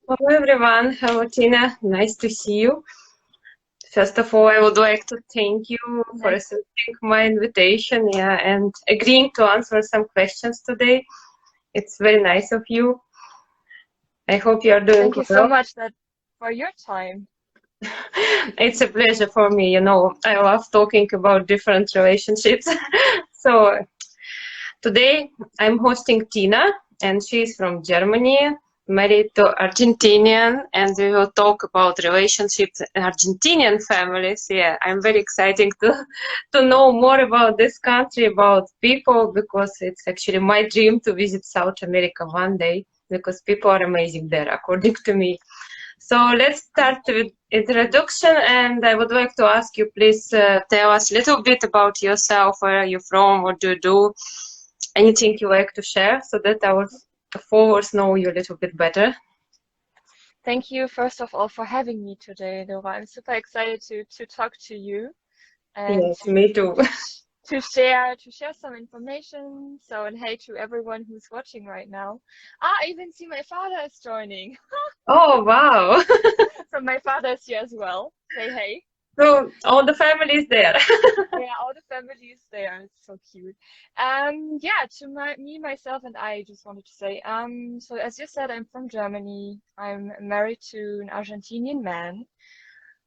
Hello everyone, hello Tina, nice to see you. First of all, I would like to thank you for Nice. accepting my invitation, and agreeing to answer some questions today. It's very nice of you. I hope you are doing Thank you so well. much that for your time. It's a pleasure for me, I love talking about different relationships. So today I'm hosting Tina, and she's from Germany, married to Argentinian, and we will talk about relationships in Argentinian families. Yeah, I'm very excited to know more about this country, about people, because it's actually my dream to visit South America one day, because people are amazing there, according to me. So let's start with introduction, and I would like to ask you, please tell us a little bit about yourself, where are you from, what do you do, anything you like to share, so that our followers know you a little bit better. Thank you, first of all, for having me today, Laura. I'm super excited to talk to you and Yes, me too. to share some information. So, and hey to everyone who's watching right now. I even see my father is joining. Oh, wow. So my father is here as well. Say hey. So all the family is there. Yeah, all the family is there. It's so cute. Yeah, to myself, and I just wanted to say, so as you said, I'm from Germany. I'm married to an Argentinian man.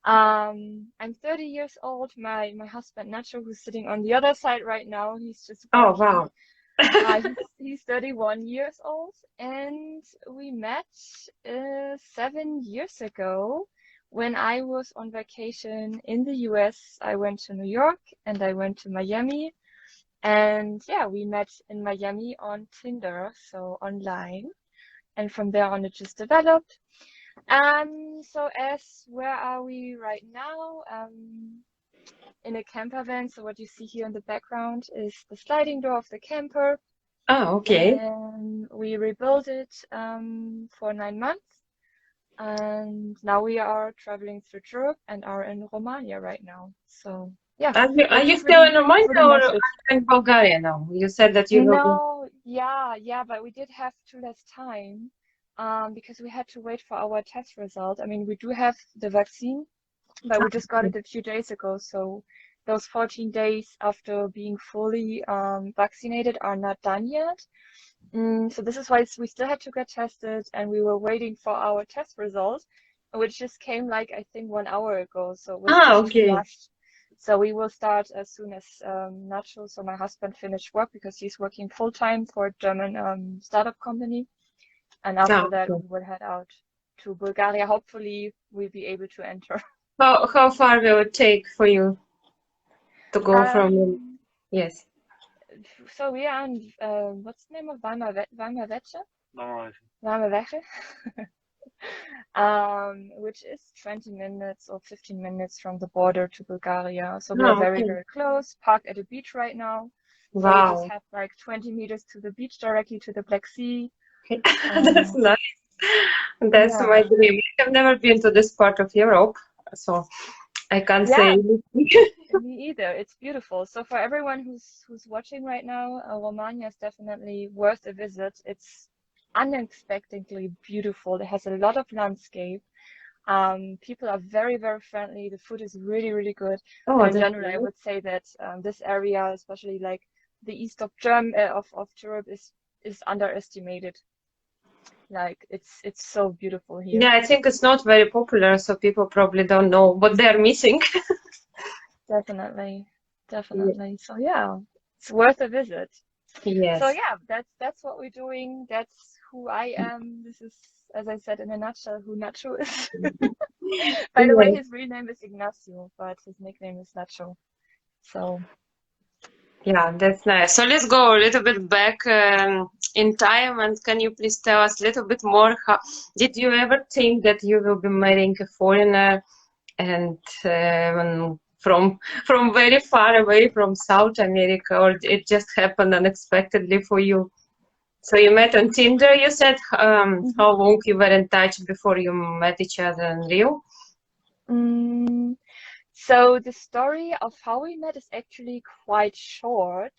I'm 30 years old. My husband Nacho, who's sitting on the other side right now, he's just Oh, watching. wow. He's 31 years old, and we met 7 years ago when I was on vacation in the US. I went to New York and I went to Miami, and yeah, we met in Miami on Tinder, so online, and from there on it just developed. So as where are we right now? In a camper van. So what you see here in the background is the sliding door of the camper. Oh, okay. And we rebuilt it for 9 months. And now we are traveling through Europe and are in Romania right now. So yeah, Are you that's still in Romania pretty or much are it. you in Bulgaria now? You said that you will be. No, yeah, but we did have too less time because we had to wait for our test result. I mean, we do have the vaccine, but we just got it a few days ago. So those 14 days after being fully vaccinated are not done yet. So this is why we still had to get tested, and we were waiting for our test result, which just came like I think 1 hour ago. So it was just Okay. rushed. So we will start as soon as Nacho, so my husband, finished work because he's working full time for a German startup company, and Ah, after that okay. we will head out to Bulgaria. Hopefully we'll be able to enter. How far will it take for you to go from? Um, Yes. so we are on what's the name of Weimar Weche? Weimar Weche. Which is 20 minutes or 15 minutes from the border to Bulgaria. So we are Ah, very, okay. very close, parked at a beach right now. So we just Wow. have like 20 meters to the beach directly to the Black Sea. That's And nice. That's yeah, my dream. I have never been to this part of Europe, so I can't say yeah, anything. me either. It's beautiful. So for everyone who's watching right now, Romania is definitely worth a visit. It's unexpectedly beautiful. It has a lot of landscape. People are very, very friendly. The food is really, really good. And Oh, in that's general, I nice. would say that this area, especially like the east of Europe, is underestimated. Like it's so beautiful here. Yeah, I think it's not very popular, so people probably don't know what they're missing. Definitely, Ye- definitely. So yeah, it's worth a visit. So Yes. yeah, that's what we're doing. That's who I am. This is, as I said in a nutshell, who Nacho is. By the way, Yes. his real name is Ignacio, but his nickname is Nacho. So. Yeah, that's nice. So let's go a little bit back in time, and can you please tell us a little bit more? How did you ever think that you will be marrying a foreigner and from very far away from South America, or it just happened unexpectedly for you? So you met on Tinder, you said. Mhm. How long you were in touch before you met each other in real? Mm, so the story of how we met is actually quite short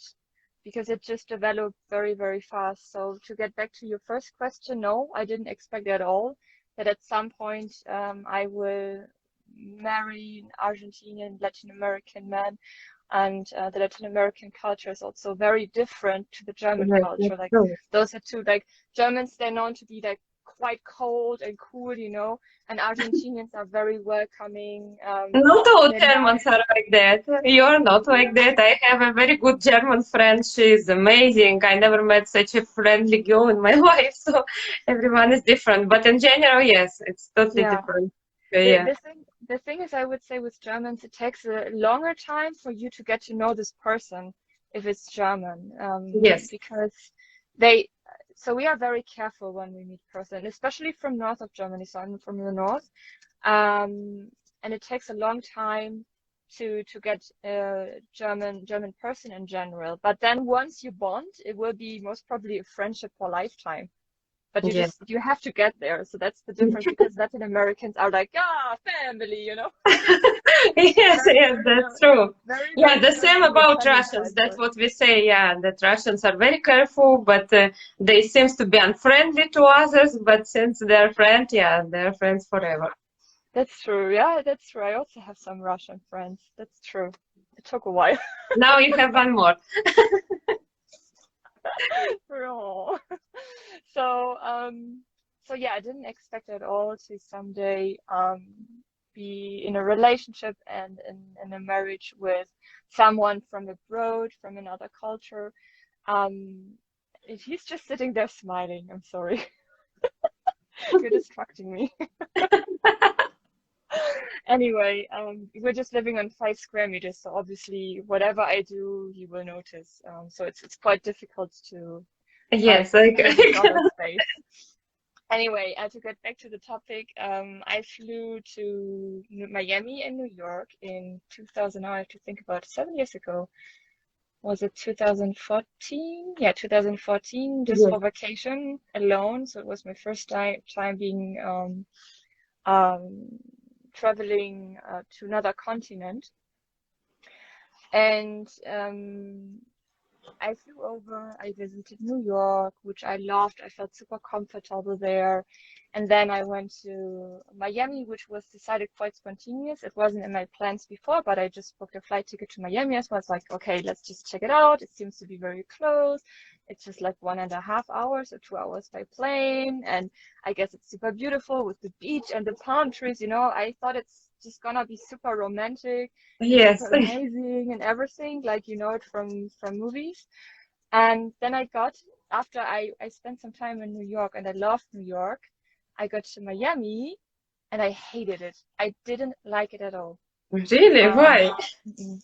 because it just developed very, very fast. So to get back to your first question, no, I didn't expect at all. that at some point I will marry an Argentinian Latin American man. And the Latin American culture is also very different to the German Yes, culture. that's Like true. those are two, like Germans, they're known to be like quite cold and cool, and Argentinians are very welcoming. Not all They're Germans nice. are like that. You're not like that. I have a very good German friend. She's amazing. I never met such a friendly girl in my life. So everyone is different. But in general, yes, it's totally Yeah. different. So, The, yeah. the thing the thing is, I would say with Germans, it takes a longer time for you to get to know this person if it's German, Yes. because they. So we are very careful when we meet person, especially from north of Germany. So I'm from the north, and it takes a long time to get a German person in general. But then once you bond, it will be most probably a friendship for lifetime. But Yes. you have to get there. So that's the difference because Latin Americans are like, ah, family. Yes, Very, yes, very, that's true. very, Yeah, very the different same from the about Italian Russians. That's culture. what we say. Yeah, that Russians are very careful, but they seems to be unfriendly to others. But since they're friends, yeah, they're friends forever. That's true. Yeah, that's true. I also have some Russian friends. That's true. It took a while. Now you have one more. Oh. So, so yeah, I didn't expect at all to someday be in a relationship and in a marriage with someone from abroad, from another culture. Um, and he's just sitting there smiling. I'm sorry. You're distracting me. Anyway, we're just living on 5 square meters, so obviously whatever I do, he will notice. So it's quite difficult to Yes, fill this other space. Anyway, to get back to the topic, I flew to Miami and New York in 2000. Now I have to think about it, 7 years ago. Was it 2014? Yeah, 2014, just yes, for vacation alone. So it was my first time being um, traveling to another continent. And I flew over, I visited New York, which I loved. I felt super comfortable there. And then I went to Miami, which was decided quite spontaneous. It wasn't in my plans before, but I just booked a flight ticket to Miami as well. It's like, okay, let's just check it out. It seems to be very close. It's just like 1.5 hours or 2 hours by plane. And I guess it's super beautiful with the beach and the palm trees. I thought it's just gonna be super romantic and yes. super amazing and everything, like you know it from movies. And then after I spent some time in New York and I loved New York, I got to Miami and I hated it. I didn't like it at all. Really? Um, Why? mm-mm.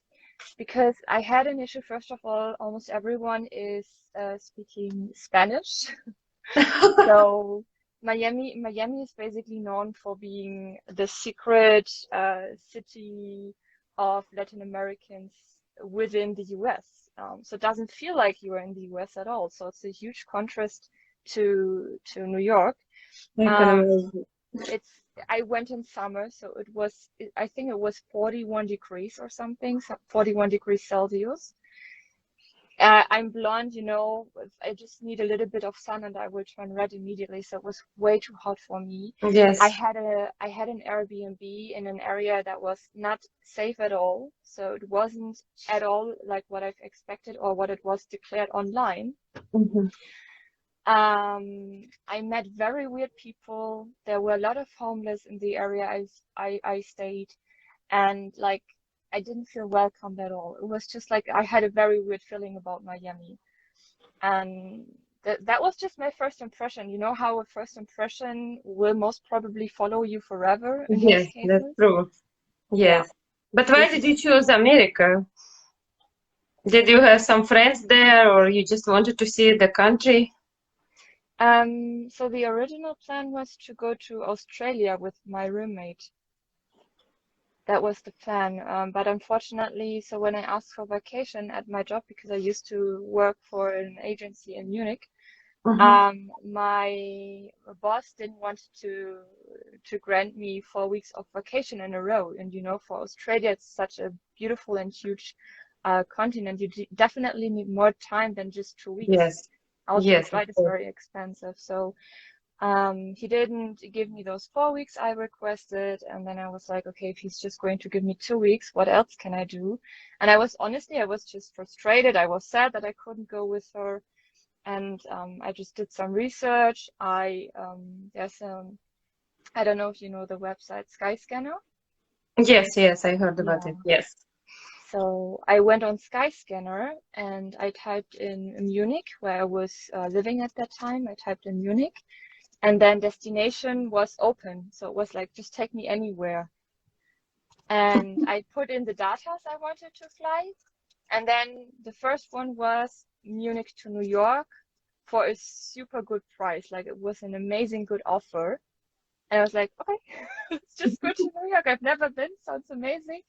Because I had an issue, first of all, almost everyone is speaking Spanish. So Miami is basically known for being the secret city of Latin Americans within the US. So it doesn't feel like you are in the US at all. So it's a huge contrast to New York. I can Um, imagine. it's I went in summer, so I think it was 41 degrees or something, so 41 degrees Celsius. I'm blonde. I just need a little bit of sun and I will turn red immediately. So it was way too hot for me. I Yes, had an Airbnb in an area that was not safe at all. So it wasn't at all like what I've expected or what it was declared online. mhm. I met very weird people. There were a lot of homeless in the area I stayed, and like I didn't feel welcomed at all. It was just like I had a very weird feeling about Miami, and that was just my first impression. You know how a first impression will most probably follow you forever in most Yes, that's cases? true. Yeah, Yes. But why this did is you choose America? Did you have some friends there, or you just wanted to see the country? so the original plan was to go to Australia with my roommate. That was the plan. But unfortunately, so when I asked for vacation at my job, because I used to work for an agency in Munich, Hmm. my boss didn't want to grant me 4 weeks of vacation in a row. And for Australia, it's such a beautiful and huge continent. You definitely need more time than just 2 weeks. Yes, Also, the yes, of flight is course. very expensive. So He didn't give me those 4 weeks I requested, and then I was like, okay, if he's just going to give me 2 weeks, what else can I do? And I was just frustrated. I was sad that I couldn't go with her, and I just did some research. I don't know if you know the website Skyscanner. Yes, I heard about Yeah. it. Yes. So I went on Skyscanner and I typed in Munich, where I was living at that time. I typed in Munich. And then destination was open. So it was like, just take me anywhere. And I put in the datas I wanted to fly. And then the first one was Munich to New York for a super good price. Like it was an amazing good offer. And I was like, okay, let's just go to New York. I've never been, sounds amazing.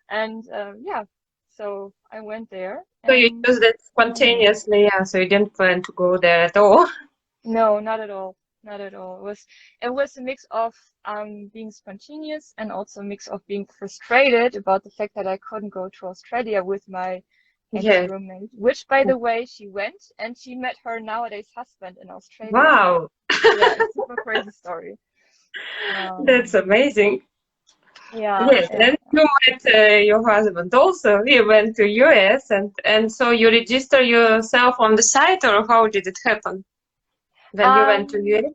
And yeah, so I went there So you and used it spontaneously, yeah, so you didn't plan to go there at all. no, not at all. Not at all. It was a mix of being spontaneous and also a mix of being frustrated about the fact that I couldn't go to Australia with my Yes. ex-roommate, which by the way, she went and she met her nowadays husband in Australia. Wow, Yeah, it's super crazy story. that's amazing. Yeah, Yes, yeah. and you met your husband also. He went to US, and so you register yourself on the site, or how did it happen when you went to Um, US?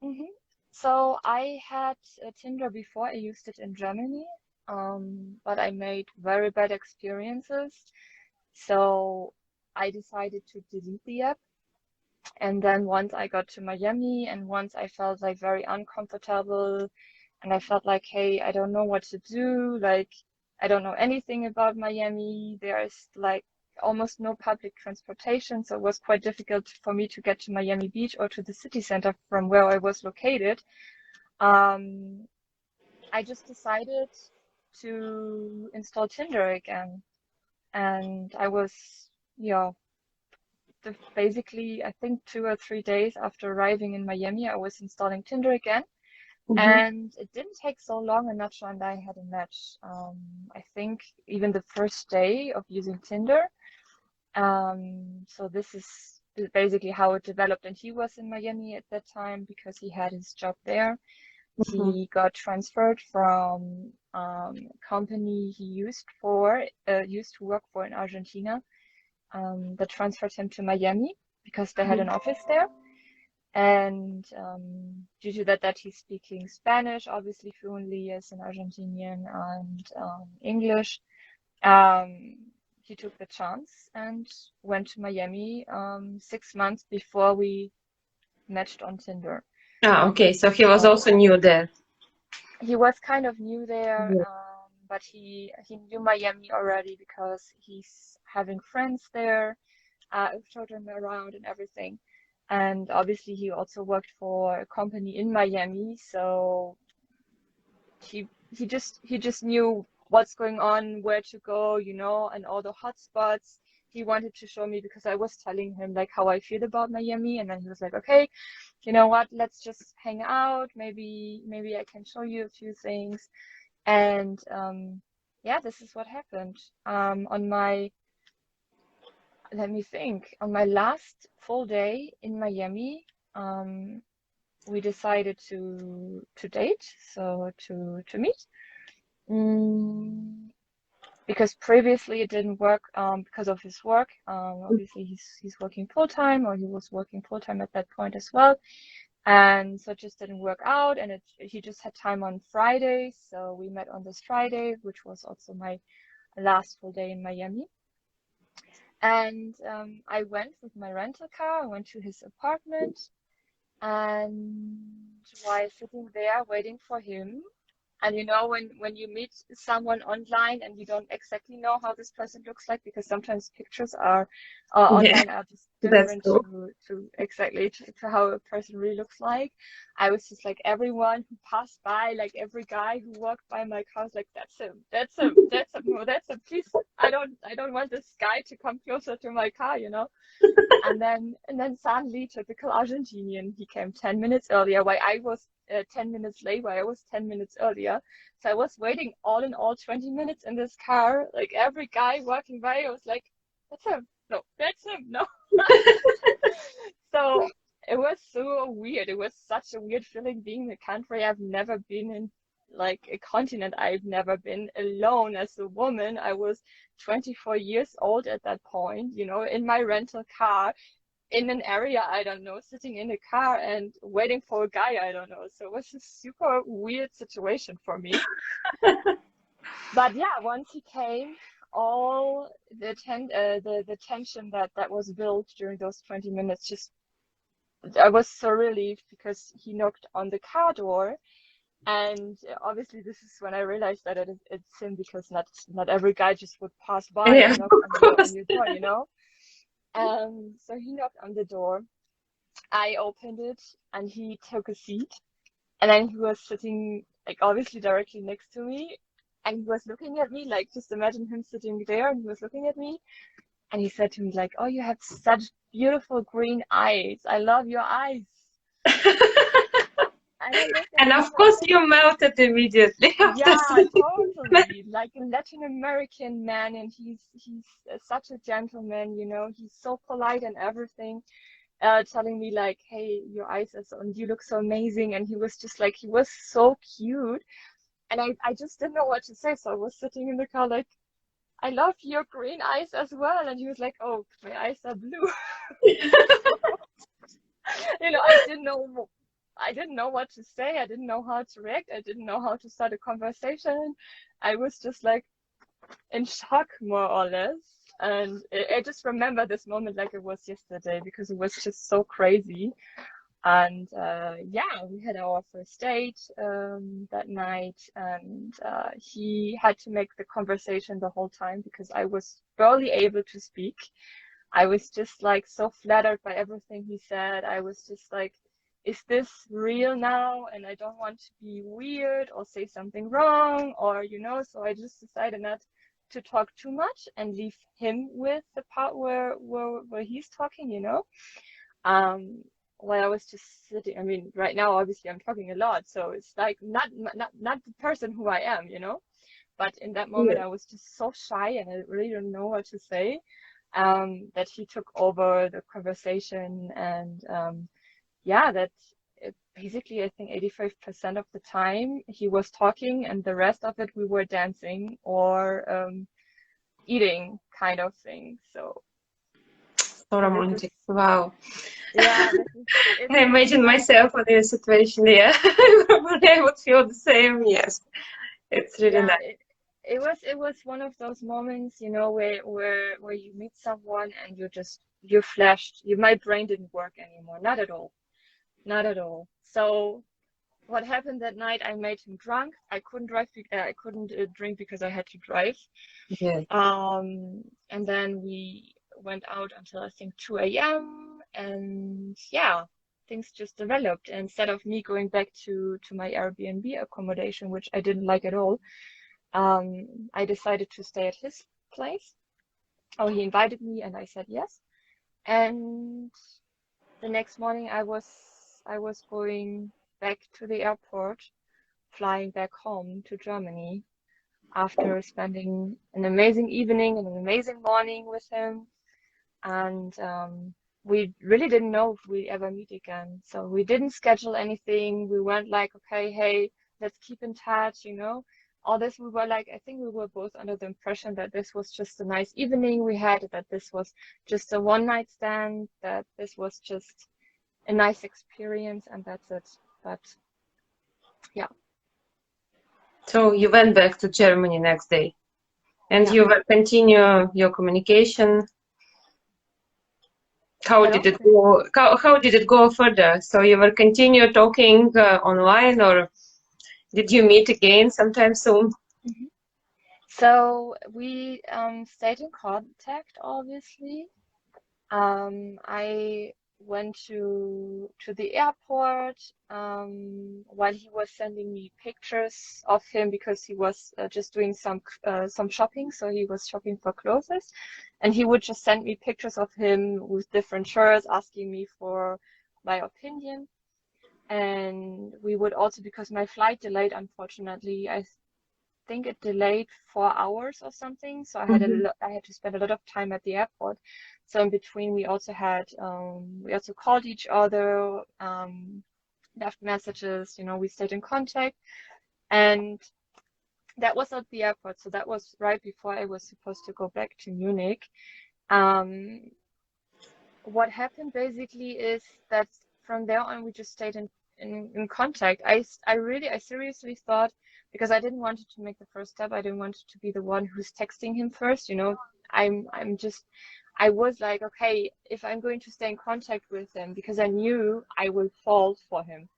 mhm. So I had Tinder before. I used it in Germany, but I made very bad experiences. So I decided to delete the app. And then once I got to Miami and once I felt like very uncomfortable and I felt like, hey, I don't know what to do. Like, I don't know anything about Miami. There is like almost no public transportation. So it was quite difficult for me to get to Miami Beach or to the city center from where I was located. Um, I just decided to install Tinder again. And I was, yeah, basically, I think 2 or 3 days after arriving in Miami, I was installing Tinder again. Hmm. And it didn't take so long, and Nacho and I had a match. I think even the first day of using Tinder. So this is basically how it developed. And he was in Miami at that time because he had his job there. Hmm. He got transferred from a company he used to work for in Argentina, that transferred him to Miami because they had an office there. And due to that he's speaking Spanish, obviously fluently as an Argentinian, and English. He took the chance and went to Miami 6 months before we matched on Tinder. Ah, okay, so he was So also new there. he was kind of new there, Yeah. but he knew Miami already because he's having friends there. Showed him around and everything. And obviously he also worked for a company in Miami, so he just knew what's going on, where to go, and all the hot spots. He wanted to show me because I was telling him like how I feel about Miami, and then he was like, okay, you know what, let's just hang out. Maybe I can show you a few things. And yeah, this is what happened. Let me think. On my last full day in Miami, we decided to date, so to meet. Mm, because previously it didn't work because of his work. Obviously he's working full time, or he was working full time at that point as well, and so it just didn't work out. And he just had time on Friday, so we met on this Friday, which was also my last full day in Miami. And I went with my rental car. I went to his apartment, and while sitting there waiting for him, and when you meet someone online and you don't exactly know how this person looks like, because sometimes pictures are Yeah, online are just that's different true. to exactly to how a person really looks like. I was just like, everyone who passed by, like every guy who walked by my car was like, that's him, that's him, that's him, no, that's him. Please, I don't want this guy to come closer to my car. And then suddenly, typical Argentinian, he came 10 minutes earlier, while I was 10 minutes late, while I was 10 minutes earlier. So I was waiting all in all 20 minutes in this car. Like every guy walking by, I was like, that's him. No, that's him. No. So it was so weird. It was such a weird feeling being in a country I've never been in, like a continent I've never been, alone as a woman. I was 24 years old at that point, you know, in my rental car, in an area I don't know, sitting in a car and waiting for a guy I don't know. So it was a super weird situation for me. But yeah, once he came, all the tension that was built during those 20 minutes, just I was so relieved because he knocked on the car door. And obviously, this is when I realized that it's him, because not every guy just would pass by Yeah, and knock of on course. your door, you know. So he knocked on the door. I opened it, and he took a seat. And then he was sitting, like, obviously directly next to me, and he was looking at me, like, just imagine him sitting there, and he was looking at me, and he said to me, like, "Oh, you have such beautiful green eyes. I love your eyes." And I looked at And him of and course, you melted immediately after yeah, seeing that. totally. Like a Latin American man, and he's such a gentleman, you know. He's so polite and everything, telling me like, "Hey, your eyes are so, and you look so amazing." And he was just like, he was so cute, and I just didn't know what to say. So I was sitting in the car like, "I love your green eyes as well." And he was like, "Oh, my eyes are blue." You know, I didn't know what to say. I didn't know how to react. I didn't know how to start a conversation. I was just like in shock, more or less. And I just remember this moment like it was yesterday, because it was just so crazy. And yeah, we had our first date that night, and he had to make the conversation the whole time because I was barely able to speak. I was just like so flattered by everything he said. I was just like, is this real now? And I don't want to be weird or say something wrong, or, you know, so I just decided not to talk too much and leave him with the part where he's talking, you know. Um, while I was just sitting, I mean, right now, obviously, I'm talking a lot, so it's like not the person who I am, you know. But in that moment, Yeah. I was just so shy and I really don't know what to say. That he took over the conversation, and yeah, that basically I think 85% of the time he was talking, and the rest of it we were dancing or eating kind of thing. So So yeah, this is romantic. Wow. yeah, this is I it's imagine one of myself in this situation. Yeah, probably I would feel the same. Yes, it's really yeah, nice. it was one of those moments, you know, where you meet someone and you're flashed. My brain didn't work anymore, not at all, not at all. So what happened that night? I made him drunk. I couldn't drive. I couldn't drink because I had to drive. Yeah. And then we went out until I think 2 a.m. And yeah, things just developed. And instead of me going back to my Airbnb accommodation, which I didn't like at all, I decided to stay at his place. Oh, he invited me, and I said yes. And the next morning, I was going back to the airport, flying back home to Germany after spending an amazing evening and an amazing morning with him. And we really didn't know if we'd ever meet again. So we didn't schedule anything. We weren't like, okay, hey, let's keep in touch, you know. All this, we were like, I think we were both under the impression that this was just a nice evening we had, that this was just a one night stand, that this was just a nice experience, and that's it. But yeah, So you went back to Germany next day, and yeah. you will continue your communication. How Hello? did it go? How did it go further? So you will continue talking online, or did you meet again sometime soon? Mhm. So we stayed in contact, obviously. I went to the airport while he was sending me pictures of him, because he was just doing some shopping, so he was shopping for clothes, and he would just send me pictures of him with different shirts, asking me for my opinion. And we would also, because my flight delayed, unfortunately, I think it delayed 4 hours or something. So I had I had to spend a lot of time at the airport. So in between, we also called each other, left messages, we stayed in contact. And that was at the airport. So that was right before I was supposed to go back to Munich. Um, what happened basically is that from there on, we just stayed in contact. I seriously thought, because I didn't want it to make the first step, I didn't want it to be the one who's texting him first, I was like, okay, if I'm going to stay in contact with him, because I knew I will fall for him.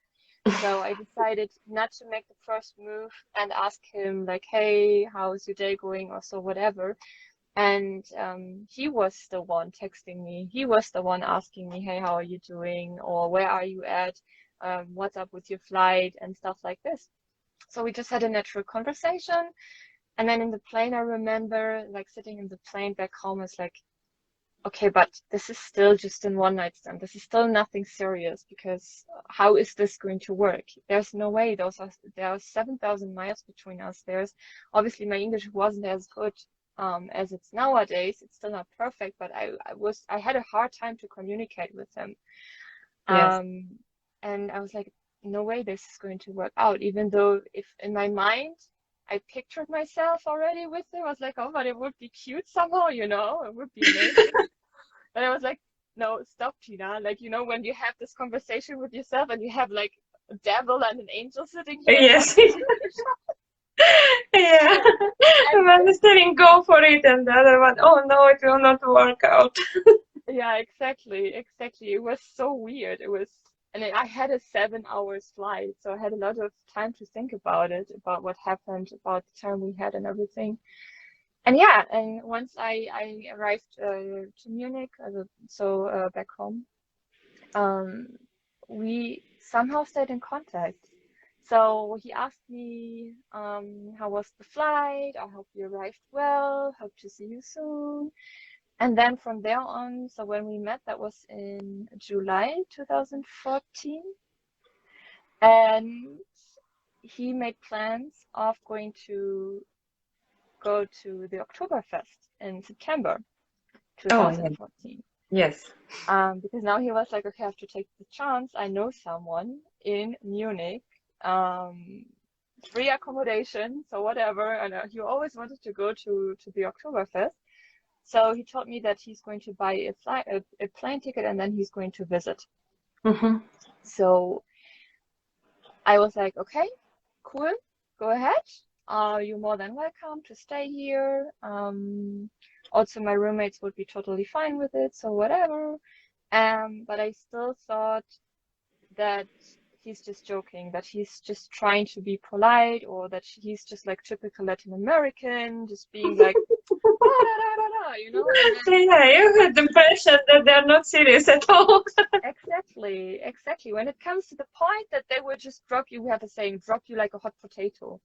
So I decided not to make the first move and ask him like, hey, how's your day going, or so, whatever. And he was the one texting me. He was the one asking me, hey, how are you doing? Or where are you at? What's up with your flight? And stuff like this. So we just had a natural conversation. And then in the plane, I remember like sitting in the plane back home, is like, okay, but this is still just a one-night stand. This is still nothing serious, because how is this going to work? There's no way. There are 7,000 miles between us. Obviously my English wasn't as good as it's nowadays. It's still not perfect, but I had a hard time to communicate with him. Yes. And I was like, no way this is going to work out, even though if in my mind I pictured myself already with him. I was like, oh, but it would be cute somehow, it would be amazing. But I was like, no, stop, Tina. Like, when you have this conversation with yourself and you have like a devil and an angel sitting here. Yes. Yeah. I'm understanding, go for it, and the other one, oh no, it will not work out. Yeah, exactly. It was so weird. And I had a 7 hour flight, so I had a lot of time to think about it, about what happened, about the time we had and everything. And yeah, and once I arrived to Munich, back home, we somehow stayed in contact. So he asked me, how was the flight? I hope you arrived well. Hope to see you soon. And then from there on, so when we met, that was in July 2014. And he made plans of going to go to the Oktoberfest in September Oh, yeah. 2014. Yes. Because now he was like, okay, I have to take the chance. I know someone in Munich, free accommodation, so whatever. And he always wanted to go to the Oktoberfest. So he told me that he's going to buy a plane ticket, and then he's going to visit. So I was like, okay, cool, go ahead. You're more than welcome to stay here. Also, my roommates would be totally fine with it, so whatever. But I still thought that he's just joking, that he's just trying to be polite, or that he's just like typical Latin American, just being like, Yeah, you had the impression that they're not serious at all. Exactly. When it comes to the point that they will just drop you, we have a saying, drop you like a hot potato.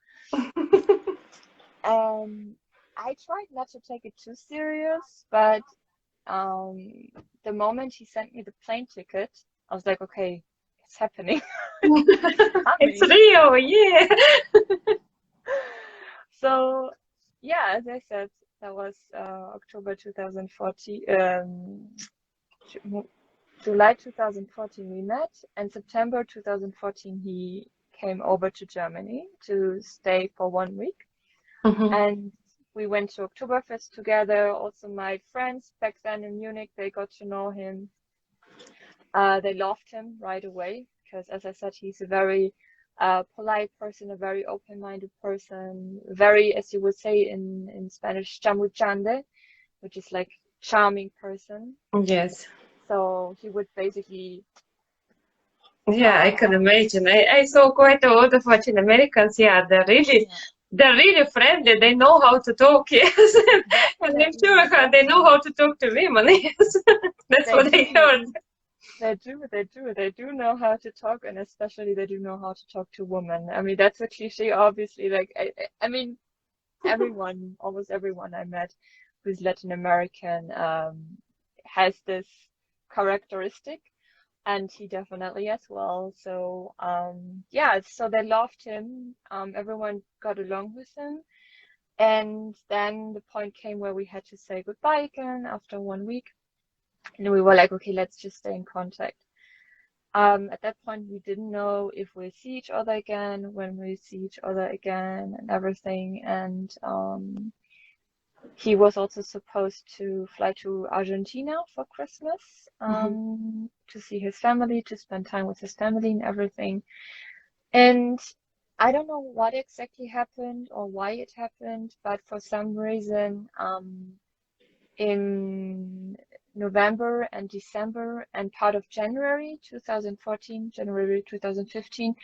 I tried not to take it too serious, but the moment he sent me the plane ticket, I was like, okay, it's happening. It's real, yeah. So, yeah, as I said, that was October 2014, July 2014 we met, and September 2014 he came over to Germany to stay for 1 week. And we went to Oktoberfest together. Also, my friends back then in Munich, they got to know him. They loved him right away because, as I said, he's a very polite person, a very open-minded person, very, as you would say in Spanish, chamuchande, which is like charming person. Yes. So he would basically. Yeah, I can imagine. I saw quite a lot of Latin Americans. Yeah, they're really friendly. They know how to talk. Yes, and I'm sure they know how to talk to women. Yes, that's what I heard. They do know how to talk, and especially they do know how to talk to women. I mean, that's a cliche, obviously. Like, I mean, almost everyone I met who's Latin American has this characteristic, and he definitely as well. So yeah, so they loved him. Everyone got along with him. And then the point came where we had to say goodbye again after 1 week. And we were like, okay, let's just stay in contact. At that point, we didn't know if we'll see each other again, when we'll see each other again, and everything. And he was also supposed to fly to Argentina for Christmas, to see his family, to spend time with his family and everything. And I don't know what exactly happened or why it happened, but for some reason, in November and December and part of January 2014, January 2015,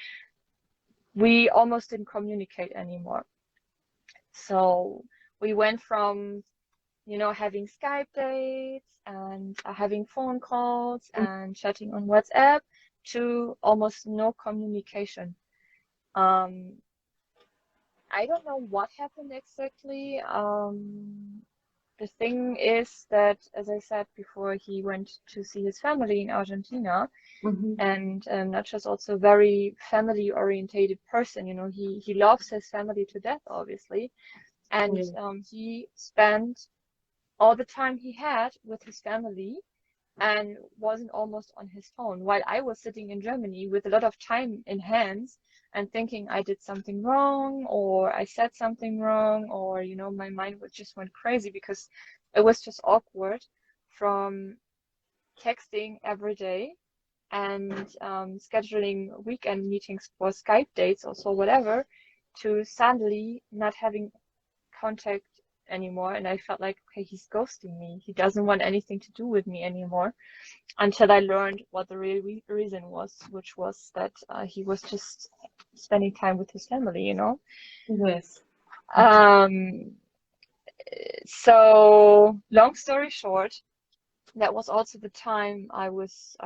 we almost didn't communicate anymore. So we went from, having Skype dates and having phone calls and chatting on WhatsApp to almost no communication. I don't know what happened exactly. The thing is that, as I said before, he went to see his family in Argentina, and Nacho's also a very family-orientated person. He loves his family to death, obviously, and he spent all the time he had with his family and wasn't almost on his phone, while I was sitting in Germany with a lot of time in hands and thinking I did something wrong or I said something wrong, or my mind just went crazy because it was just awkward from texting every day and scheduling weekend meetings for Skype dates or so whatever, to suddenly not having contact anymore. And I felt like, okay, he's ghosting me. He doesn't want anything to do with me anymore, until I learned what the real reason was, which was that he was just spending time with his family. Yes. So long story short, that was also the time I was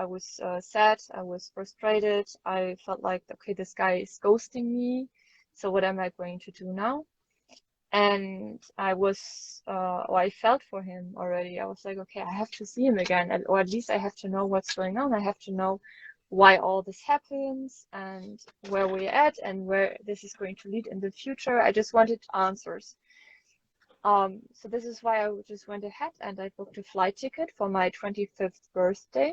sad, I was frustrated. I felt like, okay, this guy is ghosting me, so what am I going to do now? And I felt for him already. I was like, okay, I have to see him again, or at least I have to know what's going on. I have to know why all this happens and where we're at and where this is going to lead in the future. I just wanted answers. So this is why I just went ahead and I booked a flight ticket for my 25th birthday,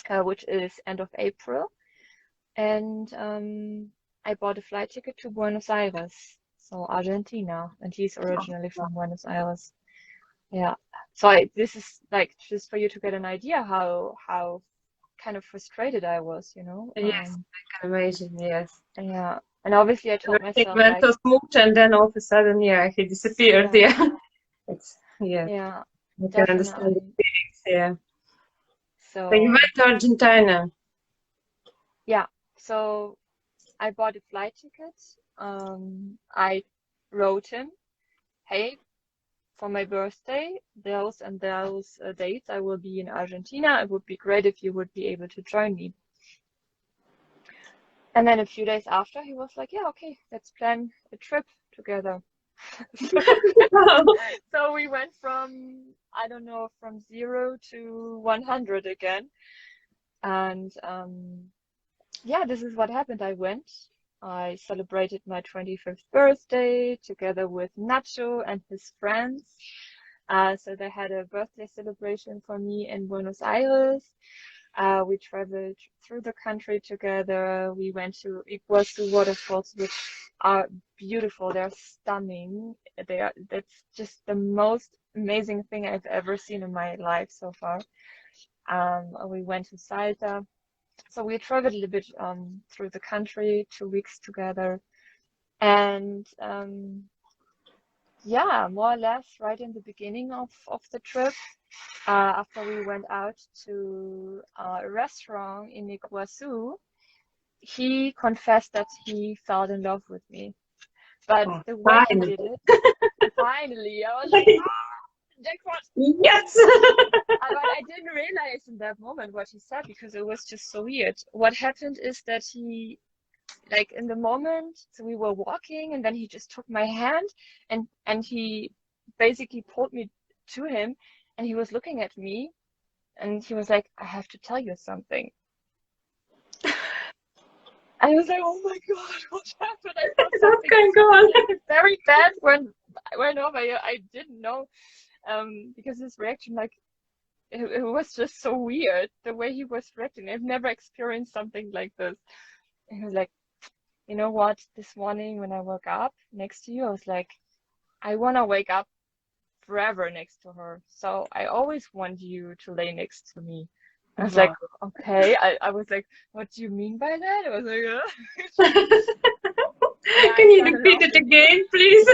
which is end of April. And I bought a flight ticket to Buenos Aires. So Argentina, and he's originally from Buenos Aires. Yeah. So this is like just for you to get an idea how kind of frustrated I was, Yes, I can imagine. Yes. Yeah. And obviously I told Everything myself, went like, so smooth, and then all of a sudden, he disappeared. yeah, It's I can understand the definitely. feelings. Yeah. So you So went to Argentina. yeah. So I bought a flight ticket. I wrote him, hey, for my birthday, those and those dates, I will be in Argentina. It would be great if you would be able to join me. And then a few days after, he was like, yeah, okay, let's plan a trip together. So we went from, I don't know, from 0 to 100 again. And yeah, this is what happened. I celebrated my 25th birthday together with Nacho and his friends. So they had a birthday celebration for me in Buenos Aires. We traveled through the country together. We went to Iguazu waterfalls, which are beautiful. They're stunning. That's just the most amazing thing I've ever seen in my life so far. We went to Salta. So we traveled a little bit through the country, 2 weeks together. And yeah, more or less right in the beginning of the trip, after we went out to a restaurant in Iguazu, he confessed that he fell in love with me. But the way he did it, finally, I was like, jackpot! Yes. But I didn't realize in that moment what he said because it was just so weird. What happened is that he, like in the moment, so we were walking and then he just took my hand and he basically pulled me to him, and he was looking at me and he was like, I have to tell you something. I was like, oh my God, what happened? I thought something What's going on? very bad well, no, but I didn't know, because his reaction, like, it was just so weird, the way he was reacting. I've never experienced something like this. And he was like, you know what, this morning when I woke up next to you, I was like, I want to wake up forever next to her. So I always want you to lay next to me. I was like, Wow. okay. I was like, what do you mean by that? I was like, yeah, I Can you started repeat it laughing. again, please?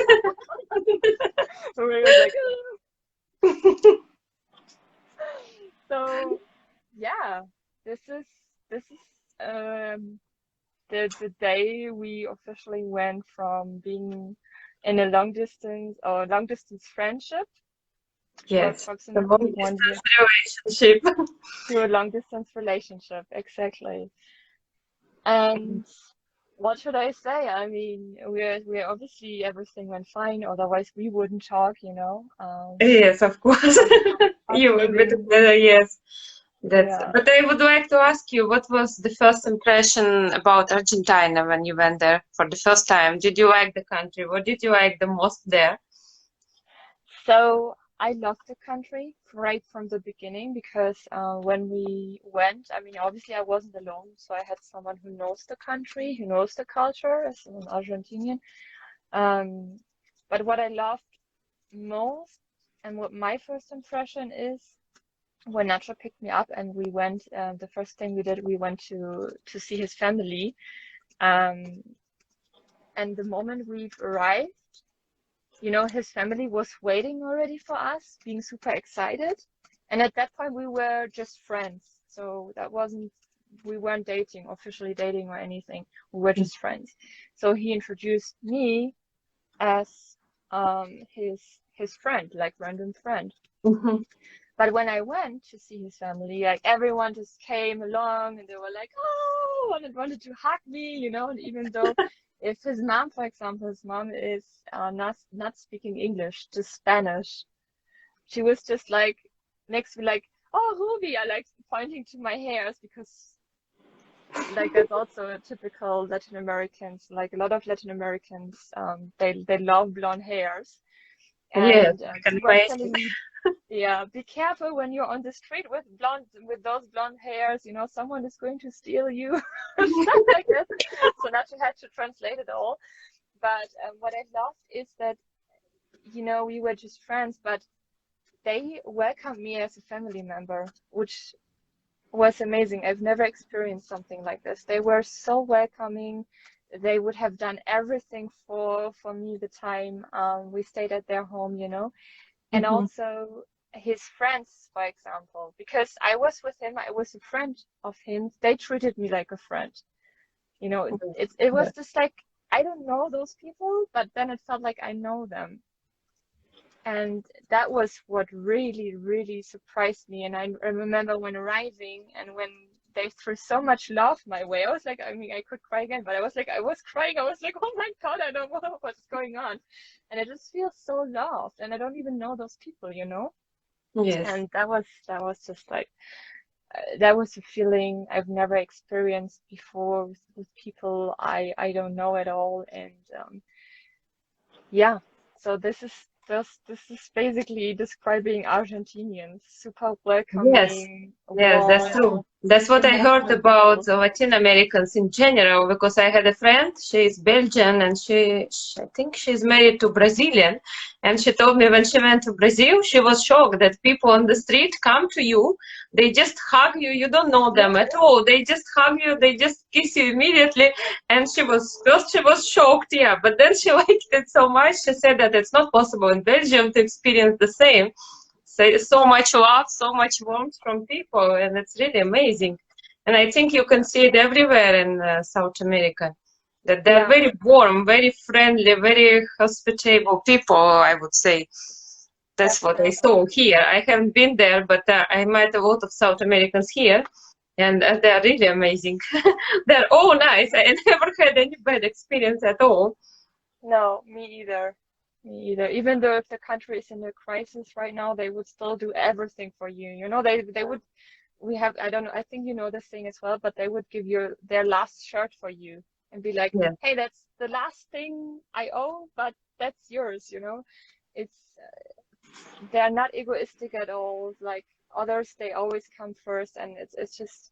So I was like, so yeah, this is the day we officially went from being in a long distance friendship for Yes, the long approximately 1 year distance relationship. to a long distance relationship. Exactly. And what should I say? I mean, we're obviously everything went fine, otherwise we wouldn't talk, you know. Yes, of course. Us, us You will be living, together, yes. That's, yeah. but I would like to ask you, what was the first impression about Argentina when you went there for the first time? Did you like the country? What did you like the most there? So I loved the country right from the beginning because when we went, I mean, obviously I wasn't alone, so I had someone who knows the country, who knows the culture as an Argentinian. Um, but what I loved most and what my first impression is when Nacho picked me up and we went, the first thing we did, we went to see his family. Um, and the moment we've arrived, you know, his family was waiting already for us, being super excited. And at that point, we were just friends. So that wasn't, we weren't dating, officially dating or anything. We were just friends. So he introduced me as his friend, like random friend. Mhm. But when I went to see his family, like everyone just came along and they were like, oh, and wanted to hug me, you know, and even though if his mom, for example, his mom is not speaking English, just Spanish, she was just like next to me, like, oh, Ruby, I like pointing to my hairs because like that's also a typical Latin Americans, like a lot of Latin Americans, they love blonde hairs. Yes, And I can she was imagine. telling me, yeah, be careful when you're on the street with those blonde hairs, you know, someone is going to steal you, stuff like that. So now she had to translate it all. But what I loved is that, you know, we were just friends, but they welcomed me as a family member, which was amazing. I've never experienced something like this. They were so welcoming. They would have done everything for me the time we stayed at their home, you know. And Mhm. also his friends, for example, because I was with him, I was a friend of him. They treated me like a friend. You know, it was Yes. just like I don't know those people, but then it felt like I know them. And that was what really, really surprised me. And I remember when arriving and when they threw so much love my way, I was like, I mean, I could cry again, but I was like, I was crying. I was like, oh my God, I don't know what's going on. And I just feel so loved. And I don't even know those people, you know? Yes. And that was just like, that was a feeling I've never experienced before with people I don't know at all. And yeah, so this is basically describing Argentinians, super Yes, welcoming, yes, that's warm, true. That's what I heard emotional about people. the Latin Americans in general, because I had a friend, she's Belgian, and I think she's married to Brazilian, and she told me when she went to Brazil, she was shocked that people on the street come to you, they just hug you, you don't know Yeah, them at all, they just hug you, they just kiss you immediately, and she was shocked, yeah, but then she liked it so much, she said that it's not possible in Belgium to experience the same. So much love, so much warmth from people, and it's really amazing. And I think you can see it everywhere in South America. That they're yeah, very warm, very friendly, very hospitable people, I would say. That's what I definitely. saw here. I haven't been there, but I met a lot of South Americans here, and they're really amazing. They're all nice. I never had any bad experience at all. No, me either. Me either. Even though if the country is in a crisis right now, they would still do everything for you. You know, they would. We have. I don't know. I think you know this thing as well, but they would give you their last shirt for you. and be like, Yeah. hey, that's the last thing I owe, but that's yours, It's they're not egoistic at all. Like others, they always come first, and it's just,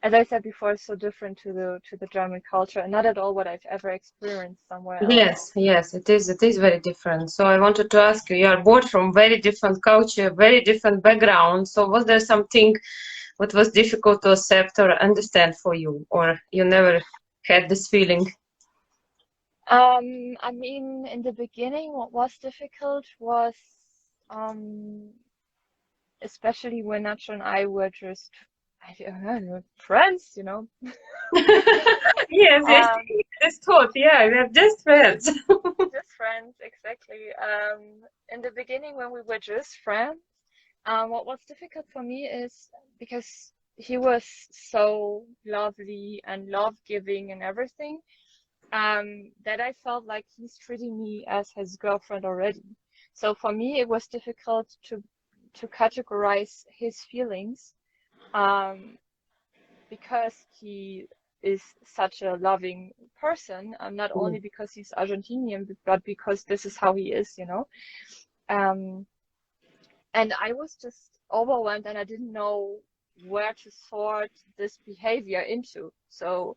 as I said before, so different to the German culture, and not at all what I've ever experienced somewhere else. Yes, yes, it is. It is very different. So I wanted to ask you, you are both from very different culture, very different background. So was there something what was difficult to accept or understand for you, or you never had this feeling? I mean, in the beginning, what was difficult was, um, especially when Nacho and I were just, I don't know, friends. Yes, yes, Um, just thought, yeah, we are just friends. just friends, exactly. In the beginning, when we were just friends, what was difficult for me is because he was so lovely and love-giving and everything, that I felt like he's treating me as his girlfriend already. So for me, it was difficult to categorize his feelings, um, because he is such a loving person, not only because he's Argentinian, but because this is how he is. Um, and I was just overwhelmed and I didn't know where to sort this behavior into. So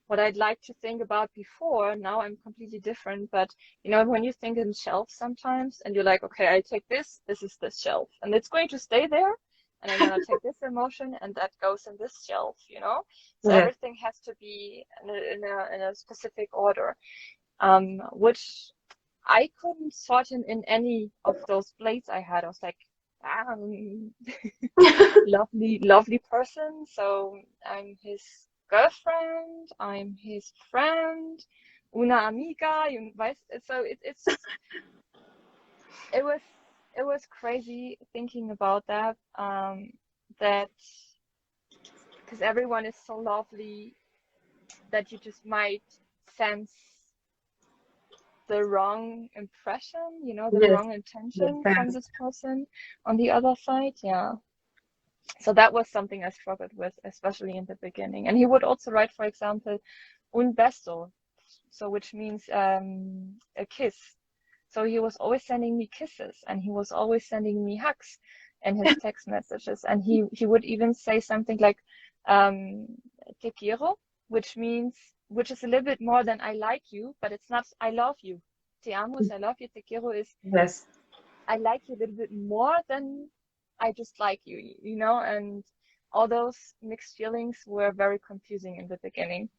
what I'd like to think about before, now I'm completely different, but when you think in shelves sometimes and you're like, okay, I take this is this shelf, and it's going to stay there, and I'm gonna take this emotion and that goes in this shelf. So Yeah. everything has to be in a specific order, which I couldn't sort him in any of those plates I had. I was like, um, lovely, lovely person. So I'm his girlfriend, I'm his friend, una amiga, so it's just, it was, it was crazy thinking about that, that because everyone is so lovely that you just might sense the wrong impression, the Yes, wrong yes, intention from thanks. this person on the other side. Yeah. So that was something I struggled with, especially in the beginning. And he would also write, for example, un beso, so which means a kiss. So he was always sending me kisses, and he was always sending me hugs in his text messages. And he would even say something like um, te quiero, which is a little bit more than I like you, but it's not I love you. Te amo is I love you. Te quiero is Yes. I like you a little bit more than I just like you, and all those mixed feelings were very confusing in the beginning.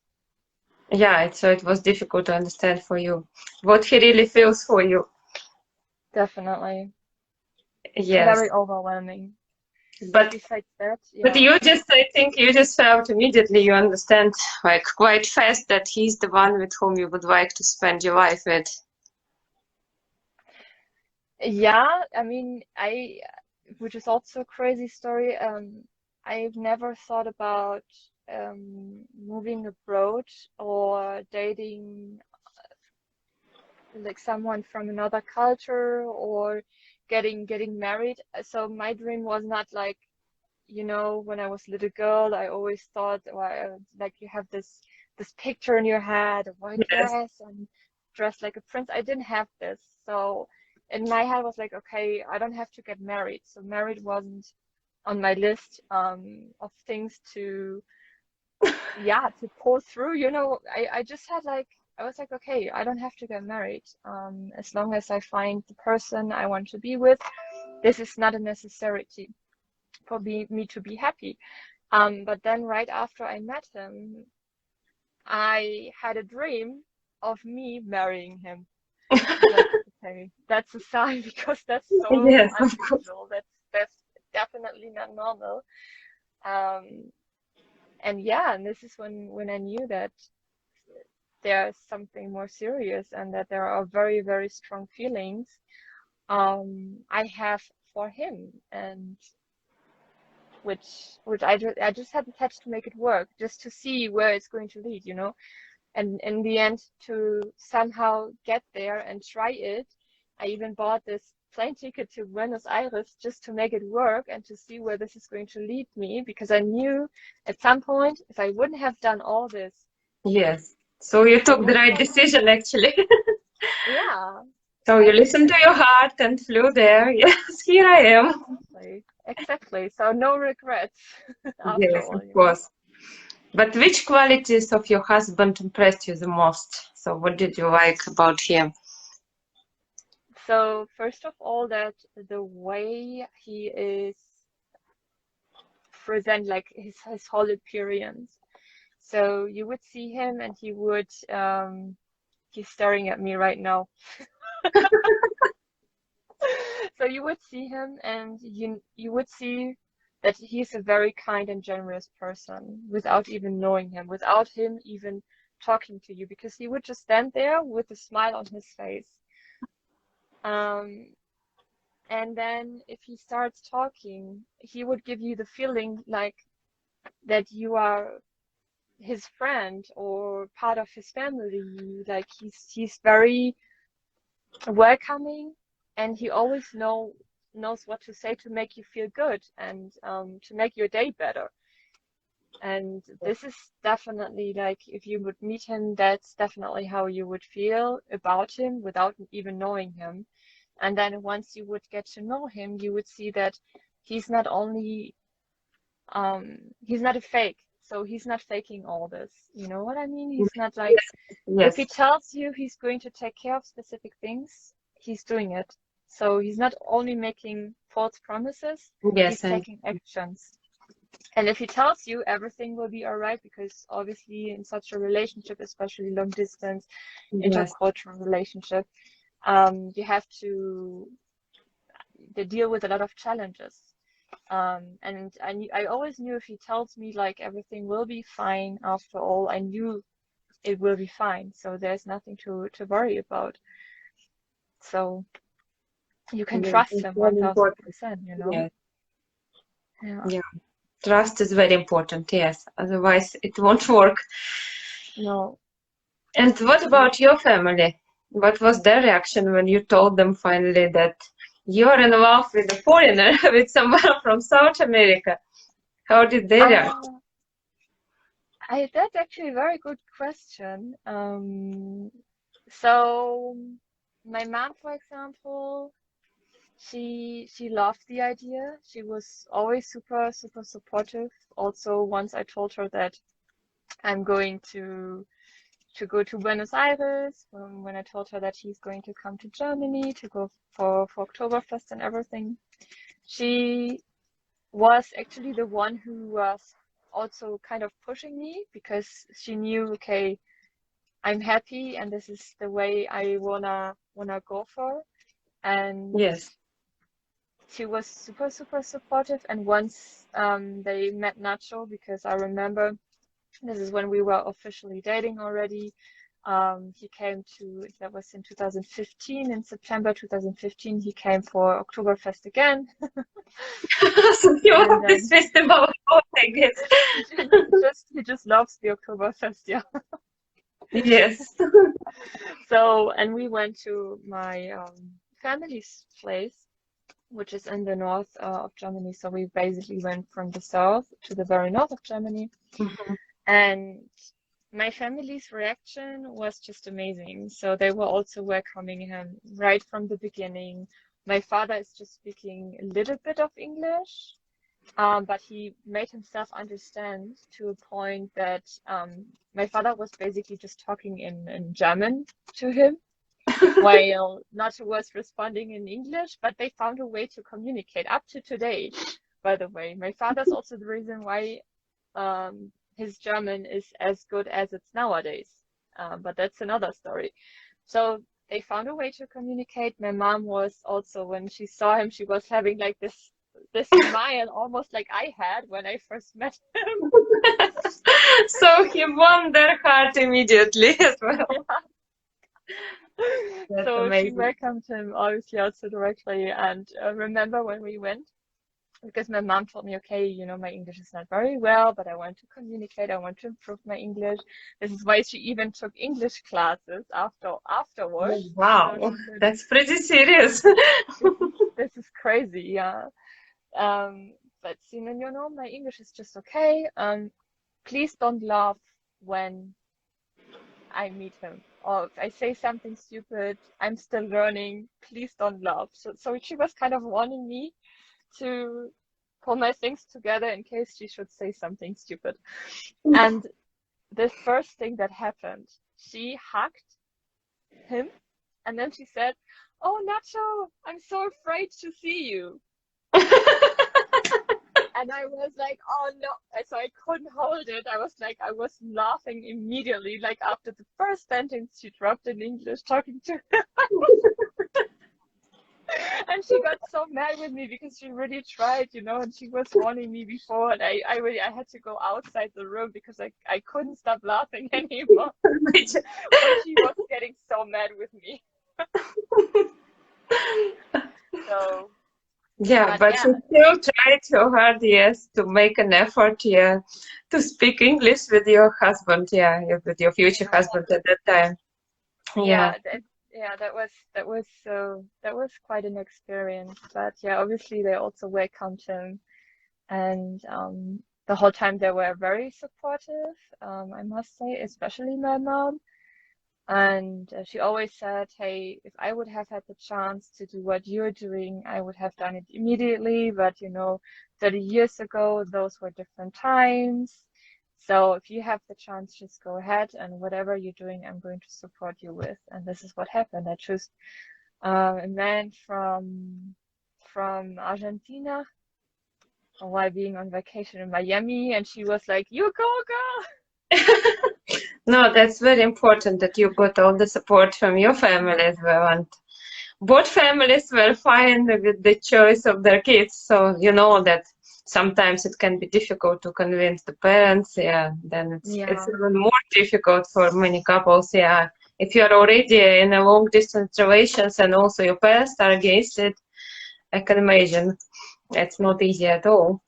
Yeah, so it was difficult to understand for you what he really feels for you. Definitely. Yes. Very overwhelming. But But besides that, but yeah. you just, I think you just felt immediately, you understand like quite fast that he's the one with whom you would like to spend your life with. Yeah, I mean, which is also a crazy story. I've never thought about moving abroad or dating like someone from another culture or getting married. So my dream was not like, when I was a little girl, I always thought, well, like you have this picture in your head, a white Yes. dress and dressed like a prince. I didn't have this. So in my head I was like, okay, I don't have to get married. So married wasn't on my list of things to, yeah, to pull through. I just had like, I was like, okay, I don't have to get married. As long as I find the person I want to be with, this is not a necessity for me to be happy. But then right after I met him, I had a dream of me marrying him. I was like, okay, that's a sign because that's so Yes, of course. unusual. That's definitely not normal. Um, and yeah, and this is when I knew that there's something more serious and that there are very, very strong feelings I have for him, and which I just had to make it work just to see where it's going to lead. And in the end, to somehow get there and try it, I even bought this plane ticket to Buenos Aires just to make it work and to see where this is going to lead me, because I knew at some point, if I wouldn't have done all this, Yes. So you It took the was right fun. decision, actually. Yeah, So you I think listened to so. your heart and flew there. Yes, here I am. Exactly. Exactly. So no regrets after Yes, all, of you know. course. But which qualities of your husband impressed you the most? So what did you like about him? So first of all, that the way he is present, like his whole appearance. So you would see him and he would he's staring at me right now. So you would see him and you would see that he's a very kind and generous person without even knowing him, without him even talking to you, because he would just stand there with a smile on his face. Um, and then if he starts talking, he would give you the feeling like that you are his friend or part of his family. Like he's very welcoming, and he always knows what to say to make you feel good and to make your day better. And this is definitely like if you would meet him, that's definitely how you would feel about him without even knowing him. And then once you would get to know him, you would see that he's not only he's not a fake. So he's not faking all this. You know what I mean? He's not like Yes, if he yes, tells you he's going to take care of specific things, he's doing it. So he's not only making false promises, he's yes, taking actions. And if he tells you everything will be all right, because obviously in such a relationship, especially long distance, yes, intercultural relationship, you have to deal with a lot of challenges. And I always knew if he tells me like everything will be fine after all, I knew it will be fine. So there's nothing to worry about. So you can yes. trust It's him very important. 1000%, you know? Yes, Yeah. yeah. Trust is very important. Yes, otherwise it won't work. No. And what about your family? What was their reaction when you told them finally that you're in love with a foreigner, with someone from South America? How did they react? Uh, that's actually a very good question. So my mom, for example, she loved the idea. She was always super supportive. Also, once I told her that I'm going to go to Buenos Aires, when I told her that he's going to come to Germany to go for Oktoberfest and everything, she was actually the one who was also kind of pushing me because she knew, okay, I'm happy and this is the way I wanna go for. And Yes. she was super supportive. And once they met Nacho, because I remember this is when we were officially dating already. He came to, that was in 2015, in September 2015, he came for Oktoberfest again. So you And have this then festival, I guess. he just loves the Oktoberfest, yeah. Yes. So, and we went to my family's place, which is in the north of Germany. So we basically went from the south to the very north of Germany. Mhm. And my family's reaction was just amazing. So they were also welcoming him right from the beginning. My father is just speaking a little bit of English, but he made himself understand to a point that my father was basically just talking in German to him, while Nacho was responding in English, but they found a way to communicate up to today, by the way. My father's also the reason why his German is as good as it's nowadays. But that's another story. So they found a way to communicate. My mom was also, when she saw him, she was having like this smile, almost like I had when I first met him. So he won their heart immediately as well. That's So she amazing. welcomed him obviously also directly. And remember when we went, because my mom told me, okay, you know, my English is not very well, but I want to communicate, I want to improve my English. This is why she even took English classes Oh, afterwards, so wow, she could. that's pretty serious. This is crazy, yeah. Um, but you know, my English is just okay. Please don't laugh when I meet him. Or if I say something stupid, I'm still learning, please don't laugh. So she was kind of warning me to pull my things together in case she should say something stupid. And the first thing that happened, she hugged him and then she said, "Oh, Nacho, I'm so afraid to see you." And I was like, "Oh no." So I couldn't hold it. I was like, I was laughing immediately, like after the first sentence she dropped in English talking to him. And she got so mad with me because she really tried, and she was warning me before, and I had to go outside the room because I couldn't stop laughing anymore when she was getting so mad with me. So, Yeah, but yeah, you still tried your hard, yes, to make an effort, yeah, to speak English with your husband, yeah, with your future yeah, husband at that time. Yeah. yeah, that was quite an experience. But yeah, obviously they also welcomed him, and the whole time they were very supportive. I must say, especially my mom. And she always said, "Hey, if I would have had the chance to do what you're doing, I would have done it immediately. But 30 years ago, those were different times. So if you have the chance, just go ahead, and whatever you're doing, I'm going to support you with." And this is what happened. I chose a man from Argentina while being on vacation in Miami, and she was like, "You go, girl." No, that's very important that you got all the support from your family as well. And both families were fine with the choice of their kids. So you know that sometimes it can be difficult to convince the parents. Yeah, then it's Yeah. even more difficult for many couples. Yeah, if you're already in a long distance relations and also your parents are against it, I can imagine it's not easy at all.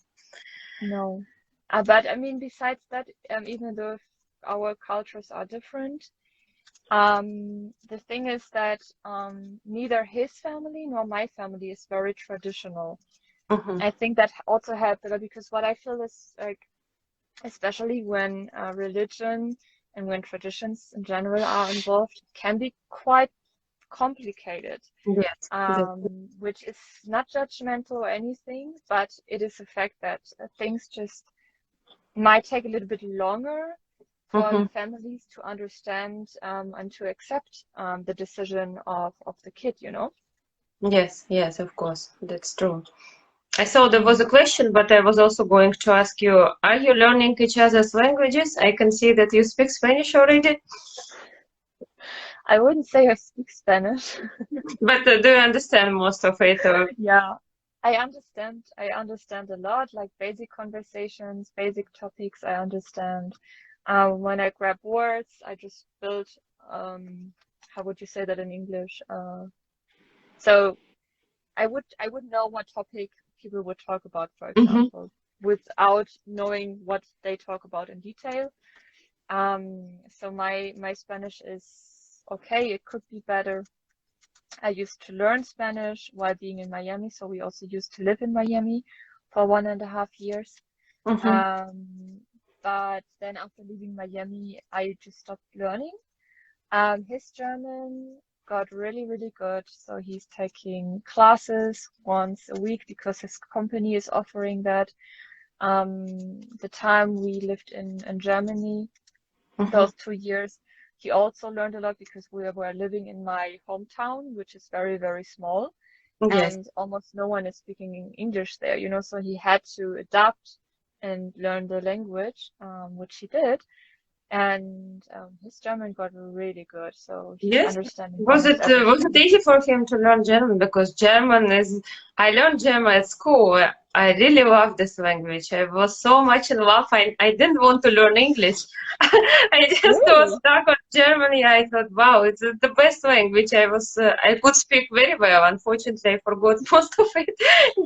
No. But I mean, besides that, even though our cultures are different, the thing is that neither his family nor my family is very traditional. Hmm. I think that also helped a lot because what I feel is like, especially when religion and when traditions in general are involved, it can be quite complicated. Yes. Which is not judgmental or anything, but it is a fact that things just might take a little bit longer for Hmm. the families to understand and to accept the decision of the kid. Yes, yes, of course, that's true. I saw there was a question, but I was also going to ask you, are you learning each other's languages? I can see that you speak Spanish already, I wouldn't say I speak Spanish. but do you understand most of it? Or... Yeah, I understand. I understand a lot, like basic conversations, basic topics, I understand. When I grab words, I just build, how would you say that in English? So I would know what topic people would talk about, for Hmm. example, without knowing what they talk about in detail. So my Spanish is okay. It could be better. I used to learn Spanish while being in Miami, so we also used to live in Miami for 1.5 years. Hmm. Um, but then after leaving Miami, I just stopped learning. His German got really, really good, so he's taking classes once a week because his company is offering that. The time we lived in Germany, Hmm. those 2 years, he also learned a lot because we were living in my hometown, which is very, very small, Yes. and almost no one is speaking in English there, so he had to adapt and learn the language, which he did. And his German got really good, so he's Yes. understanding Was almost it everything. easy for him to learn German? Because German is, I learned German at school. I really love this language. I was so much in love. I didn't want to learn English. I just was Really? stuck on Germany. I thought, wow, it's the best language. I could speak very well. Unfortunately, I forgot most of it.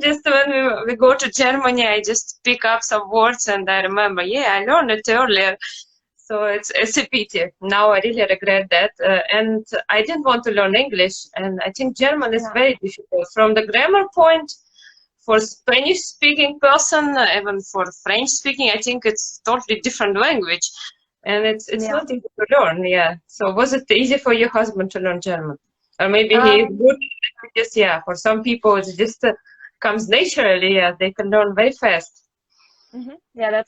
Just when we go to Germany, I just pick up some words and I remember, yeah, I learned it earlier. So it's a pity. Now I really regret that. And I didn't want to learn English. And I think German is Yeah. very difficult. From the grammar point, for Spanish speaking person, even for French speaking, I think it's totally different language. and it's Yeah. not easy to learn. Yeah. So was it easy for your husband to learn German, or maybe he is Um, good at languages? Yeah. For some people, it just comes naturally. Yeah, they can learn very fast. yeah, that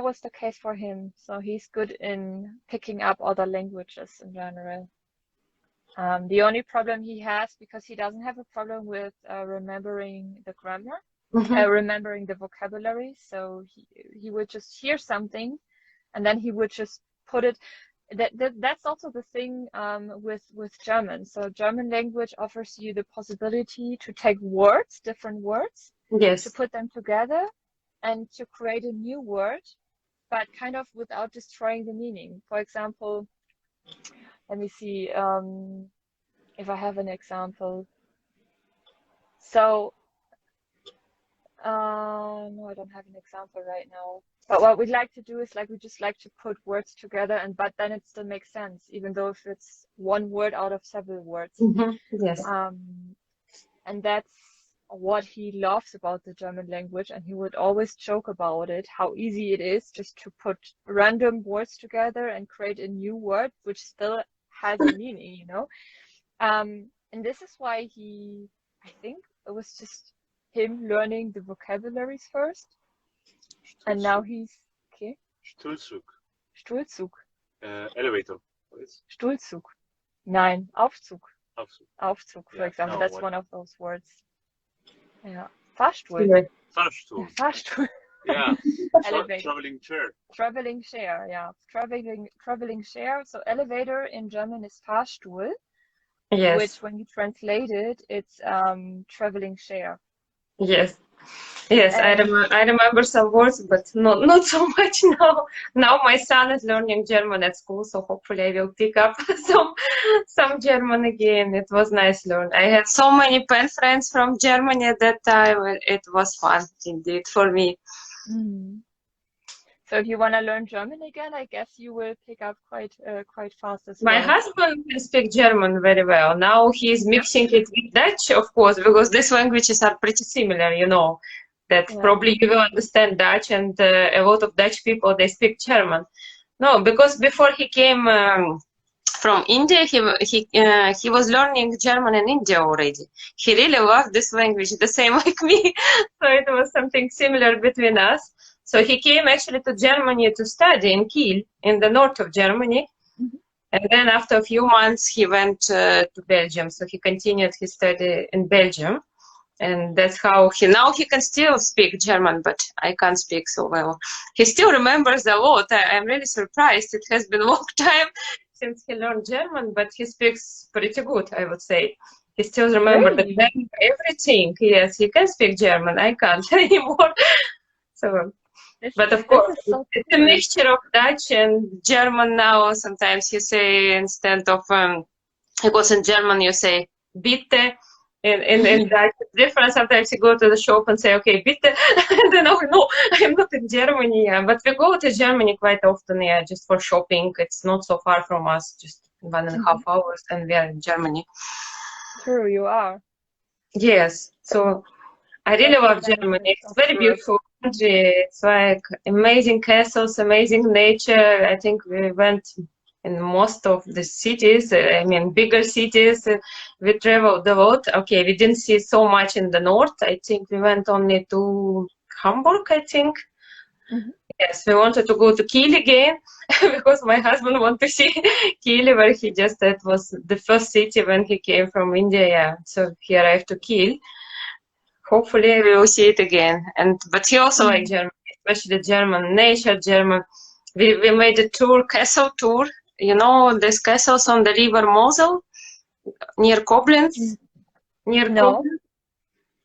was the case for him. So he's good in picking up other languages in general. The only problem he has, because he doesn't have a problem with remembering the grammar, Hmm. remembering the vocabulary. So he would just hear something, and then he would just put it. That's also the thing with German. So German language offers you the possibility to take words, different words, to Yes. put them together, and to create a new word, but kind of without destroying the meaning. For example, let me see if I have an example. So, no, I don't have an example right now. But what we'd like to do is like we just like to put words together, and but then it still makes sense, even though if it's one word out of several words. Hmm. Yes. Um, and that's what he loves about the German language, and he would always joke about it, how easy it is just to put random words together and create a new word which still has a meaning, you know? And this is why I think it was just him learning the vocabularies first, and now Stuhlzug. he's okay. Stuhlzug. Stuhlzug. Elevator. What is Stuhlzug. Nein, Aufzug. Aufzug? Aufzug, for Yeah, example. no, That's what? one of those words. Yeah. Fahrstuhl. Yeah. Fahrstuhl. Fahrstuhl. Yeah. Elevator. Traveling chair. Traveling share, yeah. Traveling share. So elevator in German is Fahrstuhl, Yes. which when you translate it, it's traveling share. Yes. Yes, And I remember some words, but not so much now. Now my son is learning German at school, so hopefully I will pick up some German again. It was nice learn. I had so many pen friends from Germany at that time. It was fun indeed for me. so if you want to learn German again, I guess you will pick up quite fast as My well. husband can speak German very well. Now he's mixing it with Dutch, of course, because these languages are pretty similar, you know. That Yeah. probably you will understand Dutch, and a lot of Dutch people they speak German. No, because before he came from India, he was learning German in India already. He really loved this language, the same like me. So it was something similar between us. So he came actually to Germany to study in Kiel, in the north of Germany. And then after a few months, he went to Belgium. So he continued his study in Belgium. And that's how now he can still speak German, but I can't speak so well. He still remembers a lot. I'm really surprised. It has been a long time since he learned German, but he speaks pretty good, I would say. He still remembers Really? everything. Yes, he can speak German. I can't anymore. So, but of This course, is so it's a cool. mixture of Dutch and German now. Sometimes you say instead of because in German you say bitte. In Dutch, it's different. Sometimes you go to the shop and say, okay, bitte. And then, oh, no, I'm not in Germany. Yeah. But we go to Germany quite often, yeah, just for shopping. It's not so far from us, just 1.5 hours, and we are in Germany. True, you are. Yes. So I really love Germany. It's very beautiful country. It's like amazing castles, amazing nature. I think we went in most of the cities, I mean, bigger cities. We traveled a lot. Okay, we didn't see so much in the north. I think we went only to Hamburg, I think. Yes, we wanted to go to Kiel again because my husband wanted to see Kiel, where that was the first city when he came from India. Yeah. So he arrived to Kiel. Hopefully we will see it again. But he also liked Germany, especially German nature, German. We made a tour, castle tour. You know, these castles on the river Mosel near Koblenz. Koblenz.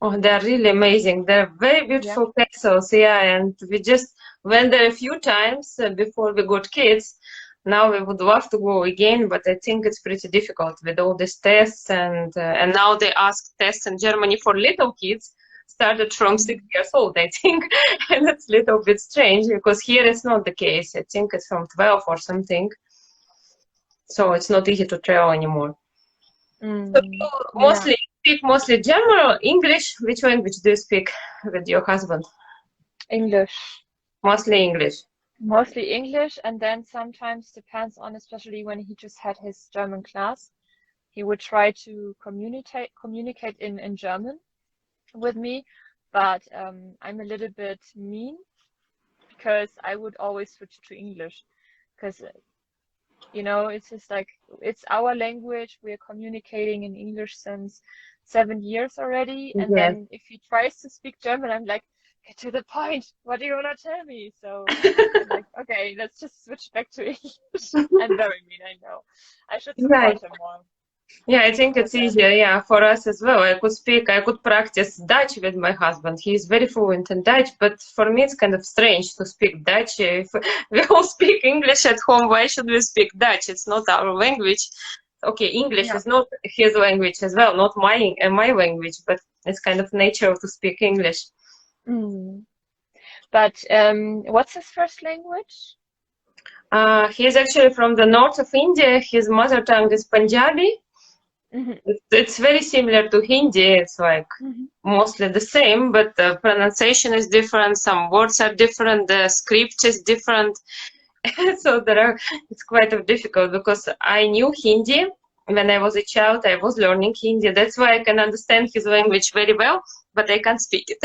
Oh, they're really amazing. They're very beautiful castles, yeah. And we just went there a few times before we got kids. Now we would love to go again, but I think it's pretty difficult with all these tests. And now they ask tests in Germany for little kids, started from 6 years old, I think. And it's a little bit strange because here it's not the case. I think it's from 12 or something. So it's not easy to travel anymore. So you speak mostly German or English? Which language do you speak with your husband? English. Mostly English. Mostly English, and then sometimes depends on, especially when he just had his German class, he would try to communicate in German with me, but I'm a little bit mean because I would always switch to English because it's just like it's our language. We're communicating in English since 7 years already, and Yes. then if he tries to speak German, I'm like, get to the point. What do you want to tell me? So I'm like, okay, let's just switch back to English. I'm very mean, I know. I should Yeah, support him more yeah, I think with it's that. easier, yeah, for us as well. I could practice Dutch with my husband. He's very fluent in Dutch, but for me it's kind of strange to speak Dutch. If we all speak English at home, why should we speak Dutch? It's not our language. Okay, English Yeah. is not his language as well, not my language, but it's kind of natural to speak English. Mm. But what's his first language? He's actually from the north of India. His mother tongue is Punjabi. Hmm. It's very similar to Hindi. It's like Hmm. mostly the same, but the pronunciation is different. Some words are different. The script is different. So it's quite difficult because I knew Hindi when I was a child. I was learning Hindi. That's why I can understand his language very well, but I can't speak it.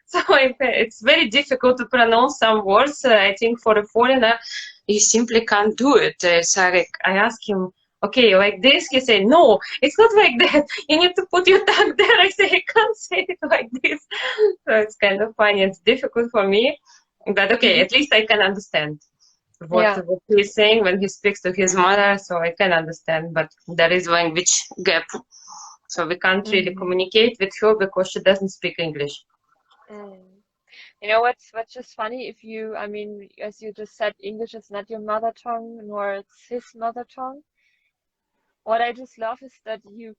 So it's very difficult to pronounce some words. I think for a foreigner, you simply can't do it. So I ask him, okay, like this. He said, no, it's not like that. You need to put your tongue there. I say, I can't say it like this. So it's kind of funny. It's difficult for me, but okay, Hmm. at least I can understand what Yeah. he's saying when he speaks to his mother, so I can understand, but there is language gap. So we can't really Hmm. communicate with her because she doesn't speak English. Mm. You know what's just funny if you, I mean, as you just said, English is not your mother tongue, nor it's his mother tongue. What I just love is that you,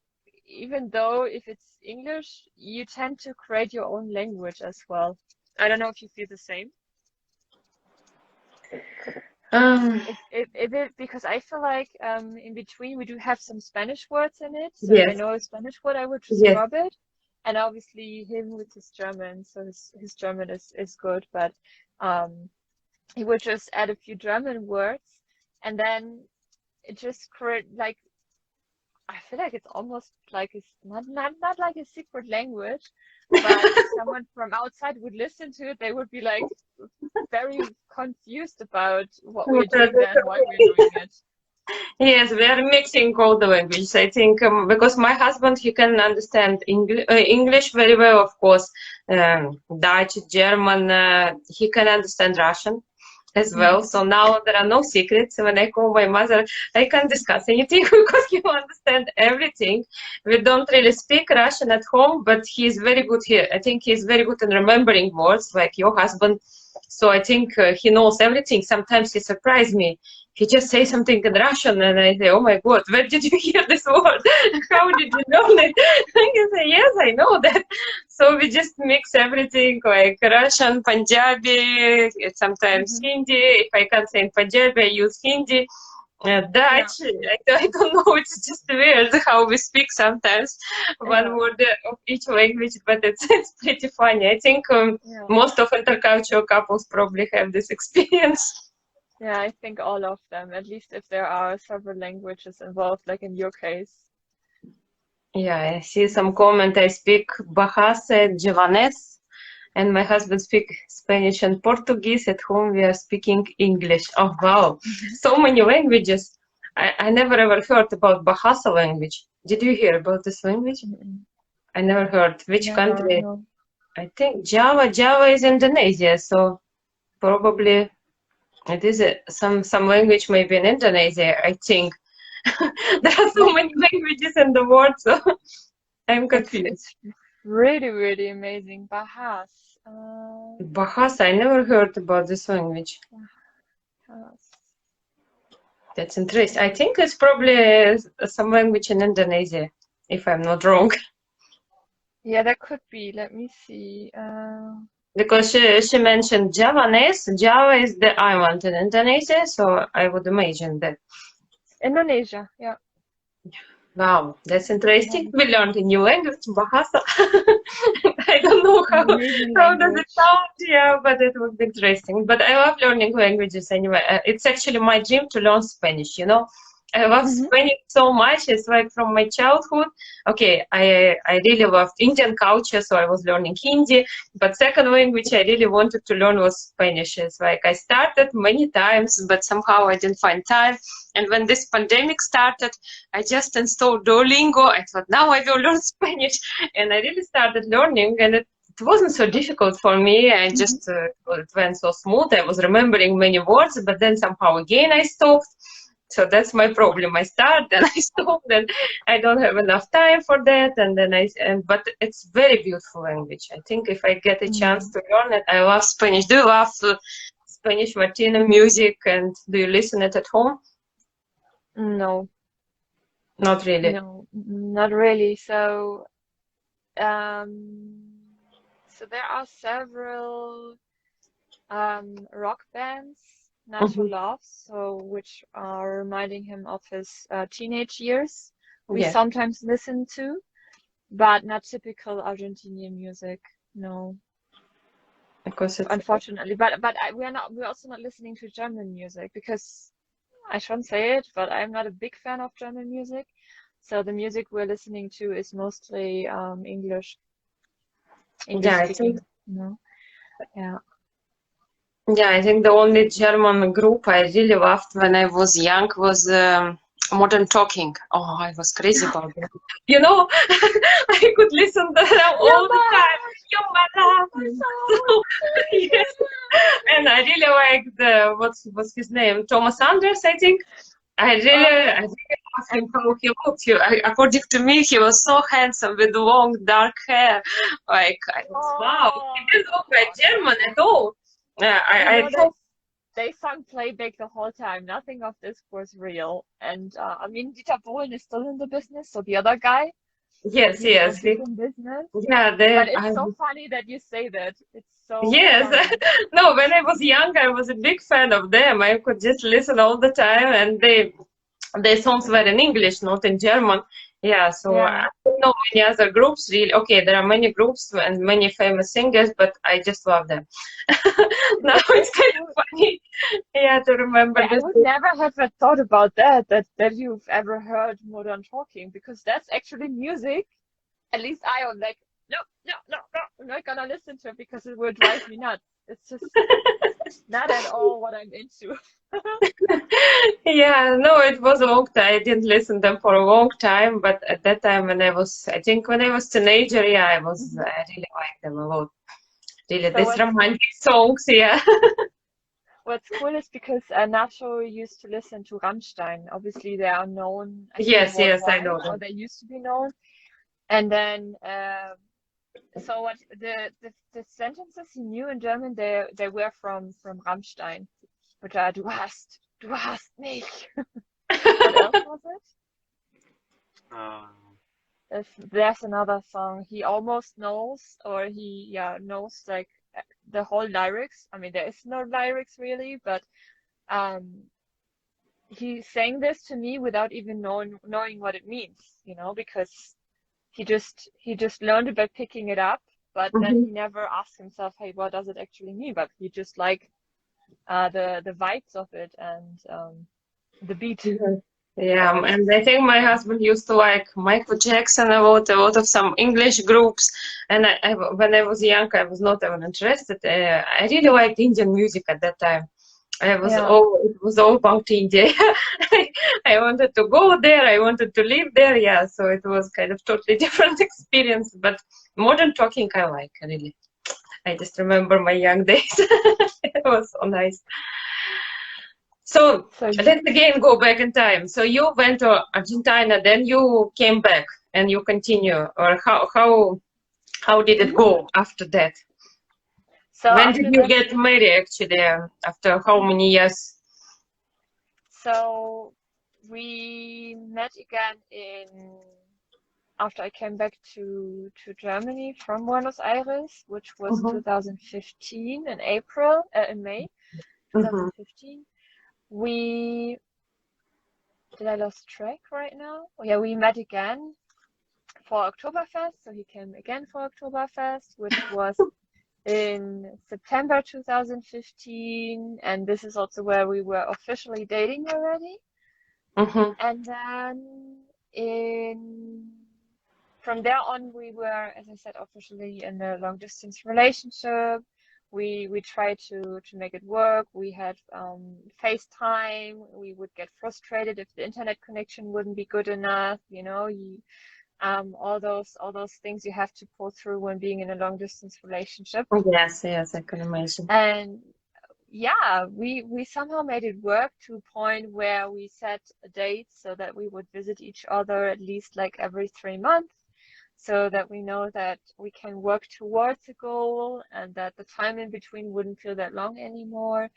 even though if it's English, you tend to create your own language as well. I don't know if you feel the same. Um, If it because I feel like in between we do have some Spanish words in it. So if I yes, know a Spanish word, I would just yes. drop it. And obviously him with his German, so his German is good, but he would just add a few German words, and then it just create like I feel like it's almost like it's not like a secret language, but if someone from outside would listen to it, they would be like very confused about what we're doing there and why we're doing it. Yes, we are mixing all the languages. I think because my husband he can understand English very well, of course, Dutch, German. He can understand Russian as well. Mhm. So now there are no secrets. When I call my mother, I can't discuss anything because he understands everything. We don't really speak Russian at home, but he's very good here. I think he's very good in remembering words, like your husband. So I think he knows everything. Sometimes he surprises me. He just says something in Russian, and I say, "Oh my God, where did you hear this word? How did you know it?" And he say, "Yes, I know that." So we just mix everything like Russian, Punjabi, sometimes Mhm. Hindi. If I can't say in Punjabi, I use Hindi. Yeah. Dutch, I don't know, it's just weird how we speak sometimes one Yeah. word of each language, but it's pretty funny. I think Yeah. most of intercultural couples probably have this experience. Yeah, I think all of them, at least if there are several languages involved, like in your case. Yeah, I see some comment. I speak Bahasa, Javanese, and my husband speak Spanish and Portuguese. At home, we are speaking English. Oh, wow. Mhm. So many languages. I never ever heard about Bahasa language. Did you hear about this language? Mm-mm. I never heard. Which Never, country? no. I think Java. Java is Indonesia, so probably it is some language maybe in Indonesia. I think there are so many languages in the world, so I'm confused. It's really, really amazing. Bahas. Bahasa, I never heard about this language. Bahas. That's interesting. I think it's probably some language in Indonesia, if I'm not wrong. Yeah, that could be. Let me see. Because she mentioned Javanese. Java is the island in Indonesia, so I would imagine that. Indonesia. Yeah. Wow, that's interesting. Yeah. We learned a new language, Bahasa. I don't know Amazing how does it language. sound, yeah, but it was interesting. But I love learning languages anyway. It's actually my dream to learn Spanish, you know. I love Hmm. Spanish so much. It's like from my childhood. Okay, I really loved Indian culture, so I was learning Hindi. But second language I really wanted to learn was Spanish. It's like I started many times, but somehow I didn't find time. And when this pandemic started, I just installed Duolingo. I thought, now I will learn Spanish. And I really started learning, and it wasn't so difficult for me. I just, it went so smooth. I was remembering many words, but then somehow again I stopped. So that's my problem. I start, then I stop, then I don't have enough time for that, and then but it's very beautiful language. I think if I get a chance Mm. to learn it, I love Spanish. Do you love Spanish Latino music, and do you listen it at home? No, Not really. no, not really. Um, so there are several rock bands Nacho Hmm. loves, so which are reminding him of his teenage years. We Yeah, sometimes listen to, but not typical Argentinian music. No, because it's unfortunately. We're also not listening to German music because I shouldn't say it, but I'm not a big fan of German music. So the music we're listening to is mostly English yeah. I think speaking. Yeah. I think the only German group I really loved when I was young was Modern Talking. Oh, I was crazy about them. You know, I could listen to them You're all the my time. heart, You're my love. my So, soul. yes, and I really liked what's his name? Thomas Anders, I think. I Oh, really asked him how he looked. According to me, he was so handsome with long dark hair. Like I was, wow, he oh, didn't look like oh, German at all. I they thought, they sung playback the whole time. Nothing of this was real. And I mean, Dieter Bohlen is still in the business, so the other guy, yes, he's still yes, big in business. yeah, But it's so funny that you say that. It's so yes. funny. No, when I was young, I was a big fan of them. I could just listen all the time, and their songs were in English, not in German. Yeah, so Yeah. I don't know many other groups really. Okay, there are many groups and many famous singers, but I just love them. Now it's That's kind cool. of funny, yeah, to remember I this. would never have thought about that you've ever heard modern talking, because that's actually music. At least I am like, no, no, no, no, I'm not gonna listen to it because it will drive me nuts. It's just not at all what I'm into. Yeah, no, it was a long time. I didn't listen them for a long time, but at that time when I think when I was teenager, yeah, Mhm. I really liked them a lot. Really, So these romantic songs, yeah. what's cool is because Nacho used to listen to Rammstein. Obviously, they are known, I think, Yes, yes, I worldwide, know or them. they used to be known. And then, so what the sentences he knew in German, they were from Rammstein, which are du hast mich. What else was it? Uh, There's another song he almost knows, or he knows like the whole lyrics. I mean, there is no lyrics really, but um, he sang this to me without even knowing what it means, because he just learned it by picking it up, but then Mhm. he never asked himself, hey, what does it actually mean? But he just like the vibes of it and the beat. Mhm. Yeah, So and I think my yeah, husband used to like Michael Jackson a lot of some English groups. And when I was young, I was not even interested. I really liked Indian music at that time. yeah. It was all about India. I wanted to go there. I wanted to live there. Yeah, so it was kind of totally different experience. But modern talking, I like really. I just remember my young days. It was so nice. So So let's again go back in time. So you went to Argentina, then you came back and you continue, or how did it mhm. go after that? So When did after you that, get married actually? After how many years? so we met again in after I came back to Germany from Buenos Aires, which was Mm-hmm. 2015 in May Mm-hmm. 2015. We Did I lose track right now? Oh, yeah, we met again for Oktoberfest. So he came again for Oktoberfest, which was in September 2015, and this is also where we were officially dating already. Mm-hmm. And then from there on, we were, as I said, officially in a long distance relationship. We tried to make it work. We had FaceTime. We would get frustrated if the internet connection wouldn't be good enough. All those things you have to pull through when being in a long distance relationship. Yes, yes, I can imagine. And yeah, we somehow made it work to a point where we set a date so that we would visit each other at least like every 3 months, so that we know that we can work towards a goal and that the time in between wouldn't feel that long anymore.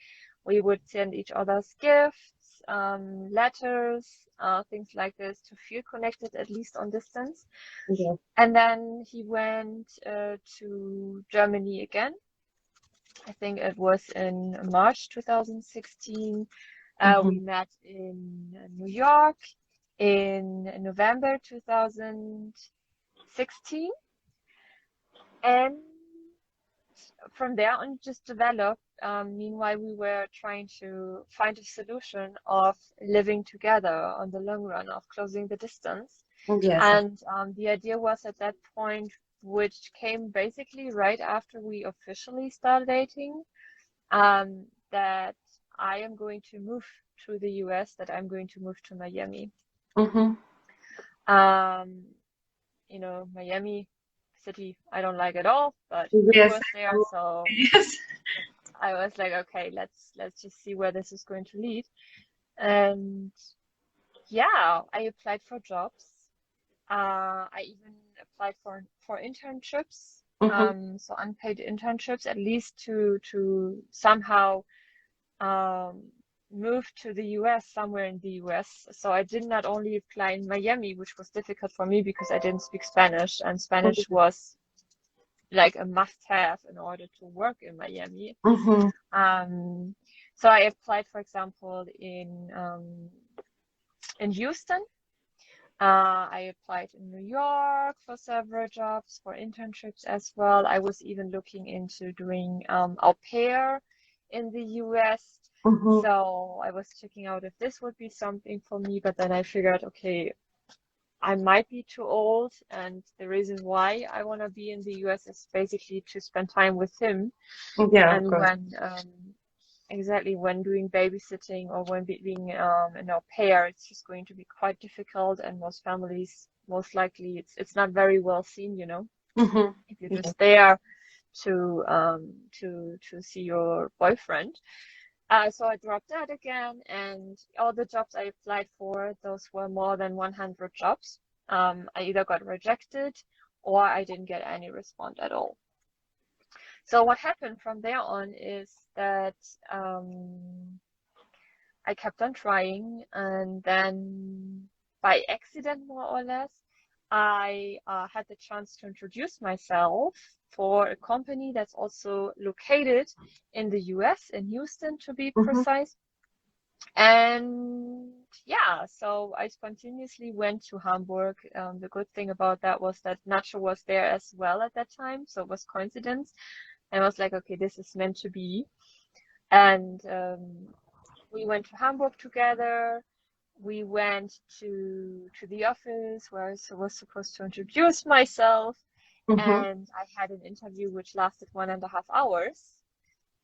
We would send each other's gifts, letters, things like this to feel connected at least on distance. Yeah. And then he went to Germany again. I think it was in March 2016. We met in New York in November 2016. And from there on, just developed. Meanwhile, we were trying to find a solution of living together on the long run, of closing the distance. Yes. And the idea was at that point, which came basically right after we officially started dating, that I am going to move to the US, that I'm going to move to Miami. Mm-hmm. Miami city, I don't like at all, but he was there, so Yes. I was like, okay, let's just see where this is going to lead. And yeah, I applied for jobs. I even applied for internships, so unpaid internships, at least to somehow move to the US, somewhere in the US. So I did not only apply in Miami, which was difficult for me because I didn't speak Spanish, and Spanish was like a must-have in order to work in Miami. So I applied, for example, in Houston. I applied in New York for several jobs, for internships as well. I was even looking into doing au pair in the US. So I was checking out if this would be something for me, but then I figured, okay, I might be too old, and the reason why I want to be in the US is basically to spend time with him. Yeah, and when doing babysitting or when being an au pair, it's just going to be quite difficult, and most families, most likely, it's not very well seen, if you're just there to see your boyfriend. So I dropped that again, and all the jobs I applied for, those were more than 100 jobs. I either got rejected or I didn't get any response at all. So what happened from there on is that I kept on trying, and then by accident, more or less, I had the chance to introduce myself for a company that's also located in the US, in Houston to be precise. And yeah, so I spontaneously went to Hamburg. The good thing about that was that Nacho was there as well at that time, so it was coincidence. And I was like, okay, this is meant to be. And we went to Hamburg together. We went to the office where I was supposed to introduce myself. And I had an interview which lasted 1.5 hours.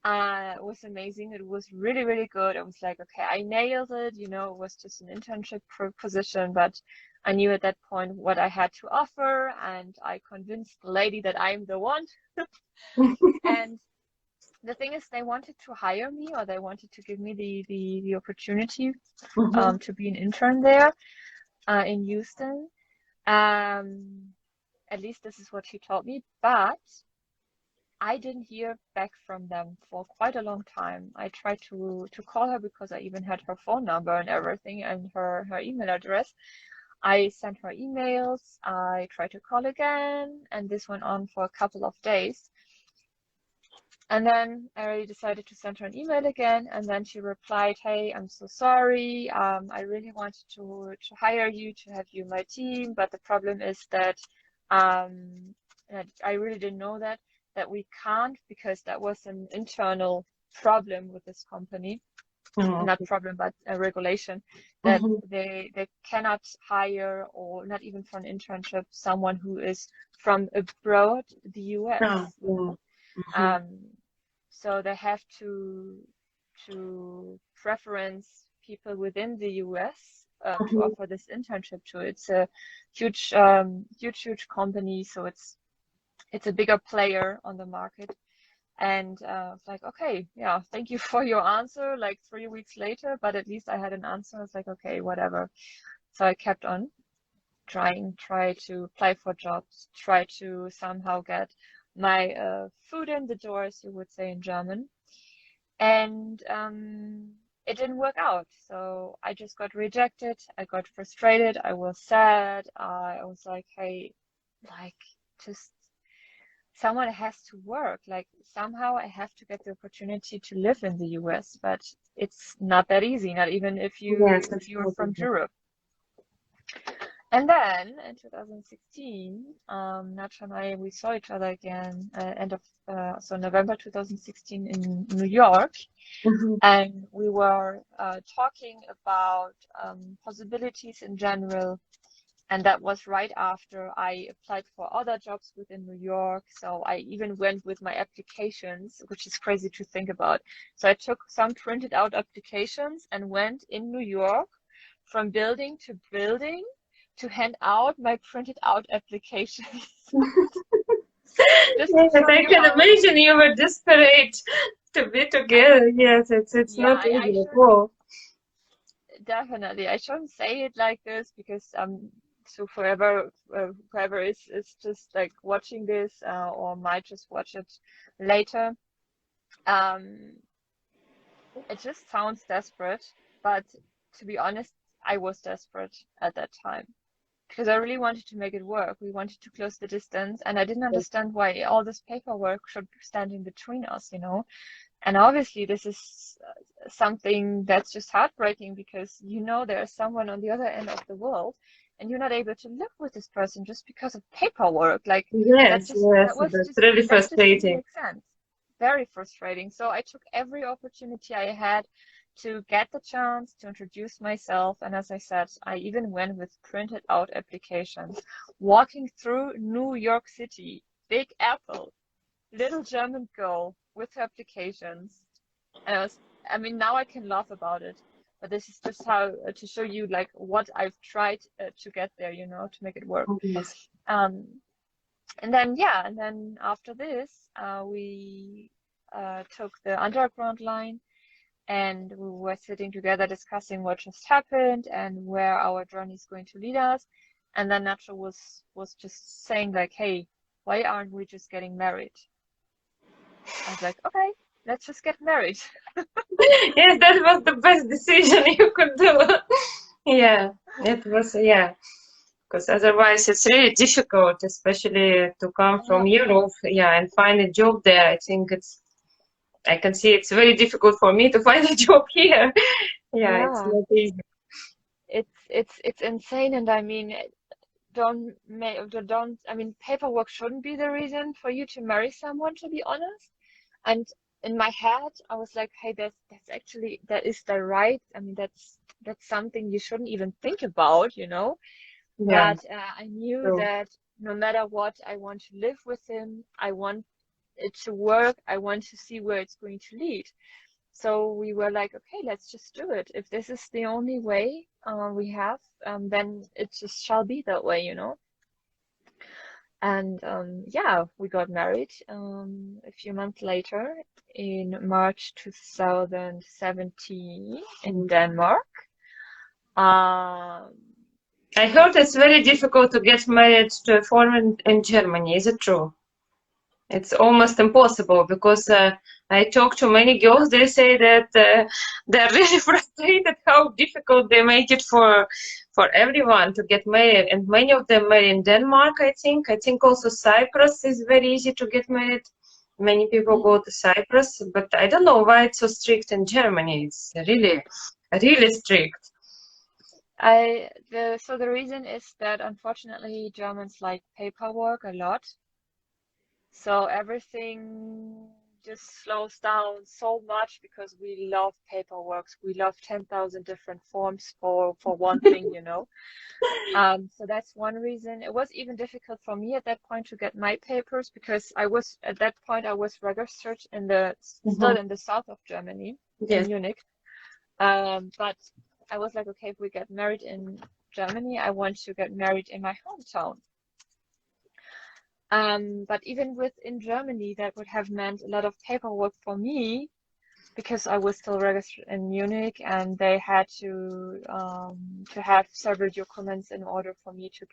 It was amazing. It was really, really good. I was like, okay, I nailed it. It was just an internship position, but I knew at that point what I had to offer, and I convinced the lady that I'm the one. And the thing is, they wanted to hire me, or they wanted to give me the opportunity to be an intern there in Houston. At least this is what she told me, but I didn't hear back from them for quite a long time. I tried to call her because I even had her phone number and everything, and her email address. I sent her emails. I tried to call again, and this went on for a couple of days. And then I already decided to send her an email again, and then she replied, "Hey, I'm so sorry. I really wanted to hire you, to have you in my team, but the problem is that that I really didn't know that we can't, because that was an internal problem with this company. Oh, Not okay. problem, but a regulation, that Mhm. they cannot hire, or not even for an internship, someone who is from abroad, the Oh, US. yeah. Mhm. Um, so they have to preference people within the US to Mhm. offer this internship to. It's a huge, huge company, so it's a bigger player on the market. And it's like, okay, yeah, thank you for your answer. Like 3 weeks later, but at least I had an answer. It's like, okay, whatever. So I kept on try to apply for jobs, try to somehow get my foot in the door, as you would say in German. And it didn't work out. So I just got rejected. I got frustrated. I was sad. I was like, hey, like, just someone has to work. Like, somehow I have to get the opportunity to live in the US, but it's not that easy, not even Yes, if it's you're not from easy. Europe. And then in 2016, Nacho and I, we saw each other again, end of so November 2016 in New York, Mhm. and we were talking about possibilities in general. And that was right after I applied for other jobs within New York. So I even went with my applications, which is crazy to think about. So I took some printed out applications and went in New York from building to building to hand out my printed out applications. Just to Yes, show I you can how, imagine you were desperate to be I together. mean, Yes, it's yeah, not I easy at shouldn't, all. definitely, I shouldn't say it like this, because so whoever is just like watching this or might just watch it later, um it just sounds desperate, but to be honest, I was desperate at that time, because I really wanted to make it work. We wanted to close the distance, and I didn't understand why all this paperwork should stand in between us, you know. And obviously, this is something that's just heartbreaking, because you know there's someone on the other end of the world, and you're not able to live with this person just because of paperwork. Like, Yes, yes, that's really that just didn't frustrating. make sense. Very frustrating. So I took every opportunity I had to get the chance to introduce myself. And as I said, I even went with printed out applications, walking through New York City, Big Apple, little German girl with her applications. And I mean, now I can laugh about it, but this is just how to show you like what I've tried to get there, you know, to make it work. Yes. Um, and then, yeah, and then after this, we took the underground line, and we were sitting together discussing what just happened and where our journey is going to lead us. And then Nacho was just saying like, "Hey, why aren't we just getting married?" I was like, "Okay, let's just get married." Yes, that was the best decision you could do. Yeah, it was, yeah, because otherwise it's really difficult, especially to come from Europe, yeah, and find a job there. I think I can see it's very difficult for me to find a job here. Yeah, it's Yeah, not easy. it's insane, and I mean, don't I mean, paperwork shouldn't be the reason for you to marry someone, to be honest. And in my head, I was like, hey, that's actually, that is the right. I mean, that's something you shouldn't even think about, you know. Yeah, But I knew true. that no matter what, I want to live with him. I want it to work. I want to see where it's going to lead. So we were like, okay, let's just do it. If this is the only way we have, then it just shall be that way, you know. And yeah, we got married a few months later in March 2017 in Mm. Denmark. Um, I heard it's very difficult to get married to a foreign in Germany. Is it true? It's almost impossible because I talk to many girls. They say that they're really frustrated how difficult they make it for everyone to get married, and many of them marry in Denmark. I think also Cyprus is very easy to get married. Many people go to Cyprus, but I don't know why it's so strict in Germany. It's really, really strict. So the reason is that unfortunately Germans like paperwork a lot. So everything just slows down so much because we love paperwork. We love 10,000 different forms for one thing, you know. So that's one reason. It was even difficult for me at that point to get my papers because at that point I was registered still in the south of Germany, in Yes. Munich. But I was like, okay, if we get married in Germany, I want to get married in my hometown. But even within Germany, that would have meant a lot of paperwork for me because I was still registered in Munich, and they had to have several documents in order for me to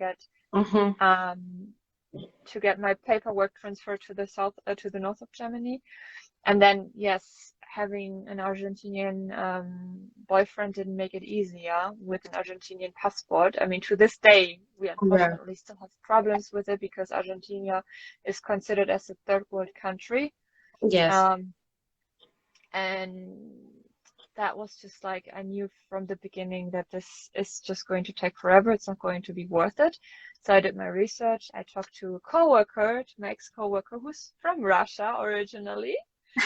get my paperwork transferred to the to the north of Germany. And then, yes, having an Argentinian boyfriend didn't make it easier with an Argentinian passport. I mean, to this day, we unfortunately still have problems with it because Argentina is considered as a third world country. Yes. And that was just like, I knew from the beginning that this is just going to take forever. It's not going to be worth it. So I did my research. I talked to a coworker, my ex-coworker, who's from Russia originally.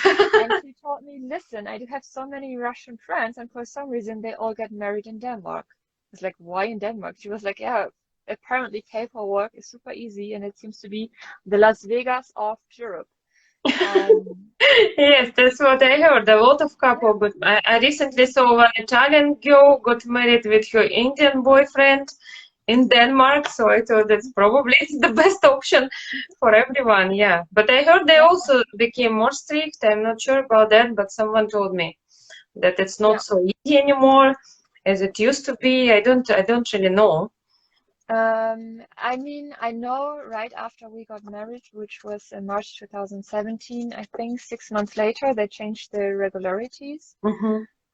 And she told me, listen, I do have so many Russian friends, and for some reason they all get married in Denmark. I was like, why in Denmark? She was like, yeah, apparently paperwork is super easy, and it seems to be the Las Vegas of Europe. Yes, that's what I heard. A lot of couple, but I recently saw one Italian girl got married with her Indian boyfriend in Denmark, so I thought that's probably the best option for everyone. Yeah, but I heard they also became more strict. I'm not sure about that, but someone told me that it's not so easy anymore as it used to be. I don't really know. I mean, I know right after we got married, which was in March 2017, I think 6 months later, they changed the regularities.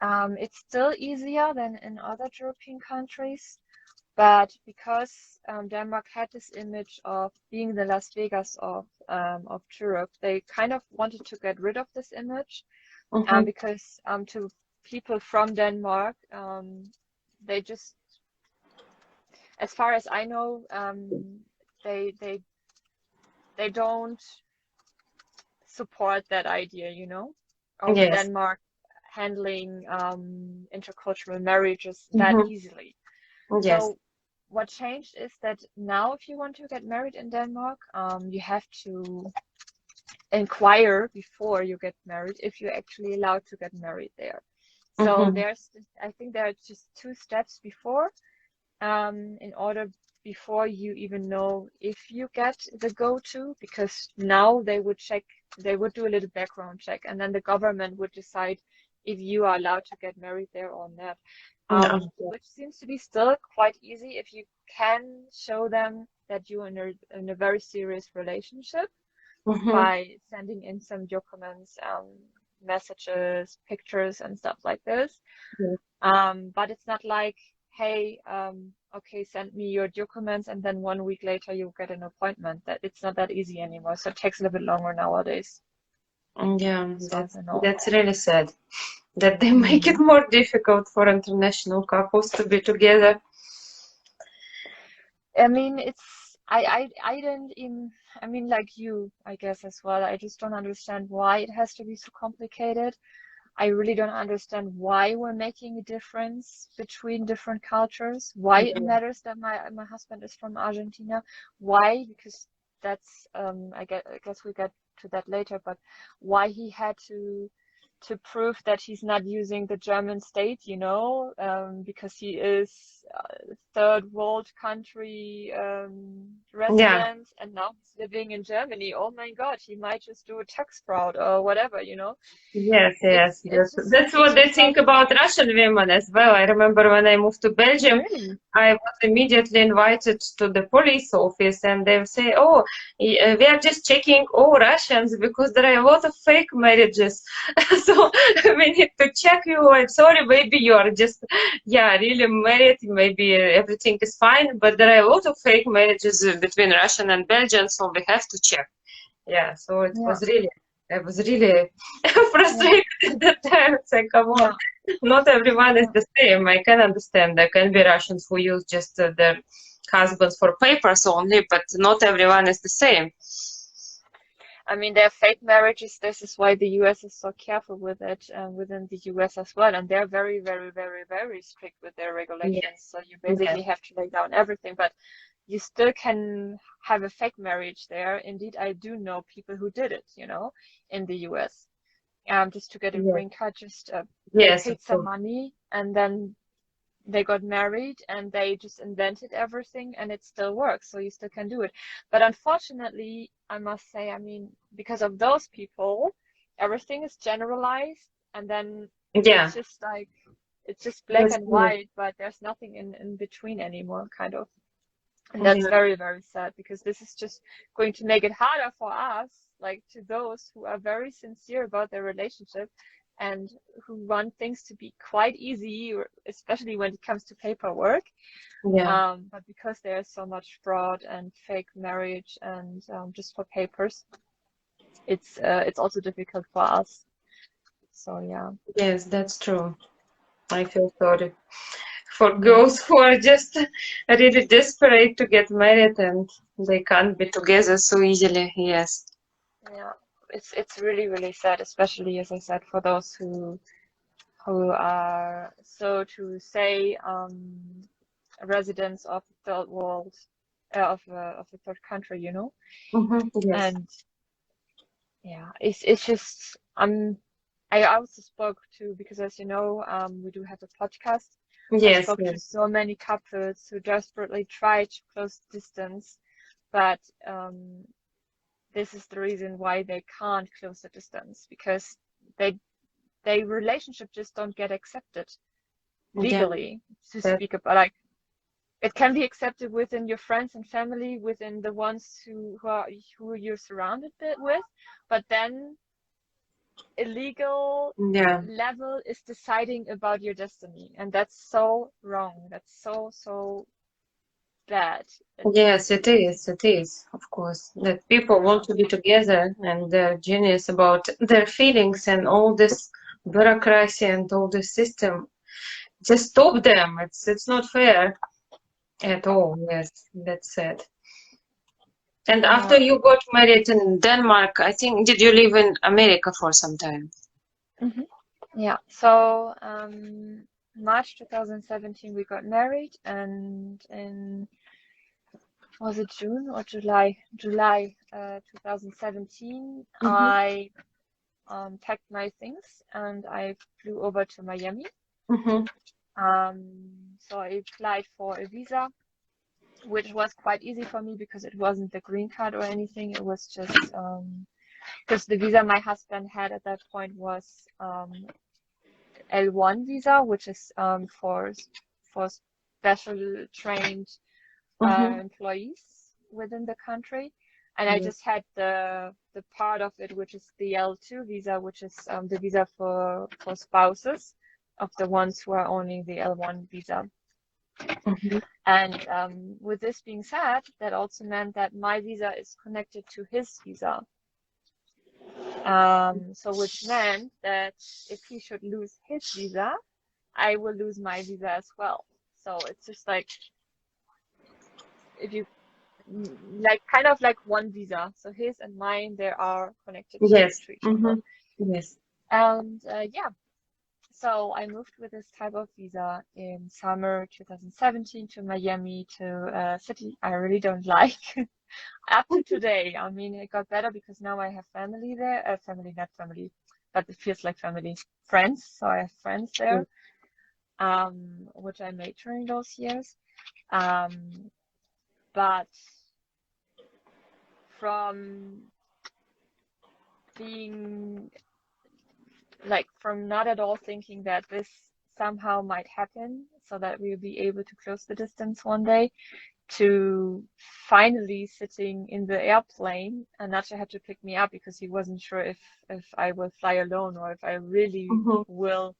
It's still easier than in other European countries, but because Denmark had this image of being the Las Vegas of Europe, they kind of wanted to get rid of this image, because to people from Denmark, they just, as far as I know, they don't support that idea, you know, of Denmark handling intercultural marriages that easily. So what changed is that now if you want to get married in Denmark, you have to inquire before you get married if you're actually allowed to get married there. So I think there are just 2 steps before, in order before you even know if you get the go-to, because now they would do a little background check, and then the government would decide if you are allowed to get married there or not. Which seems to be still quite easy if you can show them that you're in a very serious relationship by sending in some documents, messages, pictures, and stuff like this. But it's not like, hey, okay, send me your documents, and then 1 week later you get an appointment. That it's not that easy anymore. So it takes a little bit longer nowadays. Yeah, that's really sad that they make it more difficult for international couples to be together. I mean, I didn't even, I mean, like you, I guess, as well. I just don't understand why it has to be so complicated. I really don't understand why we're making a difference between different cultures, why it matters that my husband is from Argentina. Why? Because that's, I guess we get to that later, but why he had to prove that he's not using the German state, you know, because he is third world country resident, and now he's living in Germany. Oh my God, he might just do a tax fraud or whatever, you know. Yes. That's what they think about Russian women as well. I remember when I moved to Belgium, I was immediately invited to the police office, and they would say, oh, we are just checking all Russians because there are a lot of fake marriages. So we need to check you. I'm sorry, maybe you are just, really married. Maybe everything is fine, but there are a lot of fake marriages between Russian and Belgian, so we have to check. Yeah, so it was really I was really frustrated at that time. It's like, come on, not everyone is the same. I can understand. There can be Russians who use just their husbands for papers only, but not everyone is the same. I mean, there are fake marriages. This is why the US is so careful with it, within the US as well. And they're very, very, very, very strict with their regulations. Yes, So you yes, basically have to lay down everything, but you still can have a fake marriage there. Indeed, I do know people who did it, in the US, just to get a yes, green card. Just they yes, of paid some course. money and then they got married and they just invented everything and it still works. So you still can do it. But unfortunately, I must say, I mean, because of those people, everything is generalized and then Yeah, it's just like, it's just black that's and true. white, but there's nothing in between anymore, kind of. And that's Yeah, very, very sad because this is just going to make it harder for us, like to those who are very sincere about their relationship and who want things to be quite easy, especially when it comes to paperwork. yeah. But because there's so much fraud and fake marriage and just for papers, it's also difficult for us. So yeah. Yes, that's true. I feel sorry for Yeah. girls who are just really desperate to get married and they can't be together so easily. Yes. Yeah. It's really, really sad, especially as I said, for those who are, so to say, residents of third world, of a third country, Yes. and yeah, it's just I also spoke to, because as you know, we do have a podcast. I Yes, spoke to yes. so many couples who desperately try to close distance, but this is the reason why they can't close the distance, because they their relationship just don't get accepted Yeah, legally, to that, speak about. Like, it can be accepted within your friends and family, within the ones who you're surrounded with, but then a legal yeah. level is deciding about your destiny, and that's so wrong. That's so bad. Yes, it is. It is, of course, that people Yeah, want to be together and they're genius about their feelings and all this bureaucracy and all this system. Just stop them. It's not fair at all. Yes, that's sad. And after yeah. you got married in Denmark, I think, did you live in America for some time? hmm Yeah. So, March 2017 we got married, and in, was it June or July? July 2017, Mm-hmm. I packed my things and I flew over to Miami. Mm-hmm. So I applied for a visa, which was quite easy for me because it wasn't the green card or anything. It was just because the visa my husband had at that point was L1 visa, which is for special trained Mm-hmm. employees within the country. And I Yes. just had the part of it, which is the L2 visa, which is the visa for spouses of the ones who are owning the L1 visa. Mm-hmm. And with this being said, that also meant that my visa is connected to his visa. So which meant that if he should lose his visa, I will lose my visa as well. So it's just like, if you like, kind of like one visa. So his and mine, they are connected Yes. to each Mm-hmm. other. Yes. And yeah, so I moved with this type of visa in summer 2017 to Miami, to a city I really don't like. Up to today. I mean, it got better because now I have family there. Family, not family, but it feels like family. Friends. So I have friends there, which I made during those years. Um, but from being like, from not at all thinking that this somehow might happen, so that we'll be able to close the distance one day, to finally sitting in the airplane, and Nacho had to pick me up because he wasn't sure if I will fly alone or if I really Mm-hmm. will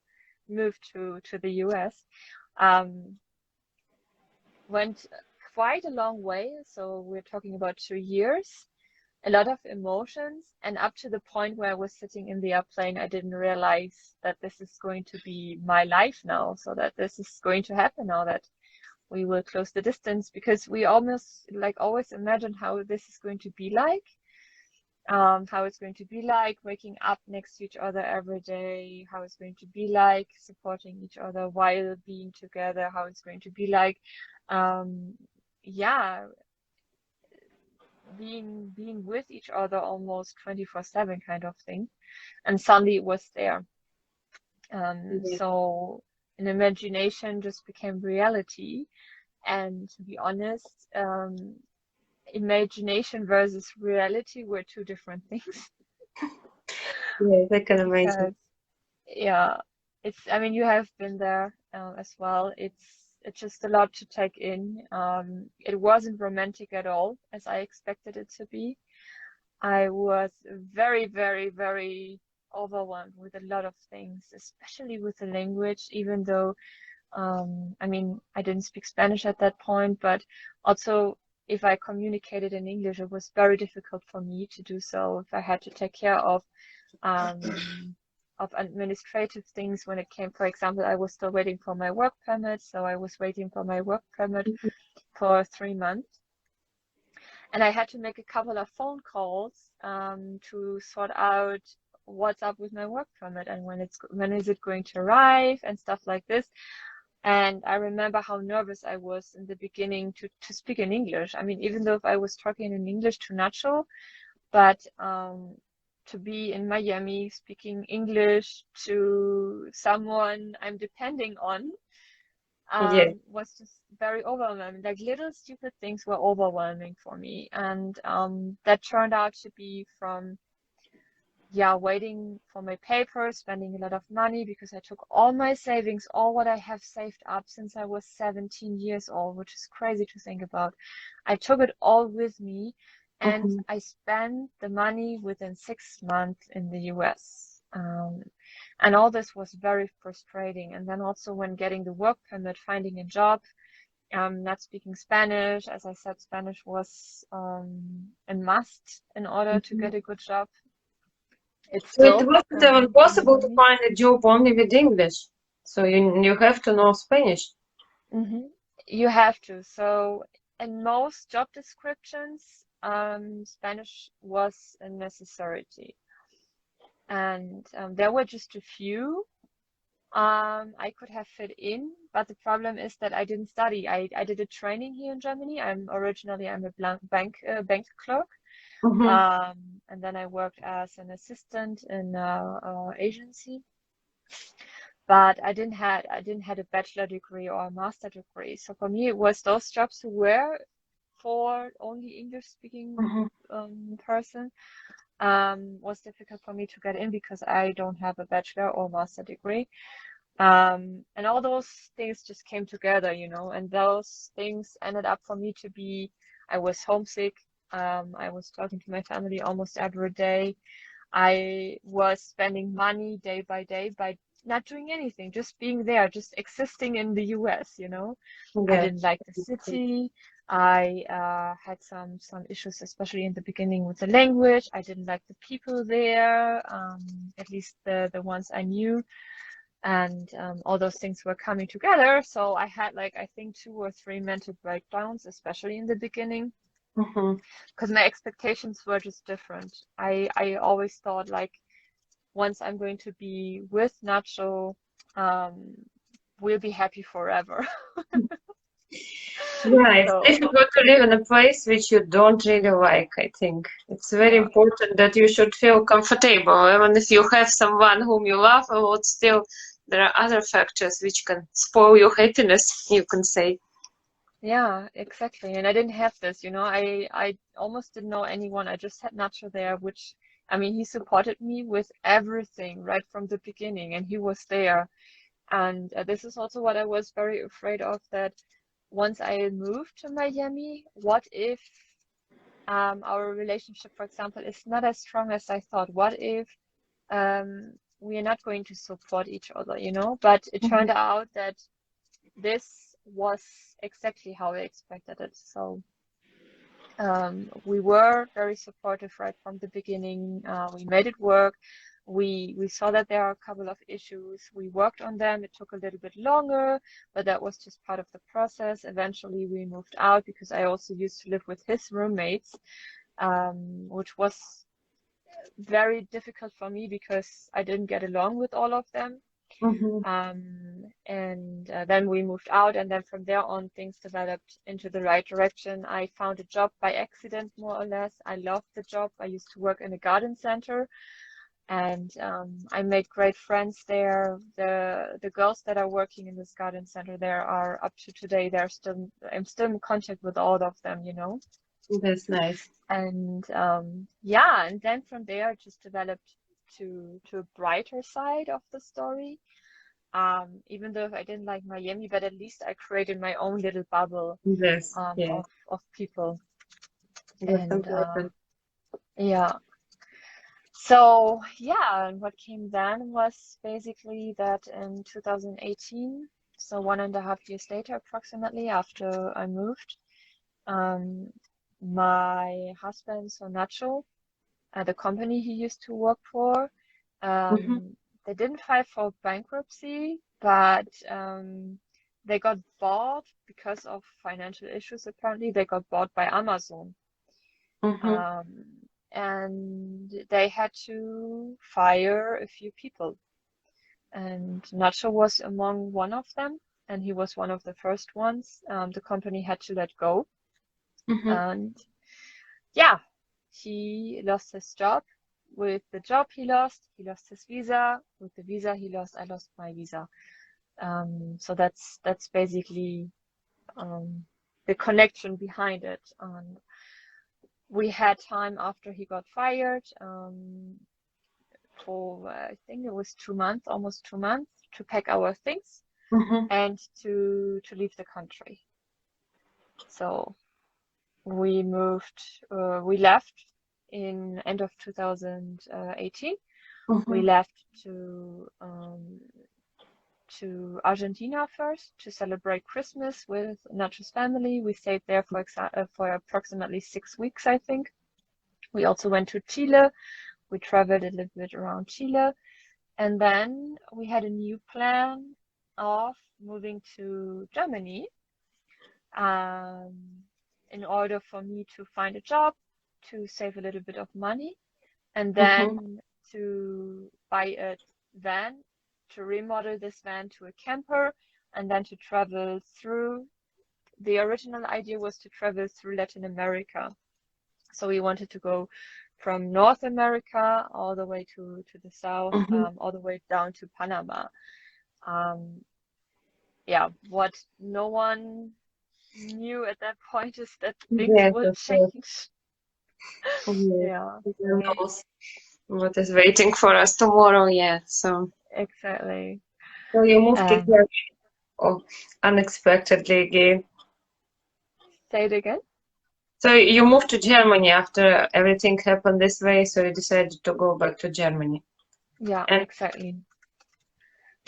move to the US. Um, Went quite a long way, so we're talking about 2 years. a lot of emotions, and up to the point where I was sitting in the airplane, I didn't realize that this is going to be my life now, so that this is going to happen now, that we will close the distance, because we almost like always imagine how this is going to be like, how it's going to be like waking up next to each other every day, how it's going to be like supporting each other while being together, how it's going to be like, yeah, being with each other almost 24/7 kind of thing. And suddenly it was there. Yeah. So an imagination just became reality. And to be honest, imagination versus reality were two different things. Yes, I can imagine. Because yeah, I mean, you have been there as well. It's just a lot to take in. It wasn't romantic at all as I expected it to be. I was very, very, very overwhelmed with a lot of things, especially with the language, even though, I mean, I didn't speak Spanish at that point, but also if I communicated in English, it was very difficult for me to do so. If I had to take care um, of administrative things when it came, for example, I was still waiting for my work permit, so I was waiting for my work permit for 3 months. And I had to make a couple of phone calls to sort out what's up with my work permit and when is it going to arrive and stuff like this. And I remember how nervous I was in the beginning to speak in English. I mean, even though if I was talking in English to Nacho, but to be in Miami speaking English to someone I'm depending on Yes. was just very overwhelming. Like little stupid things were overwhelming for me. And that turned out to be from, yeah, waiting for my papers, spending a lot of money because I took all my savings, all what I have saved up since I was 17 years old, which is crazy to think about. I took it all with me and Mhm. I spent the money within 6 months in the US. And all this was very frustrating. And then also when getting the work permit, finding a job, not speaking Spanish. As I said, Spanish was a must in order to Mhm. get a good job. It's So it still wasn't even in possible to Germany. find a job only with English. So you have to know Spanish. You have to. So in most job descriptions, Spanish was a necessity. And there were just a few I could have fit in, but the problem is that I didn't study. I did a training here in Germany. I'm a bank clerk. Mhm. And then I worked as an assistant in a agency. But I didn't had a bachelor degree or a master degree. So for me, it was those jobs who were for only English speaking Mhm. person was difficult for me to get in because I don't have a bachelor or master degree. And all those things just came together, and those things ended up for me to be, I was homesick. I was talking to my family almost every day. I was spending money day by day by not doing anything, just being there, just existing in the US. I Yes. didn't like the city. I had some issues, especially in the beginning with the language. I didn't like the people there, at least the ones I knew. And all those things were coming together. So I had like, I think 2 or 3 mental breakdowns, especially in the beginning Mhm. because my expectations were just different. I always thought like once I'm going to be with Nacho, um, we'll be happy forever. Yeah, it's So difficult to live in a place which you don't really like, I think. It's very yeah, important that you should feel comfortable, even if you have someone whom you love a lot, still there are other factors which can spoil your happiness, you can say. yeah, exactly. And I didn't have this, I almost didn't know anyone. I just had Nacho there, which I mean, he supported me with everything right from the beginning, and he was there. And this is also what I was very afraid of, that once I moved to Miami, what if our relationship, for example, is not as strong as I thought? What if we are not going to support each other? But it turned Mhm. out that this was exactly how I expected it. So We were very supportive right from the beginning. We made it work. We saw that there are a couple of issues. We worked on them. It took a little bit longer, but that was just part of the process. Eventually, we moved out because I also used to live with his roommates, which was very difficult for me because I didn't get along with all of them. Then we moved out, and then from there on, things developed into the right direction. I found a job by accident, more or less. I loved the job. I used to work in a garden center, and I made great friends there. The girls that are working in this garden center there are up to today. I'm still in contact with all of them, you know. That's nice. And yeah, and then from there it just developed to a brighter side of the story. Even though I didn't like Miami, but at least I created my own little bubble Yes. Yeah. of people. That's And important. yeah. So yeah, and what came then was basically that in 2018, so 1.5 years later approximately after I moved, my husband, so Nacho, the company he used to work for, they didn't file for bankruptcy, but they got bought because of financial issues. Apparently, they got bought by Amazon. And they had to fire a few people. And Nacho was among one of them, and he was one of the first ones. The company had to let go. And yeah, he lost his job. With the job he lost his visa. With the visa I lost my visa. So that's basically the connection behind it. And we had time after he got fired for I think it was 2 months, almost 2 months, to pack our things and to leave the country. So we left in end of 2018. We left to Argentina first to celebrate Christmas with Nacho's family. We stayed there for approximately 6 weeks, I think. We also went to Chile. We traveled a little bit around Chile. And then we had a new plan of moving to Germany in order for me to find a job, to save a little bit of money, and then to buy a van, to remodel this van to a camper, and then to travel through. The original idea was to travel through Latin America. So we wanted to go from North America all the way to the south, all the way down to Panama. Yeah, what no one knew at that point is that things would change. Yeah. Who knows what is waiting for us tomorrow? Yeah. So exactly. So you moved to Germany unexpectedly again. Say it again. So you moved to Germany after everything happened this way. So you decided to go back to Germany. Yeah, exactly.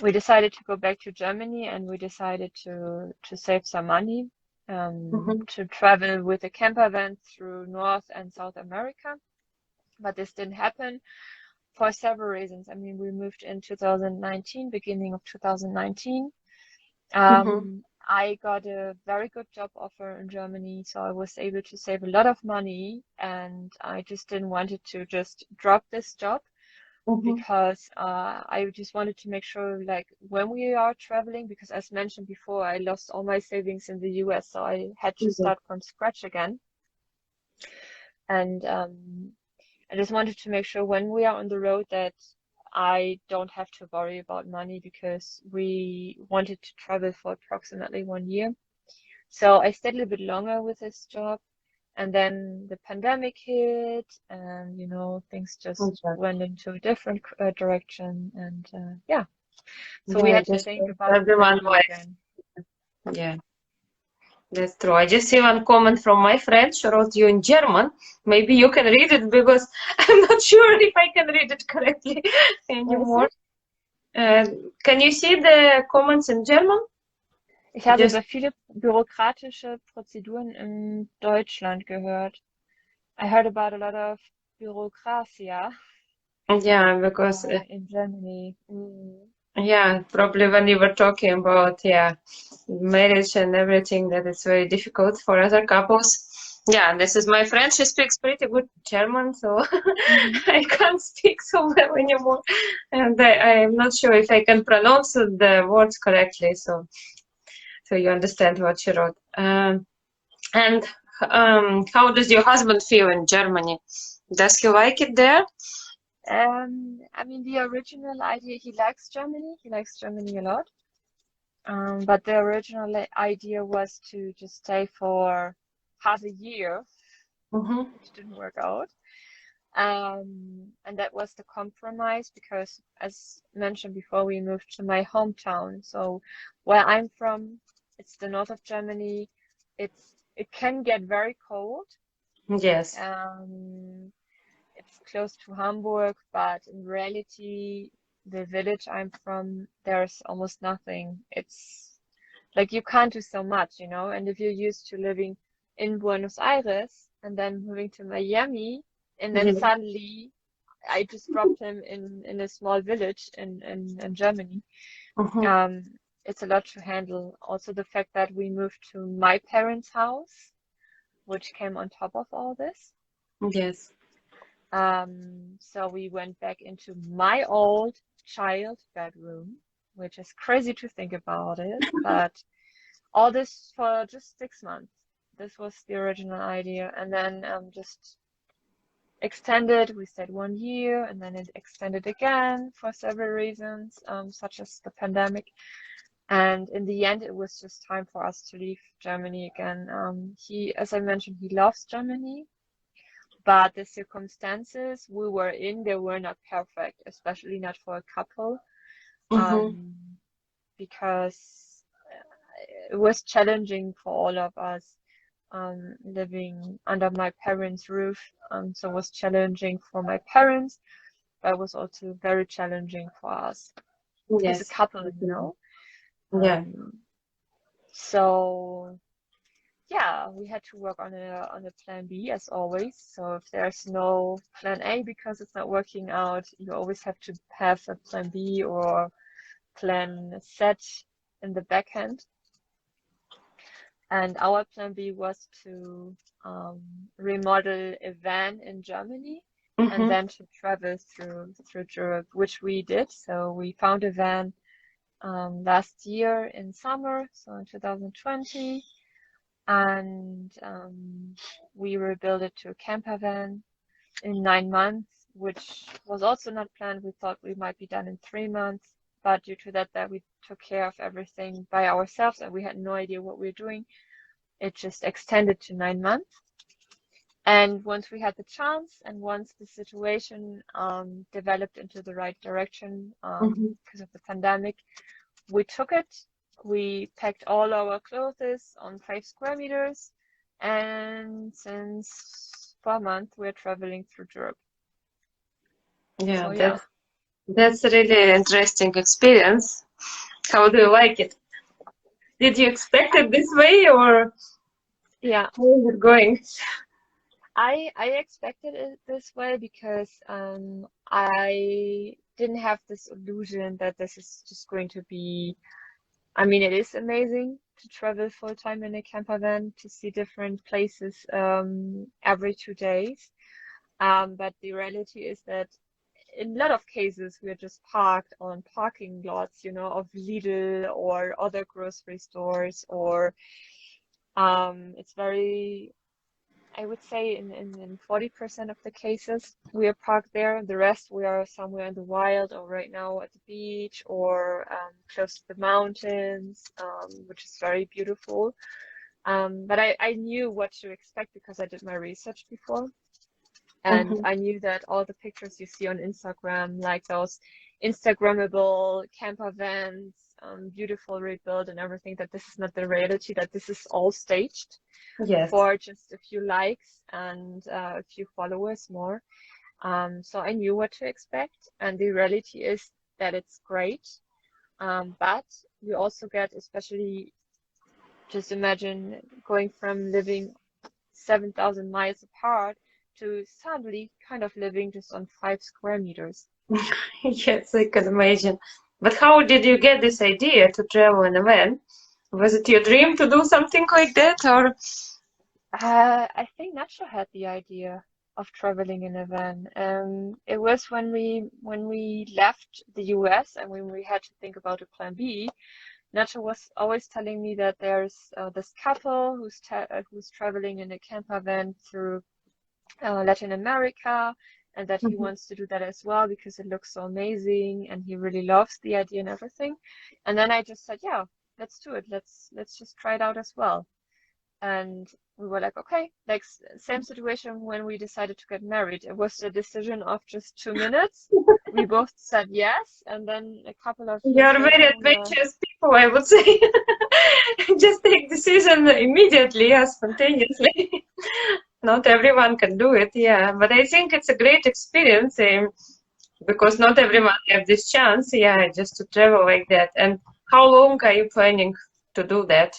We decided to go back to Germany, and we decided to save some money. To travel with a camper van through North and South America. But this didn't happen for several reasons. I mean, we moved in 2019, beginning of 2019. I got a very good job offer in Germany, so I was able to save a lot of money, and I just didn't want to just drop this job. Because I just wanted to make sure, like, when we are traveling, because as mentioned before, I lost all my savings in the US, so I had to start from scratch again. And I just wanted to make sure when we are on the road that I don't have to worry about money, because we wanted to travel for approximately 1 year. So I stayed a little bit longer with this job. And then the pandemic hit, and, you know, things just went into a different direction. And yeah, so we had to think about everyone again. Yeah, that's true. I just see one comment from my friend. She wrote you in German. Maybe you can read it, because I'm not sure if I can read it correctly anymore. Can you see the comments in German? Ich habe Just über viele bürokratische Prozeduren in Deutschland gehört. I heard about a lot of bureaucracia yeah, because in Germany. Mm. yeah, probably when you were talking about marriage and everything, that it's very difficult for other couples. Yeah, this is my friend. She speaks pretty good German, so Mhm. I can't speak so well anymore, and I'm not sure if I can pronounce the words correctly. So you understand what she wrote. And how does your husband feel in Germany? Does he like it there? I mean, the original idea, he likes Germany. He likes Germany a lot. But the original idea was to just stay for half a year, Mm-hmm. which didn't work out. And that was the compromise because, as mentioned before, we moved to my hometown. So where I'm from, it's the north of Germany. It can get very cold. Yes. It's close to Hamburg, but in reality, the village I'm from, there's almost nothing. It's like you can't do so much, you know. And if you're used to living in Buenos Aires and then moving to Miami, and then Yeah. suddenly I just dropped him in a small village in Germany. Mm-hmm. Um, it's a lot to handle. Also, the fact that we moved to my parents' house, which came on top of all this. Yes. So we went back into my old child bedroom, which is crazy to think about it, but all this for just 6 months. This was the original idea, and then just extended. We said 1 year, and then it extended again for several reasons, such as the pandemic. And in the end, it was just time for us to leave Germany again. As I mentioned, he loves Germany, but the circumstances we were in, they were not perfect, especially not for a couple, Mm-hmm. because it was challenging for all of us living under my parents' roof. So it was challenging for my parents, but it was also very challenging for us as a Yes. couple, you know. Yeah. So yeah, we had to work on a plan B as always. So if there's no plan A because it's not working out, you always have to have a plan B or plan set in the back end. And our plan B was to remodel a van in Germany and Mm-hmm. then to travel through Europe, which we did. So we found a van last year in summer, so in 2020, and we rebuilt it to a camper van in 9 months, which was also not planned. We thought we might be done in 3 months, but due to that we took care of everything by ourselves and we had no idea what we were doing. It just extended to 9 months. And once we had the chance and once the situation developed into the right direction Mm-hmm. because of the pandemic, we took it. We packed all our clothes on 5 square meters, and since 4 months we're traveling through Europe. Yeah, So yeah, that's a really interesting experience. How do you like it? Did you expect it this way, or yeah. how is it going? I expected it this way because I didn't have this illusion that this is just going to be. I mean, it is amazing to travel full time in a camper van to see different places every 2 days. But the reality is that in a lot of cases we're just parked on parking lots, you know, of Lidl or other grocery stores, or it's very, I would say in 40% of the cases we are parked there. The rest we are somewhere in the wild or right now at the beach or close to the mountains, which is very beautiful. But I knew what to expect because I did my research before. And Mm-hmm. I knew that all the pictures you see on Instagram, like those Instagrammable camper vans, beautiful rebuild and everything, that this is not the reality, that this is all staged Yes. for just a few likes and a few followers more. So I knew what to expect, and the reality is that it's great. But we also get, especially just imagine going from living 7,000 miles apart to suddenly kind of living just on 5 square meters. Yes, I can imagine. But how did you get this idea to travel in a van? Was it your dream to do something like that, or? I think Nacho had the idea of traveling in a van. It was when we left the US and when we had to think about a plan B. Nacho was always telling me that there's this couple who's traveling in a camper van through Latin America, and that he Mhm. wants to do that as well because it looks so amazing, and he really loves the idea and everything. And then I just said, yeah, let's do it. Let's just try it out as well. And we were like, okay, like same situation when we decided to get married. It was a decision of just 2 minutes. We both said yes, and then a couple of You years are very later, we were, adventurous people, I would say. Just take decision immediately, yeah, spontaneously. Not everyone can do it, yeah. But I think it's a great experience, because not everyone have this chance, yeah, just to travel like that. And how long are you planning to do that?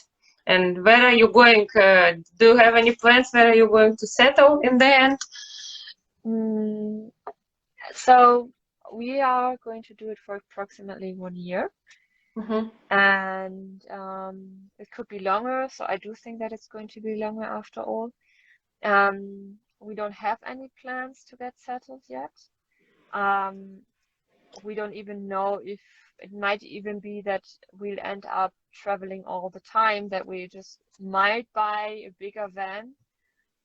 And where are you going? Do you have any plans where are you going to settle in the end? mm, so we are going to do it for approximately 1 year. Mm-hmm. And it could be longer, so I do think that it's going to be longer after all. We don't have any plans to get settled yet. Um, we don't even know if it might even be that we'll end up traveling all the time, that we just might buy a bigger van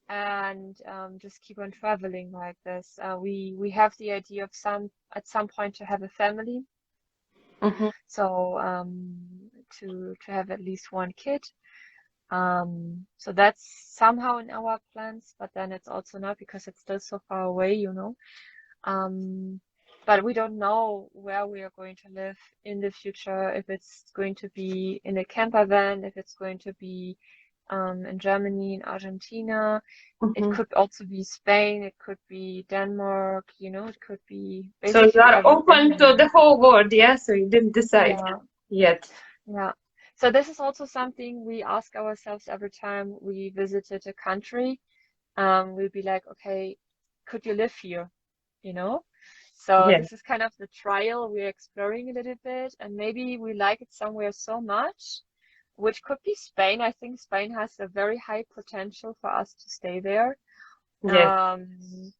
and just keep on traveling like this. We have the idea of at some point to have a family, Mm-hmm. so to have at least one kid. So that's somehow in our plans, but then it's also not because it's still so far away, you know. But we don't know where we are going to live in the future, if it's going to be in a camper van, if it's going to be in Germany, in Argentina. It Mm-hmm. could also be Spain, it could be Denmark, you know, it could be So you basically are everything. open to the whole world, yeah? So you didn't decide Yeah, yet. yeah. So this is also something we ask ourselves every time we visited a country. We'll be like, okay, could you live here? You know? So Yeah. this is kind of the trial we're exploring a little bit, and maybe we like it somewhere so much, which could be Spain. I think Spain has a very high potential for us to stay there. Yes. Um,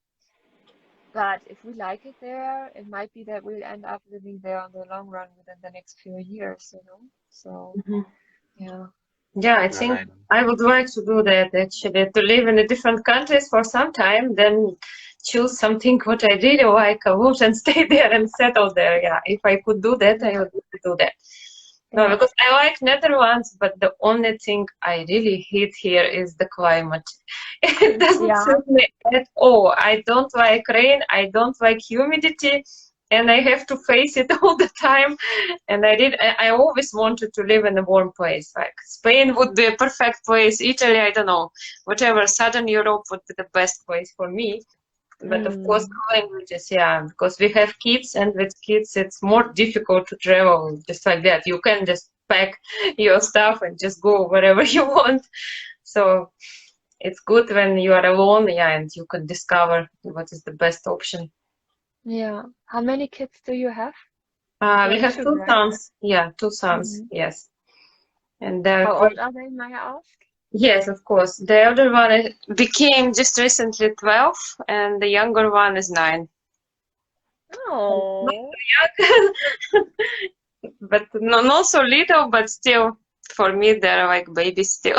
but if we like it there, it might be that we'll end up living there on the long run within the next few years, you know? So, Mhm. yeah. Yeah, I And think I, I would like to do that actually, to live in a different countries for some time, then choose something what I really like a lot and stay there and settle there. Yeah, if I could do that, I Yeah. would do that. No, Yeah. because I like Netherlands, but the only thing I really hate here is the climate. It doesn't Yeah. suit me at all. I don't like rain, I don't like humidity, and I have to face it all the time. And I always wanted to live in a warm place. Like Spain would be a perfect place, Italy, I don't know, whatever, Southern Europe would be the best place for me. But of course, Mm. languages, yeah, because we have kids, and with kids, it's more difficult to travel just like that. You can just pack your stuff and just go wherever you want. So it's good when you are alone, yeah, and you can discover what is the best option. Yeah. How many kids do you have? You We have have two, two right? sons, yeah, two sons, Hmm. yes, and they're How quite. old are they, may I ask? Yes, of course. The elder one became just recently 12, and the younger one is 9. Not Oh, young, but no, not so little, but still, for me, they're like babies still.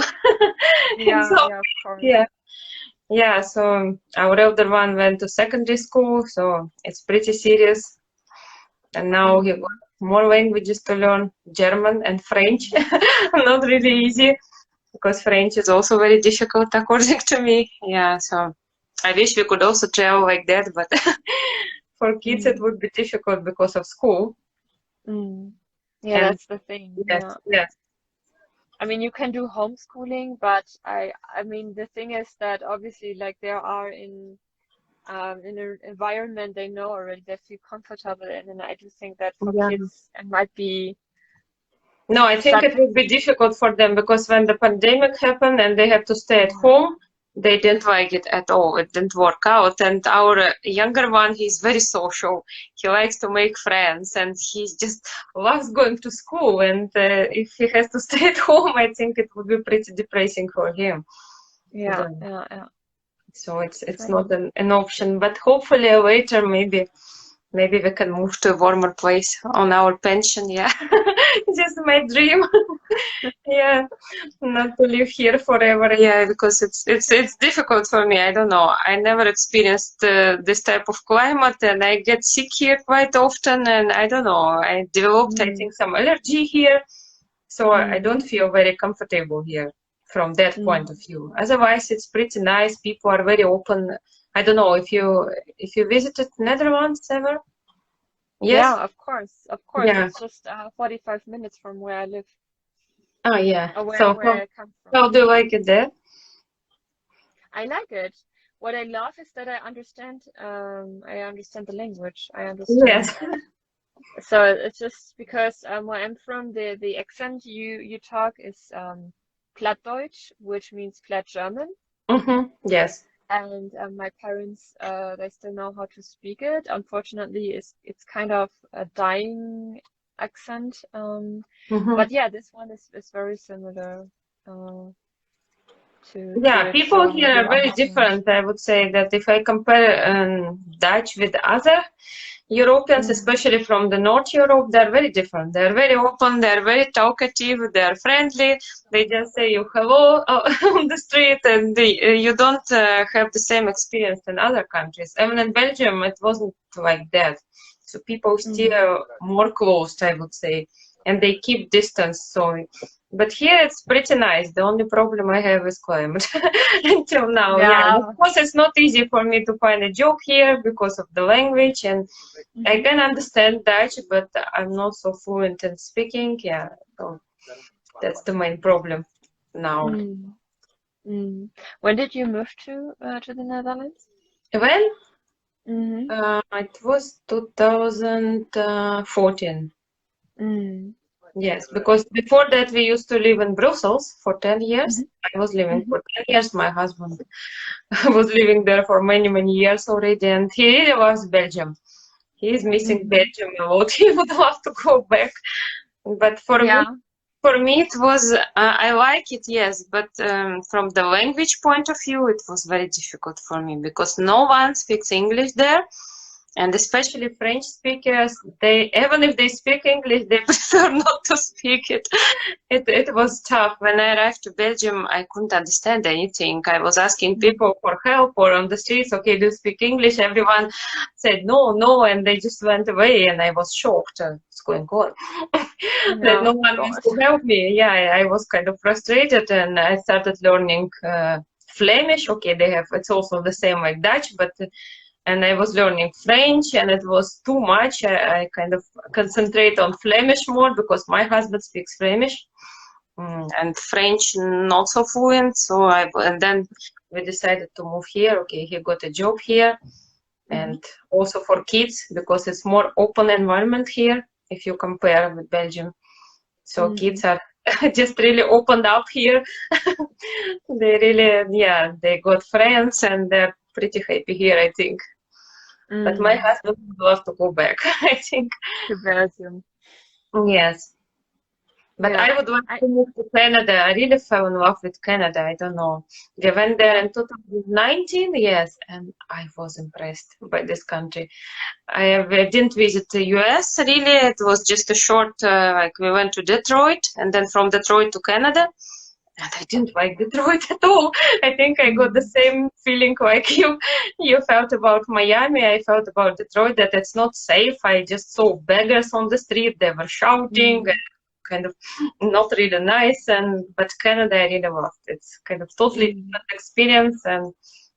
It's so, yeah, yeah, of course. yeah, yeah. So our elder one went to secondary school, so it's pretty serious. And now he got Mm. more languages to learn, German and French. Not really easy because French is also very difficult according to me. Yeah, so I wish we could also travel like that, but for kids it Mm. would be difficult because of school. Mm. Yeah, And that's the thing. yes, Yeah. yes, I mean, you can do homeschooling, but I mean, the thing is that obviously, like, there are in an environment they know already, they feel comfortable in, and I do think that for yeah. kids, it might be No, I think it would be difficult for them because when the pandemic happened and they had to stay at home, they didn't like it at all. It didn't work out. And our younger one, he's very social. He likes to make friends and he just loves going to school. And if he has to stay at home, I think it would be pretty depressing for him. Yeah. So it's not an option. But hopefully later, maybe we can move to a warmer place on our pension. Yeah, just my dream. Yeah, not to live here forever. Yeah, because it's difficult for me. I don't know. I never experienced this type of climate, and I get sick here quite often. And I don't know. I developed, I think, some allergy here, so I don't feel very comfortable here from that point of view. Otherwise, it's pretty nice. People are very open. I don't know if you visited Netherlands ever. Yes? Yeah, of course. Yeah. It's just 45 minutes from where I live. Oh yeah. Where I come from. How do you like it there? I like it. What I love is that I understand the language. I understand. Yes. So it's just because where I'm from, the accent you talk is Plattdeutsch, which means Platt German. Yes. And my parents, they still know how to speak it. Unfortunately, it's kind of a dying accent. But yeah, this one is very similar to people here are very different. I would say that if I compare Dutch with other Europeans, especially from the North Europe, they're very different. They're very open, they're very talkative, they're friendly. They just say you hello on the street, and you don't have the same experience in other countries. Even in Belgium, it wasn't like that. So people still more closed, I would say, and they keep distance. So, but here it's pretty nice. The only problem I have is climate until now. Yeah. Of course, it's not easy for me to find a job here because of the language, and I can understand Dutch, but I'm not so fluent in speaking. Yeah, so that's the main problem now. When did you move to the Netherlands? When? It was 2014. Yes, because before that we used to live in Brussels for 10 years. I was living for 10 years. My husband was living there for many, many years already, and he really loves Belgium. He is missing Belgium a lot. He would love to go back. But for me it was, I like it, yes, but from the language point of view, it was very difficult for me because no one speaks English there. And especially French speakers, they, even if they speak English, they prefer not to speak it. It was tough. When I arrived to Belgium, I couldn't understand anything. I was asking people for help or on the streets, okay, do you speak English? Everyone said no, and they just went away, and I was shocked. What's going on? That no one wants to help me. Yeah, I was kind of frustrated, and I started learning Flemish. Okay, it's also the same like Dutch, but and I was learning French, and it was too much. I kind of concentrate on Flemish more because my husband speaks Flemish, and French not so fluent. So and then we decided to move here. Okay, he got a job here, and also for kids because it's more open environment here if you compare with Belgium. So kids are just really opened up here. They really, they got friends, and they're pretty happy here, I think. But my husband would love to go back, I think. To Belgium. Yes. But I would like to move to Canada. I really fell in love with Canada. I don't know. We went there in 2019, yes, and I was impressed by this country. I didn't visit the US, really. It was just a short, we went to Detroit, and then from Detroit to Canada. And I didn't like Detroit at all. I think I got the same feeling like you felt about Miami. I felt about Detroit, that it's not safe. I just saw beggars on the street. They were shouting, and kind of not really nice. But Canada, I really loved. It's kind of totally different experience. And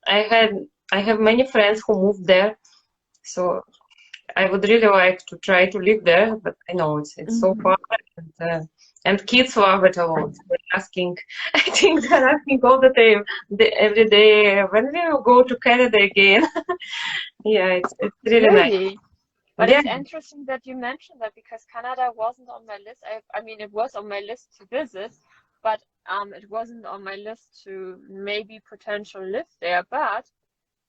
I have many friends who moved there, so I would really like to try to live there. But I know it's so far. And kids love it a lot. They're asking, I think they're asking all the time, every day, when will you go to Canada again? Yeah, it's really nice. But Yeah, it's interesting that you mentioned that because Canada wasn't on my list. I mean, it was on my list to visit, but it wasn't on my list to maybe potential live there. But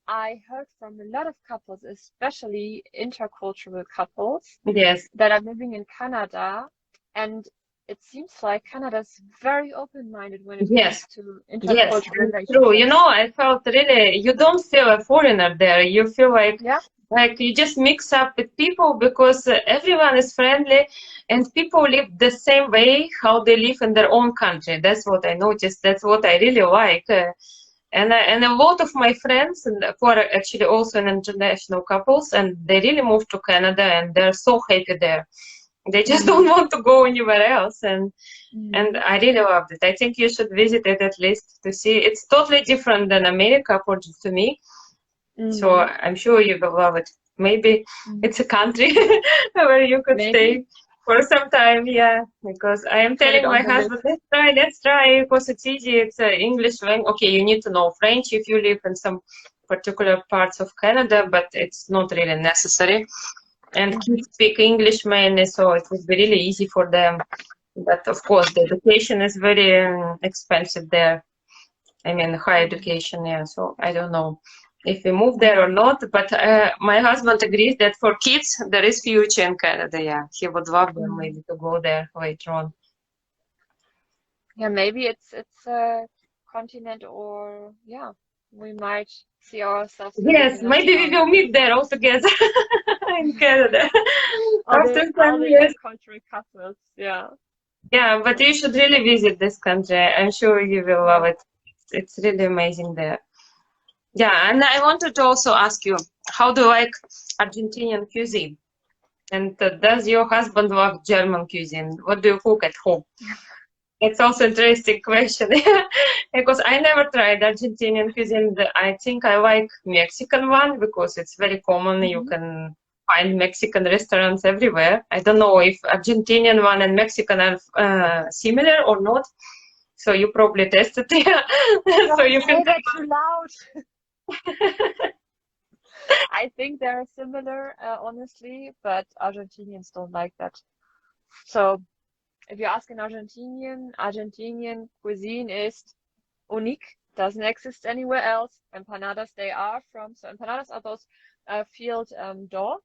I heard from a lot of couples, especially intercultural couples, yes, that are living in Canada, and it seems like Canada's very open-minded when it yes. comes to Yes, intercultural that's true. You know, relationships. I felt really, you don't feel a foreigner there. You feel Yeah. like you just mix up with people because everyone is friendly and people live the same way how they live in their own country. That's what I noticed. That's what I really like. And a lot of my friends who are actually also in international couples, and they really moved to Canada and they're so happy there. They just don't Mm. want to go anywhere else. And Mm. I really loved it. I think you should visit it at least to see. It's totally different than America for to me. So Mm. I'm sure you will love it. Maybe Mm. it's a country where you could Maybe stay for some time. Yeah, because I am put it telling on my the husband, list. let's try, because it's easy. It's English language. Okay, you need to know French if you live in some particular parts of Canada, but it's not really necessary. And Mm-hmm. kids speak English mainly, so it would be really easy for them. But of course, the education is very expensive there. I mean, higher Mm. education, yeah. So I don't know if we move there or not. But my husband agrees that for kids, there is future in Canada. Yeah, he would love them Mm. maybe to go there later on. Yeah, maybe it's a continent, or yeah, we might see ourselves living Yes, in as maybe we well. will meet there all together in Canada after All some the years. intercultural couples. Yeah. Yeah, but you should really visit this country. I'm sure you will love Yeah. it. It's really amazing there. Yeah, and I wanted to also ask you, how do you like Argentinian cuisine? And does your husband love German cuisine? What do you cook at home? It's also interesting question because I never tried Argentinian cuisine. I think I like Mexican one because it's very common. You Hmm. can find Mexican restaurants everywhere. I don't know if Argentinian one and Mexican are similar or not. So you probably tested it. So Don't you can say that tell too loud. I think they're similar, honestly, but Argentinians don't like that. So if you ask an Argentinian cuisine is unique, doesn't exist anywhere else. Empanadas they are from, so empanadas are those field doors.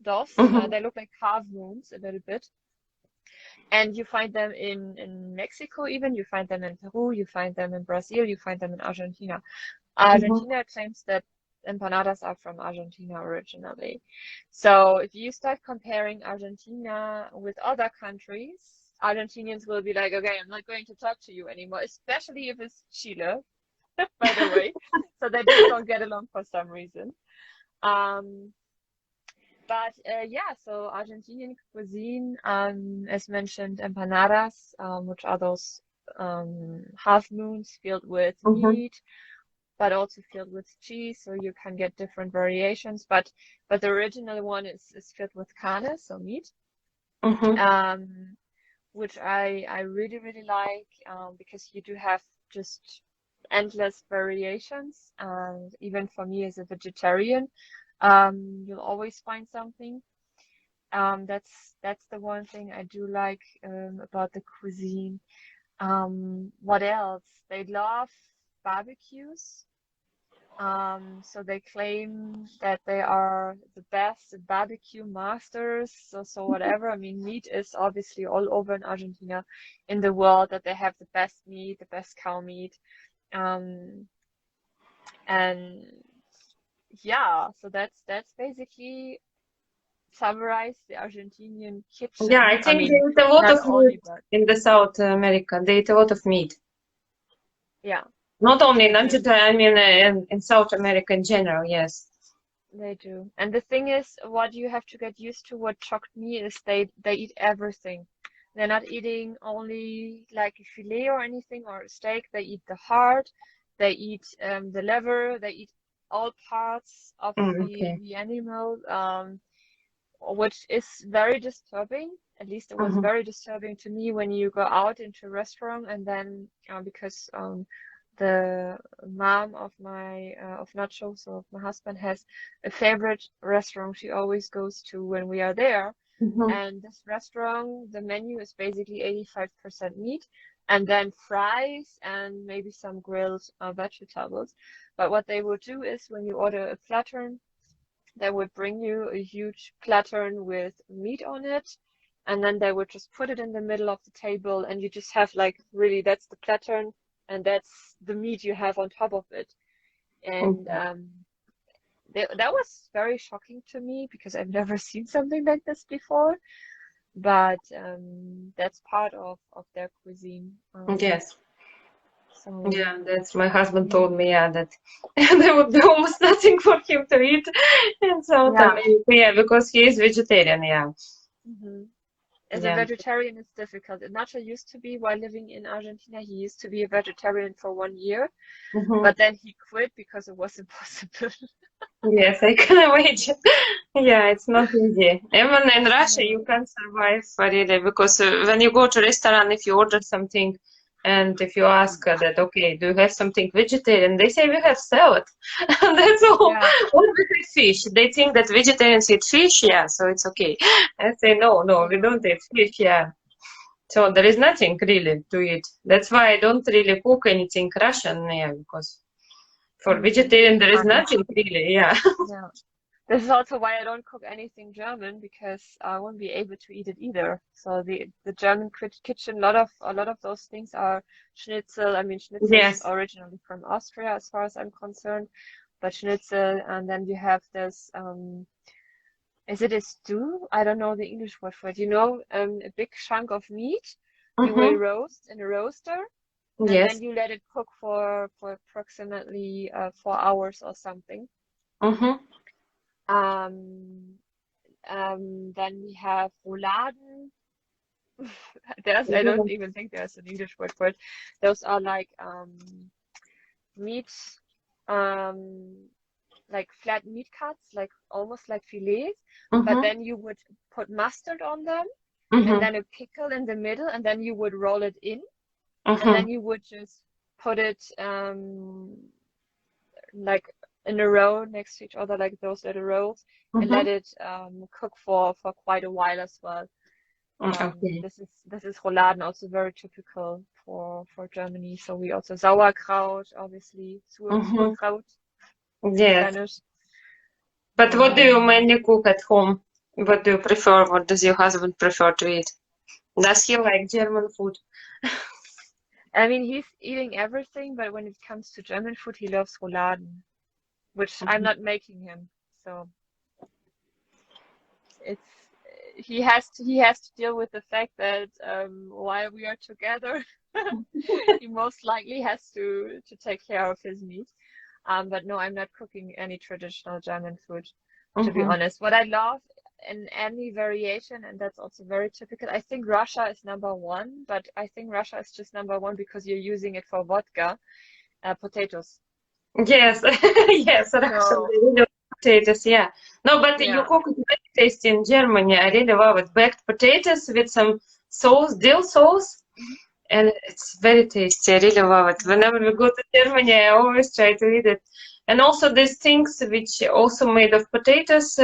us. They look like half moons a little bit. And you find them in Mexico even, you find them in Peru, you find them in Brazil, you find them in Argentina. Mhm, Argentina claims that empanadas are from Argentina originally. So if you start comparing Argentina with other countries, Argentinians will be like, okay, I'm not going to talk to you anymore, especially if it's Chile, by the way. So they just don't get along for some reason. Um, but yeah, so Argentinian cuisine, as mentioned, empanadas, which are those half moons filled with mhm, meat, but also filled with cheese, so you can get different variations. But the original one is filled with carne, so meat, mhm, um, which I really really like, because you do have just endless variations, and even for me as a vegetarian, you'll always find something. That's the one thing I do like about the cuisine. What else? They love barbecues. So they claim that they are the best barbecue masters. So whatever. I mean, meat is obviously all over in Argentina, in the world, that they have the best meat, the best cow meat. Um, and yeah, so that's basically summarize the Argentinian Yeah, kitchen. I I think they mean, eat a lot not of meat only, but in the South America. They eat a lot of meat. yeah, Not only they in do. Argentina, I mean, in South America in general, yes. They do. And the thing is, what you have to get used to, what shocked me, is they eat everything. They're not eating only like a filet or anything or a steak. They eat the heart, they eat the liver, they eat all parts of Okay. the animal, which is very disturbing. At least it was Mhm, very disturbing to me when you go out into a restaurant and then because the mom of my of Nacho, so of my husband, has a favorite restaurant she always goes to when we are there. Mhm. And this restaurant, the menu is basically 85% meat, and then fries and maybe some grilled vegetables. But what they will do is when you order a platter, they would bring you a huge platter with meat on it, and then they would just put it in the middle of the table, and you just have like really that's the platter, and that's the meat you have on top of it. And Okay. that was very shocking to me because I've never seen something like this before. But that's part of their cuisine. Yes. So Yeah, that's my husband yeah, told me, yeah, that there would be almost nothing for him to eat in South yeah. America, yeah, because he is vegetarian, yeah. hmm As a Yeah. vegetarian, it's difficult. Nacho used to be, while living in Argentina, he used to be a vegetarian for 1 year, Hmm. but then he quit because it was impossible. Yes, I can imagine. Yeah, it's not easy. Even in Russia, Yeah. you can't survive really because when you go to restaurant, if you order something and if you ask that, okay, do you have something vegetarian? They say we have salad. That's all. Yeah. Or we have fish. They think that vegetarians eat fish, yeah, so it's okay. I say no, no, we Yeah. don't eat fish, yeah. So there is nothing really to eat. That's why I don't really cook anything Russian, yeah, because for Mm. vegetarian there is Funny. nothing really, yeah. Yeah. This is also why I don't cook anything German because I won't be able to eat it either. So the German kitchen, a lot of those things are schnitzel. I mean, schnitzel's Yes. originally from Austria, as far as I'm concerned, but schnitzel, and then you have this. Is it a stew? I don't know the English word for it. A big chunk of meat you will Mm-hmm. roast in a roaster, and then Yes. you let it cook for approximately 4 hours or something. Mm-hmm. Um, then we have rouladen. I don't even think there's an English word for it. Those are like meat, um, like flat meat cuts, like almost like fillets. But Mm-hmm. then you would put mustard on them, and Mm-hmm. then a pickle in the middle, and then you would roll it in, and Mm-hmm. then you would just put it like in a row next to each other, like those little rolls, and let Mm-hmm. it cook for quite a while as well. Okay. This is rouladen, also very typical for Germany. So we also sauerkraut, obviously, Mm-hmm. sauerkraut in Yes. Spanish. But what do you Um, mainly cook at home? What do you prefer? What does your husband prefer to eat? Does he like German food? I mean, he's eating everything, but when it comes to German food, he loves rouladen, which I'm Mhm. not making him. So it's he has to deal with the fact that while we are together, he most likely has to take care of his meat. But no, I'm not cooking any traditional German food, to be Mm-hmm. honest. What I love in any variation, and that's also very typical, I think Russia is number one, but I think Russia is just number one because you're using it for vodka, potatoes. Yes. Yes, Russian So, they really love potatoes, yeah. No, but you yeah. cook it very tasty in Germany. I really love it. Baked potatoes with some sauce, dill sauce. Mhm. And it's very tasty. I really love it. Yeah. Whenever we go to Germany, I always try to eat it. And also these things which also made of potatoes,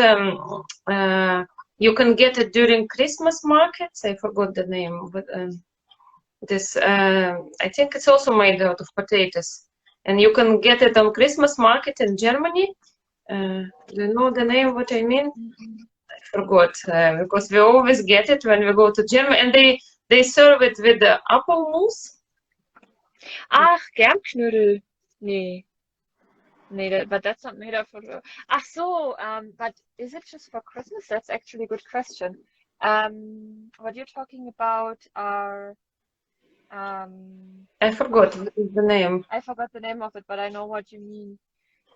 you can get it during Christmas markets. I forgot the name, but this I think it's also made out of potatoes, and you can get it on Christmas market in Germany. Do you know the name? What I mean? Mm-mm. I forgot because we always get it when we go to Germany, and they serve it with the apple mousse. Ach, Germknödel. Nee. Nee, but that's not made up for. Ach so, but is it just for Christmas? That's actually a good question. What you're talking about are, I forgot ah, what is the name. I forgot the name of it, but I know what you mean.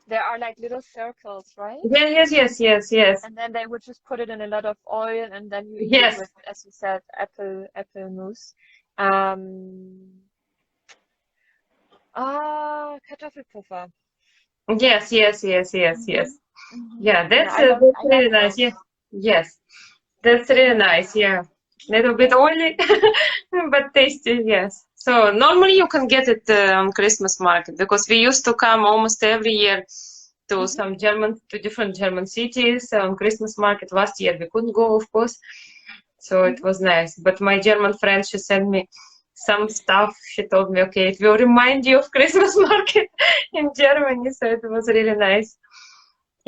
There are like little circles, right? Yeah, yes, yes, yes, yes, And then they would just put it in a lot of oil, and then you eat it yes, with, as you said, apple mousse. Um, Kartoffelpuffer. yes, yes, yes, yes, hmm yes. hmm Yeah, Yeah, I love that's I love really nice. those. Yeah, yes, that's really Yeah. nice. Yeah. Little bit oily, but tasty, yes. So normally you can get it on Christmas market because we used to come almost every year to to different German cities on Christmas market. Last year we couldn't go, of course, so it was nice. But my German friend, she sent me some stuff. She told me, okay, it will remind you of Christmas market in Germany, so it was really nice.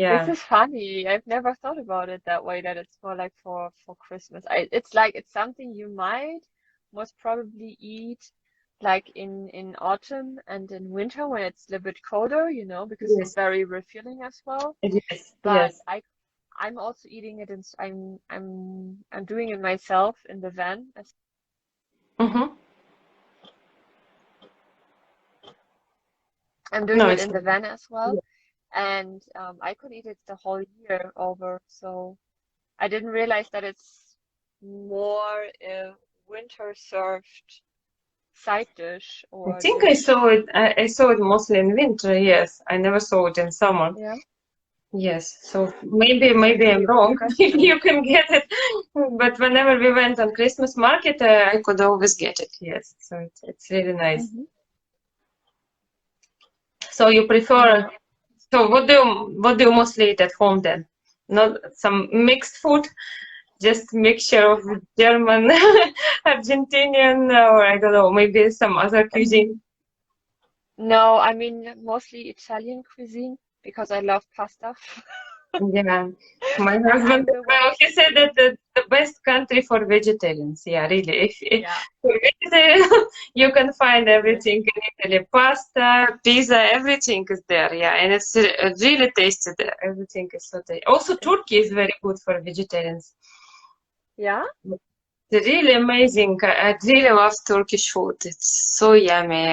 This Yeah. is funny. I've never thought about it that way, that it's more like for Christmas. It's like it's something you might most probably eat like in autumn and in winter when it's a little bit colder, you know, because it's Yes. very refilling as well. Yes. But Yes. I'm also eating it, and I'm doing it myself in the van. Mm-hmm. I'm doing No, it it's in the van as well, yeah. and I could eat it the whole year over. So I didn't realize that it's more a winter served side dish I or think I dish. saw it. I saw it mostly in winter. Yes, I never saw it in summer. Yeah, Yes, so maybe I'm maybe wrong. you got it Maybe wrong. you can get it, but whenever we went on Christmas market, I could always get it. Yes, so it's really nice. Hmm. So you prefer? Yeah. So what do you mostly eat at home then? Not some mixed food, just mixture of German, Argentinian, or I don't know, maybe some other cuisine. No, I mean mostly Italian cuisine because I love pasta. Yeah, my And husband, I'm the one well, he said who, that the best country for vegetarians. Yeah, really. If yeah, for vegetarian, you can find yes, everything in Italy. Pasta, pizza, everything is there. Yeah, and it's really tasty there. Everything is so tasty. Also, it's, Turkey is very good for vegetarians. yeah. It's really amazing. I really love Turkish food. It's so yummy.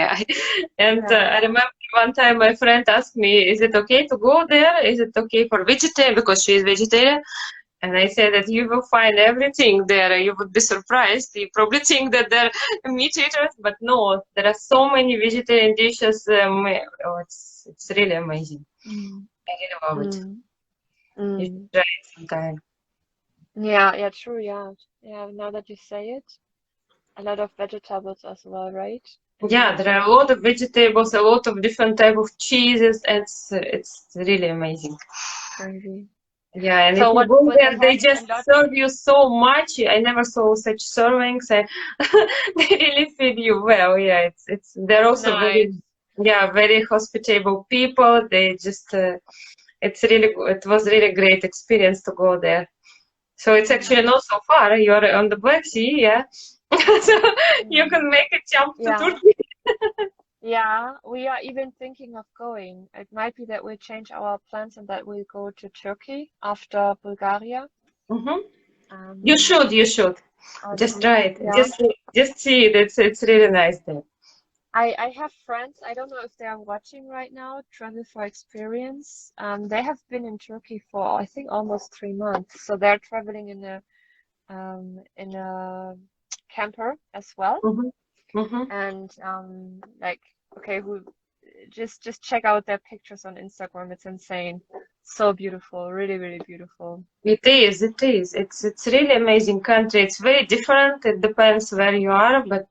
And Yeah. I remember one time my friend asked me, "Is it okay to go there? Is it okay for vegetarian?" Because she is vegetarian. And I said that you will find everything there. You would be surprised. You probably think that they're meat eaters, but no, there are so many vegetarian dishes. Oh, it's really amazing. Mm. I really love it. Mm. You should Mm. try it sometime. Yeah, yeah, true, yeah. Yeah, now that you say it, a lot of vegetables as well, right? Yeah, In there are a lot of vegetables, a lot of different type of cheeses, and it's really amazing. crazy. Yeah, and if So you what go will they there, they have a just lot? serve you so much. I never saw such servings. They really feed you well. Yeah, it's they're also very, Nice. yeah, very hospitable people. They just it was really great experience to go there. So it's actually not Nice. so far. You're on the Black Sea, yeah. So you Mm. can make a jump to Yeah. Turkey. Yeah, we are even thinking of going. It might be that we change our plans and that we go to Turkey after Bulgaria. Hmm. You Um, should, you should. Just try it. yeah. Just see it. It's really nice there. I have friends, I don't know if they are watching right now, Travel for Experience. They have been in Turkey for I think almost 3 months. So they're traveling in a camper as well. Hmm. Hmm. And like okay, who just check out their pictures on Instagram. It's insane. So beautiful, really, really beautiful. It is, it is. It's really amazing country. It's very different. It depends where you are, but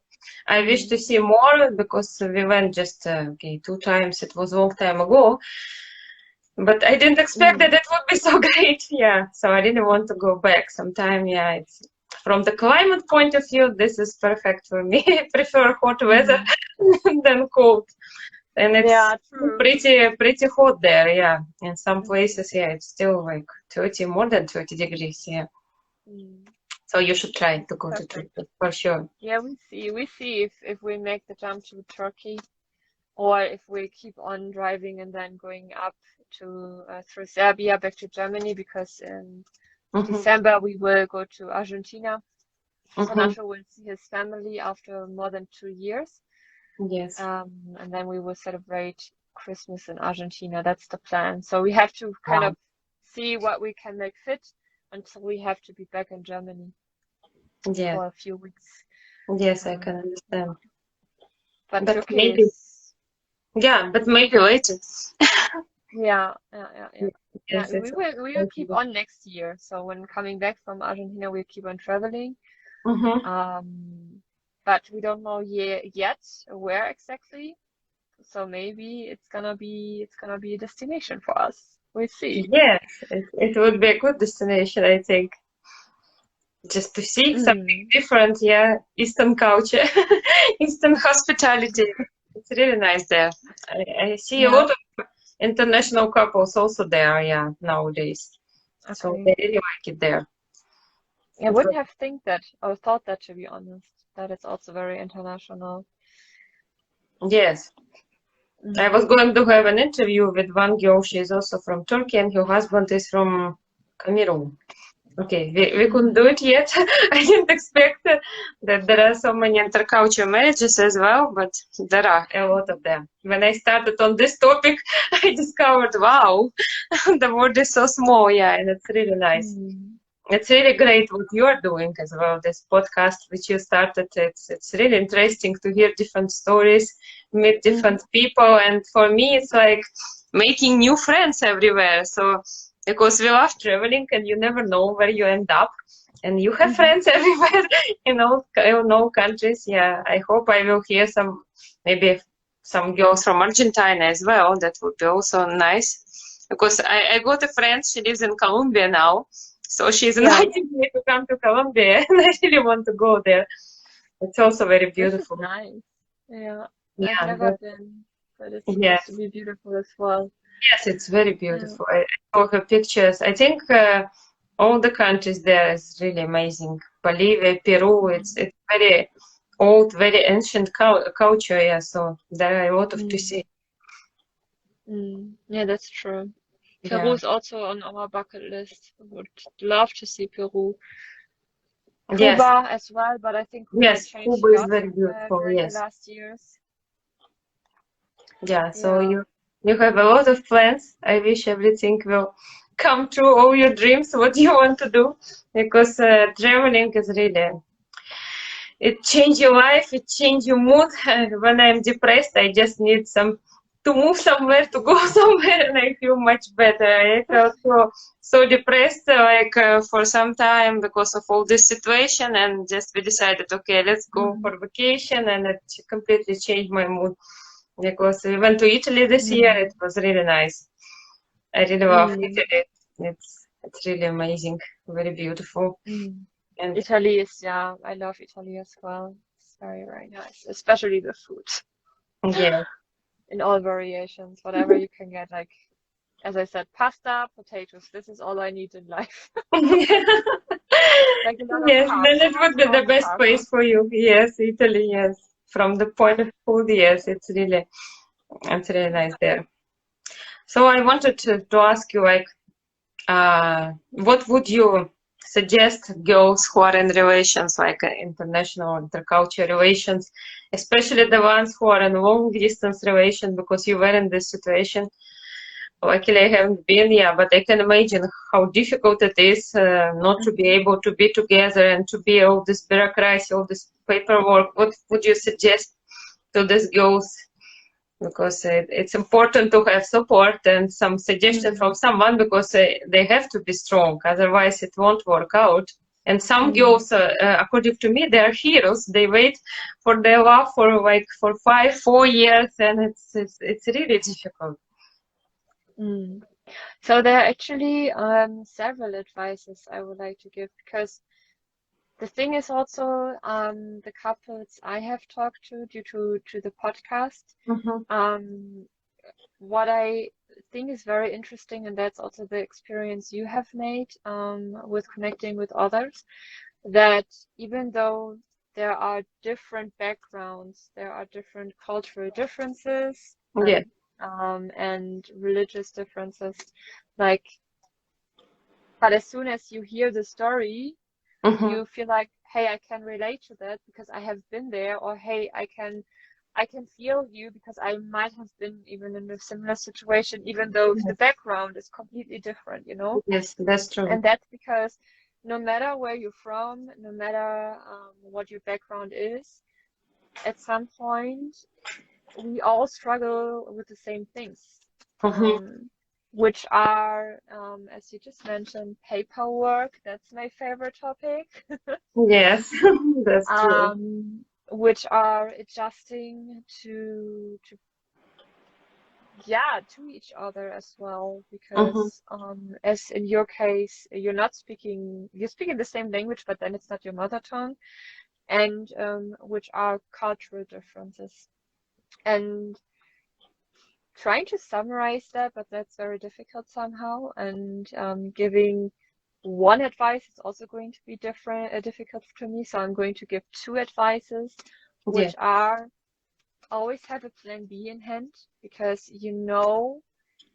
I wish to Mm, see more because we went just okay 2 times. It was a long time ago, but I didn't expect that mm, it would be so great. Yeah, so I really want to go back sometime. Yeah, it's from the climate point of view, this is perfect for me. I prefer hot weather mm. than cold. And it's Yeah, true. pretty hot there, yeah. In some Mm, places, yeah, it's still like 30, more than 30 degrees, yeah. mm. So you should try to go to Perfect. Turkey for sure. Yeah, we see if we make the jump to Turkey or if we keep on driving and then going up to through Serbia back to Germany because in Hmm. December we will go to Argentina. So Hmm. Nacho will see his family after more than 2 years. Yes. And then we will celebrate Christmas in Argentina. That's the plan. So we have to kind Wow. of see what we can make fit until we have to be back in Germany Yeah. for a few weeks. Yes, I Um, can understand. but But Turkey maybe, is, yeah, but maybe later. yeah, yeah, yeah, yeah. Yeah, Yes, it's we will keep on next year. So when coming back from Argentina, we'll keep on traveling. But we don't know yet where exactly. So maybe it's gonna be a destination for us. We'll see. Yes, it would be a good destination, I think. Just to see something different, yeah. Eastern culture, Eastern hospitality. It's really nice there. I see a lot of international couples also there, yeah, nowadays. So Okay. they really like it there. I wouldn't have thought that, to be honest. That it's also very international. Yes. I was going to have an interview with one girl. She is also from Turkey, and her husband is from Cameroon. Okay, we couldn't do it yet. I didn't expect that there are so many intercultural marriages as well, but there are a lot of them. When I started on this topic, I discovered, wow, the world is so small, yeah, and it's really nice. It's really great what you are doing as well, this podcast which you started. It's really interesting to hear different stories, meet different people, and for me, it's like making new friends everywhere. So because we love traveling, and you never know where you end up, and you have friends everywhere in all countries. Yeah, I hope I will hear maybe some girls from Argentina as well. That would be also nice, because I got a friend. She lives in Colombia now. So she's inviting me to come to Colombia, and I really want to go there. It's also very beautiful. This is nice. Yeah, Yeah, I've never been, but it's supposed to be beautiful as well. Yes, it's very beautiful. I saw her pictures. I think all the countries there is really amazing. Bolivia, Peru, it's very old, very ancient culture. Yeah, so there are a lot of to see. Yeah, that's true. Peru is also on our bucket list. I would love to see Peru. Cuba as well, but I think Cuba changed Cuba a is lot very beautiful. during the Yes. last years. Yeah, so you have a lot of plans. I wish everything will come true, all your dreams, what you want to do, because traveling is really, it change your life, it change your mood. And when I'm depressed, I just need to move somewhere, to go somewhere, and I feel much better. I felt so depressed, for some time because of all this situation, and just we decided, okay, let's go for vacation, and it completely changed my mood. Because we went to Italy this year, it was really nice. I really love Italy. It's really amazing, very beautiful. And Italy is, I love Italy as well. It's very, very nice, especially the food. Yeah. In all variations, whatever you can get, like, as I said, pasta, potatoes. This is all I need in life. Like a lot of Yes, carbs. then it would be the best place for you. Yes, Italy, yes. From the point of food, yes, it's really nice there. So I wanted to ask you, what would you suggest girls who are in relations, like international intercultural relations, especially the ones who are in long distance relation, because you were in this situation? Luckily, I haven't been, but I can imagine how difficult it is not to be able to be together and to be all this bureaucracy, all this paperwork. What would you suggest to these girls? Because it's important to have support and some suggestion from someone, because they have to be strong, otherwise it won't work out. And some girls, according to me, they are heroes. They wait for their love for 4 years, and it's really difficult. So there are actually several advices I would like to give, because the thing is also the couples I have talked to due to the podcast, what I think is very interesting, and that's also the experience you have made with connecting with others, that even though there are different backgrounds, there are different cultural differences, and religious differences, but as soon as you hear the story, you feel like, hey, I can relate to that because I have been there, or hey, I can feel you because I might have been even in a similar situation, even though the background is completely different, Yes, that's true. And that's because no matter where you're from, no matter what your background is, at some point we all struggle with the same things. which are, as you just mentioned, paperwork. That's my favorite topic. Yes, that's true. Which are adjusting to to each other as well, Mm-hmm. because as in your case, you're speaking the same language, but then it's not your mother tongue, and which are cultural differences. And trying to summarize that, but that's very difficult somehow. And giving one advice is also going to be difficult to me. So I'm going to give two advices, Yeah. which are always have a plan B in hand, because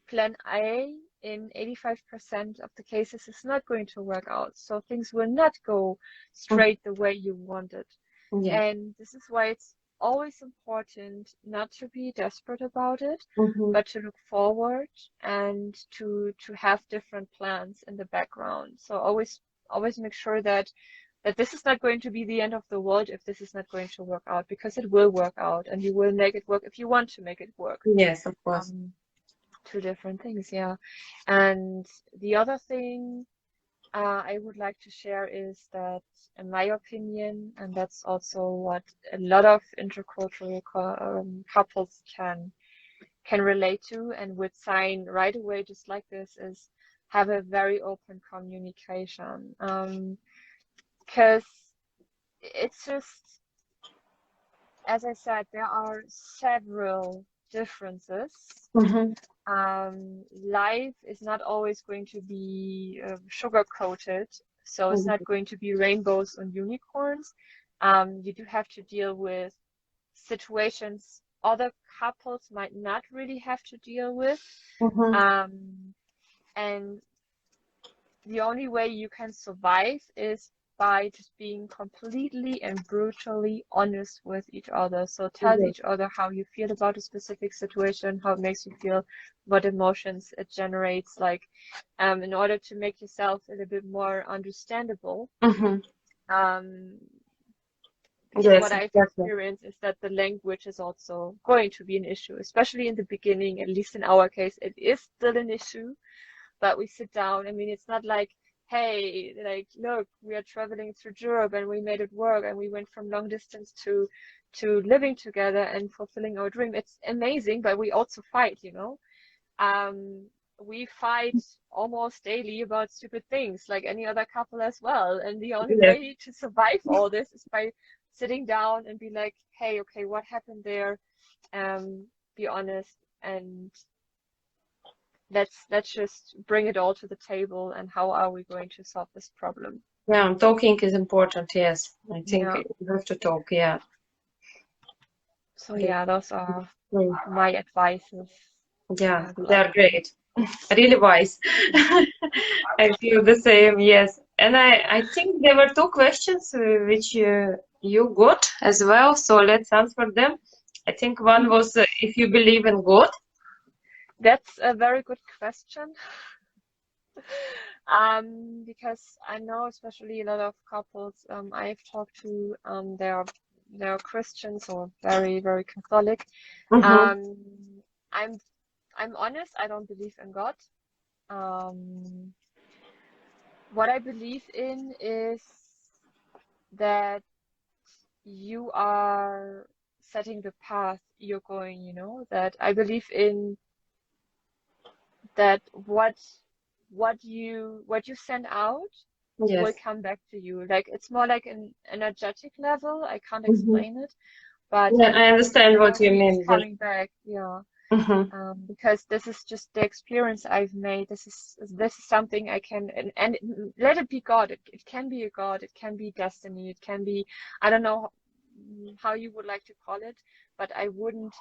plan A in 85% of the cases is not going to work out. So things will not go straight the way you wanted. Yeah. And this is why it's always important not to be desperate about it, Mm-hmm. but to look forward and to have different plans in the background. So always make sure that this is not going to be the end of the world if this is not going to work out, because it will work out, and you will make it work if you want to make it work. Yes, of course. Two different things, yeah. And the other thing I would like to share is that, in my opinion, and that's also what a lot of intercultural couples can relate to and would sign right away, just like this, is have a very open communication. Because it's just, as I said, there are several differences. Mm-hmm. Life is not always going to be sugar coated, so it's not going to be rainbows and unicorns. You do have to deal with situations other couples might not really have to deal with. Mm-hmm. And the only way you can survive is by just being completely and brutally honest with each other. So tell Yes. each other how you feel about a specific situation, how it makes you feel, what emotions it generates, like in order to make yourself a little bit more understandable. Mm-hmm. Because Yes, what I've exactly. experienced is that the language is also going to be an issue, especially in the beginning. At least in our case, it is still an issue. But we sit down. I mean, it's not like, hey, like, look, we are traveling through Europe and we made it work and we went from long distance to living together and fulfilling our dream. It's amazing, but we also fight, you know. We fight almost daily about stupid things, like any other couple as well. And the only Yes. way to survive all this is by sitting down and be like, hey, okay, what happened there? Be honest, and let's just bring it all to the table, and how are we going to solve this problem? Yeah, talking is important. Yes, I think Yeah. you have to talk. Yeah. So yeah, those are Mm. my advices. Yeah, I they are believe. great. Really wise. I feel the same. Yes, and I think there were two questions which you got as well. So let's answer them. I think one was if you believe in God. That's a very good question. Because I know, especially a lot of couples I've talked to, they're Christians or very, very Catholic. Mm-hmm. Um, I'm I'm honest, I don't believe in God. Um, what I believe in is that you are setting the path you're going, that I believe in that what you send out will Yes. come back to you. Like, it's more like an energetic level. I can't Mm-hmm. explain it, but Yeah, I what you understand send what out you keeps mean. Yes. coming back. Yeah. Mm-hmm. Because this is just the experience I've made. This is something I can, and let it be God. It can be a God. It can be destiny. It can be, I don't know how you would like to call it, but I wouldn't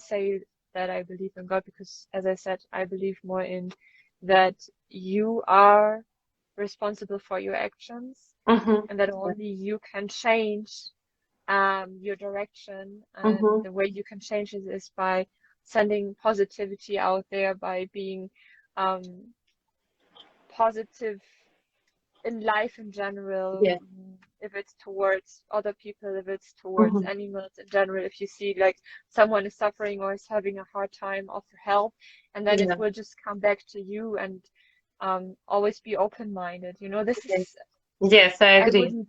say that I believe in God, because, as I said, I believe more in that you are responsible for your actions, Mm-hmm. and that only you can change your direction, and Mm-hmm. the way you can change it is by sending positivity out there, by being um, positive in life in general, Yeah. if it's towards other people, if it's towards Mhm. animals in general, if you see like someone is suffering or is having a hard time, offer help, and then it Yeah. will just come back to you, and always be open-minded. You know, this Yes. is, Yes, I I agree. wouldn't,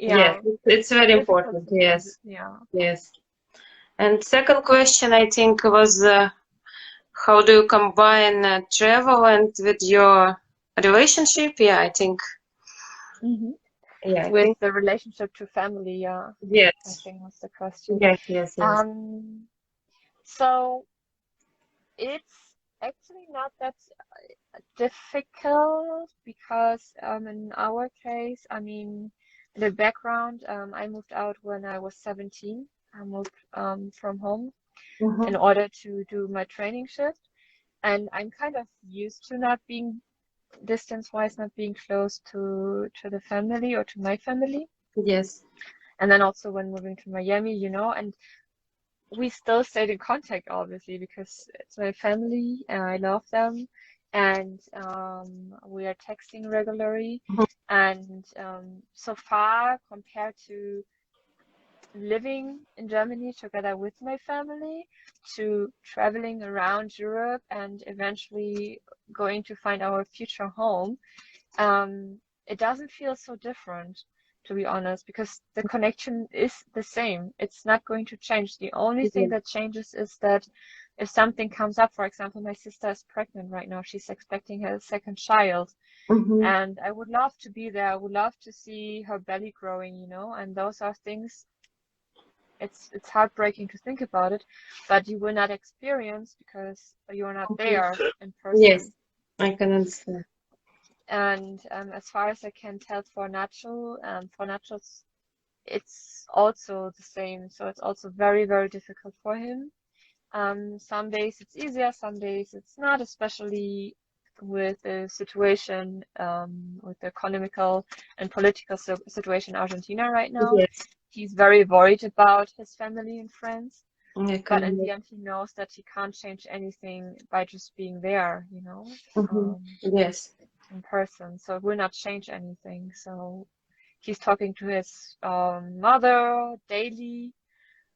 Yes, yeah, it's very difficult important. to find it. Yes. Yeah. Yes. And second question, I think, was how do you combine travel and with your relationship? Yeah, I think. hmm Yeah, I With think. the relationship to family, yeah, I Yes. think was the question. Yes. Yes. Yes. Um, so it's actually not that difficult because in our case, I mean, the background, I moved out when I was 17. I moved from home in Mm-hmm. order to do my training shift, and I'm kind of used to not being distance-wise, not being close to the family or to my family. Yes. And then also when moving to Miami, you know, and we still stayed in contact, obviously, because it's my family and I love them. And we are texting regularly. Mhm. And so far, compared to living in Germany together with my family, to traveling around Europe and eventually going to find our future home, it doesn't feel so different, to be honest, because the connection is the same. It's not going to change. The only thing Yes. that changes is that if something comes up, for example, my sister is pregnant right now, she's expecting her second child, Mm-hmm. and I would love to be there. I would love to see her belly growing, you know, and those are things, it's heartbreaking to think about it, but you will not experience because you're not there in Yes, person. I can understand. And as far as I can tell, for Nachos, it's also the same. So it's also very, very difficult for him. Some days it's easier, some days it's not, especially with the situation, with the economical and political situation in Argentina right now. Yes, He's very worried about his family and friends, I but can in the understand. end, he knows that he can't change anything by just being there, you know, Mm-hmm. Yes. in person. So it will not change anything. So he's talking to his mother daily,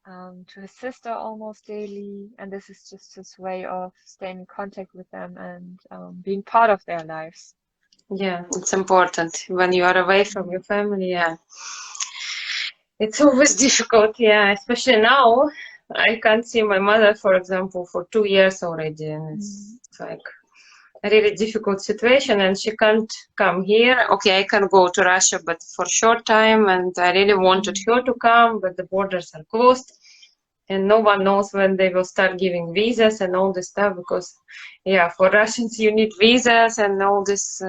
to his sister almost daily, and this is just his way of staying in contact with them and being part of their lives. Yeah, it's important when you are away from Mm. your family. Yeah, it's always difficult. Yeah, especially now. I can't see my mother, for example, for 2 years already, and Mm. it's like a really difficult situation. And she can't come here. Okay, I can go to Russia, but for short time. And I really wanted Mm. her to come, but the borders are closed. And no one knows when they will start giving visas and all this stuff because, yeah, for Russians you need visas and all this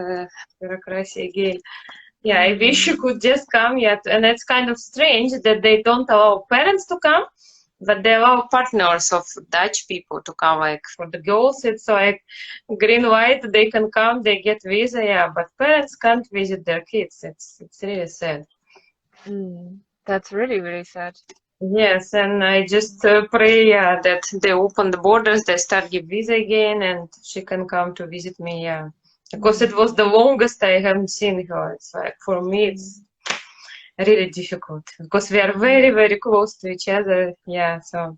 bureaucracy again. Yeah, I wish you Mm. could just come yet, and it's kind of strange that they don't allow parents to come, but they allow partners of Dutch people to come. Like for the girls, it's like green white, they can come, they get visa, yeah, but parents can't visit their kids. It's really sad. Mm. That's really, really sad. Yes, and I just pray that they open the borders, they start give visa again, and she can come to visit me. Yeah, because it was Mm. the longest I haven't seen her. It's like for me, it's Mm. really difficult because we are very, Mm. very close to each other. Yeah, so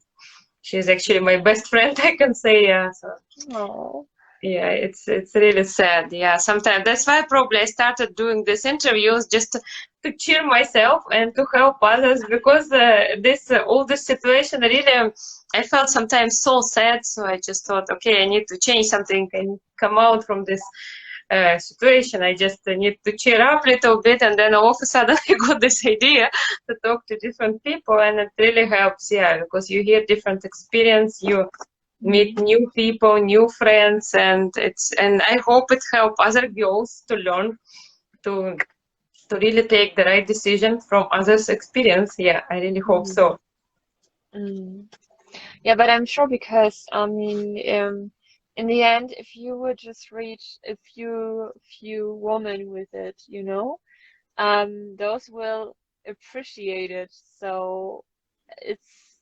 she's actually my best friend, I can say. Yeah, so Oh. yeah, it's really sad. Yeah, sometimes that's why probably I started doing these interviews just to cheer myself and to help others because this all this situation really I felt sometimes so sad. So I just thought, okay, I need to change something and come out from this situation. I just need to cheer up a little bit, and then all of a sudden I got this idea to talk to different people, and it really helps. Yeah, because you hear different experience, you meet Mm. new people, new friends, and I hope it help other girls to learn to really take the right decision from others' experience. Yeah, I really hope Mm. so. Mm. Yeah, but I'm sure because I mean, in the end, if you would just reach a few women with it, you know, those will appreciate it. So it's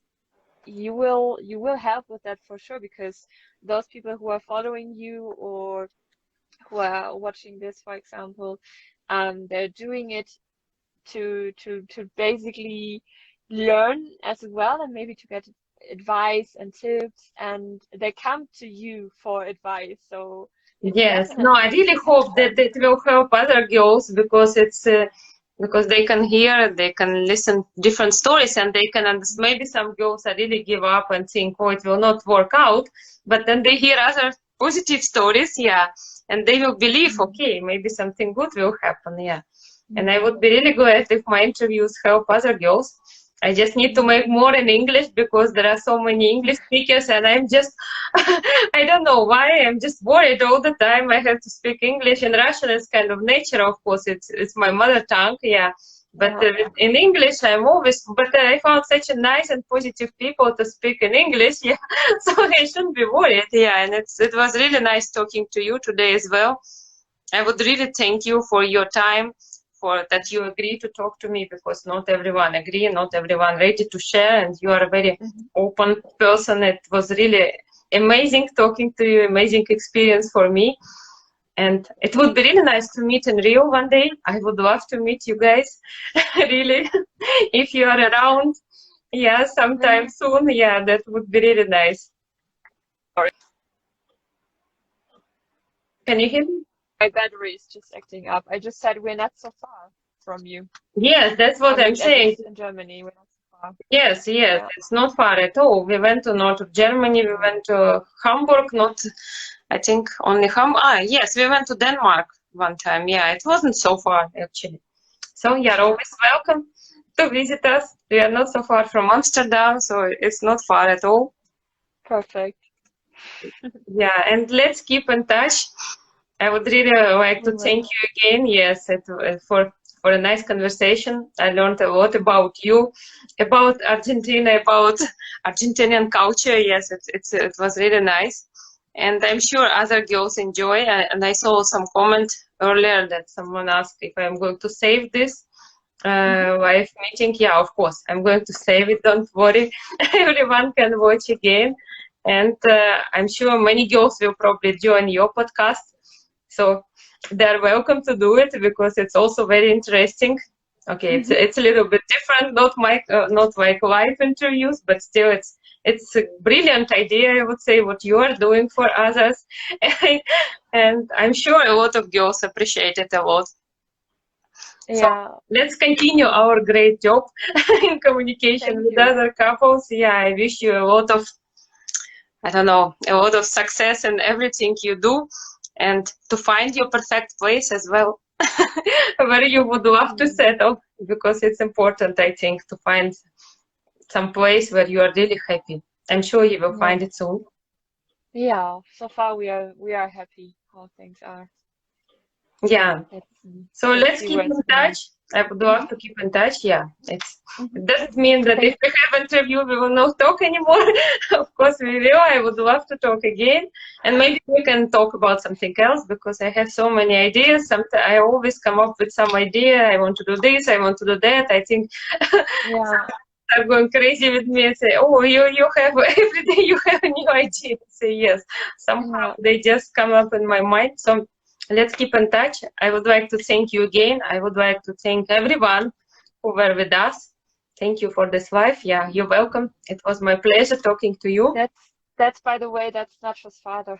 you will help with that for sure because those people who are following you or who are watching this, for example, They're doing it to basically learn as well, and maybe to get advice and tips, and they come to you for advice. So it's Yes, no, definitely I really hope that it will help other girls because it's because they can hear, they can listen different stories, and they can understand. Maybe some girls are really give up and think, oh, it will not work out, but then they hear other positive stories, yeah, and they will believe, okay, maybe something good will happen, yeah. And I would be really glad if my interviews help other girls. I just need to make more in English because there are so many English speakers, and I'm just, I don't know why, I'm just worried all the time. I have to speak English, and Russian is kind of natural, of course, it's my mother tongue, yeah. But in English, I'm always, but I found such a nice and positive people to speak in English, yeah. So I shouldn't be worried, yeah. And it was really nice talking to you today as well. I would really thank you for your time, for that you agree to talk to me, because not everyone agree, not everyone ready to share, and you are a very open person. It was really amazing talking to you, amazing experience for me. And it would be really nice to meet in Rio one day. I would love to meet you guys, really, if you are around. Yeah, sometime soon. Yeah, that would be really nice. Can you hear me? my battery is just acting up. I just said we're not so far from you. Yes, that's what I'm At saying. least in Germany, we're not so far. Yes, yes, Yeah. it's not far at all. We went to north of Germany, we went to Hamburg, not, I think only yes, we went to Denmark one time. Yeah, it wasn't so far actually. So you're always welcome to visit us. We are not so far from Amsterdam, so it's not far at all. Perfect. Yeah, and let's keep in touch. I would really like to thank you again. Yes, for a nice conversation. I learned a lot about you, about Argentina, about Argentinian culture. Yes, it was really nice, and I'm sure other girls enjoy. And I saw some comment earlier that someone asked if I'm going to save this live meeting. Yeah, of course, I'm going to save it. Don't worry, everyone can watch again. And I'm sure many girls will probably join your podcast. So they're welcome to do it because it's also very interesting. Okay, it's a little bit different, not like live interviews, but still it's a brilliant idea, I would say, what you are doing for others. And I'm sure a lot of girls appreciate it a lot. Yeah. So let's continue our great job in communication with other couples. Yeah, I wish you a lot of, I don't know, a lot of success in everything you do, and to find your perfect place as well, where you would love to settle, because it's important, I think, to find some place where you are really happy. I'm sure you will find it soon. Yeah, so far we are happy how things are. Yeah. So let's keep in touch. I would love to keep in touch. Yeah, it doesn't mean that if we have interview, we will not talk anymore. Of course we will. I would love to talk again, and maybe we can talk about something else, because I have so many ideas. Sometimes I always come up with some idea. I want to do this. I want to do that. I think are going crazy with me and say, "Oh, you have every day you have a new idea." I say yes. Somehow they just come up in my mind. So let's keep in touch. I would like to thank you again. I would like to thank everyone who were with us. Thank you for this live. Yeah, you're welcome. It was my pleasure talking to you. That's by the way, that's Nacho's father.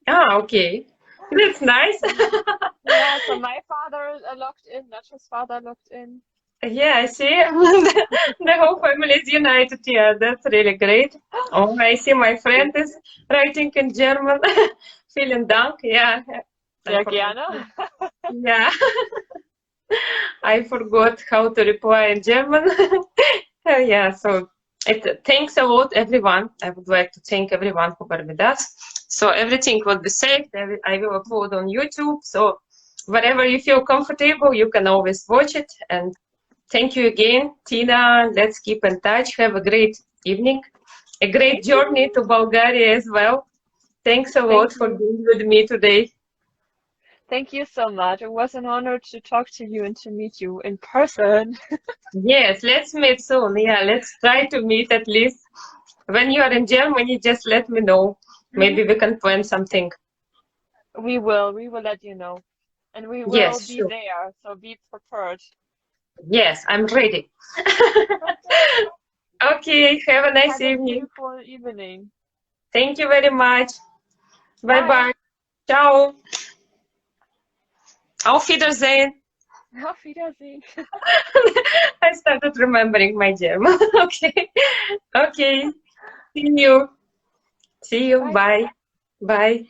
Ah, okay. That's nice. Yeah, so my father logged in, Nacho's father logged in. Yeah, I see. The whole family is united. Yeah, that's really great. Oh, I see my friend is writing in German. Vielen Dank. Yeah. Sehr gerne. Yeah. I forgot how to reply in German. Yeah, so thanks a lot, everyone. I would like to thank everyone who were with us. So everything will be saved. I will upload on YouTube. So wherever you feel comfortable, you can always watch it. And thank you again, Tina. Let's keep in touch. Have a great evening. A great journey to Bulgaria as well. Thanks a lot for being with me today. Thank you so much. It was an honor to talk to you and to meet you in person. Yes, let's meet soon. Yeah, let's try to meet at least. When you are in Germany, just let me know. Maybe we can plan something. We will let you know. and we will Yes, be sure. there, so be prepared. Yes, I'm ready. Okay. Okay, have a nice Have a evening. beautiful evening. Thank you very much. Bye Bye. bye. Ciao. Auf Wiedersehen. Auf Wiedersehen. I started remembering my German. Okay. Okay. See you. See you. Bye. Bye. Bye.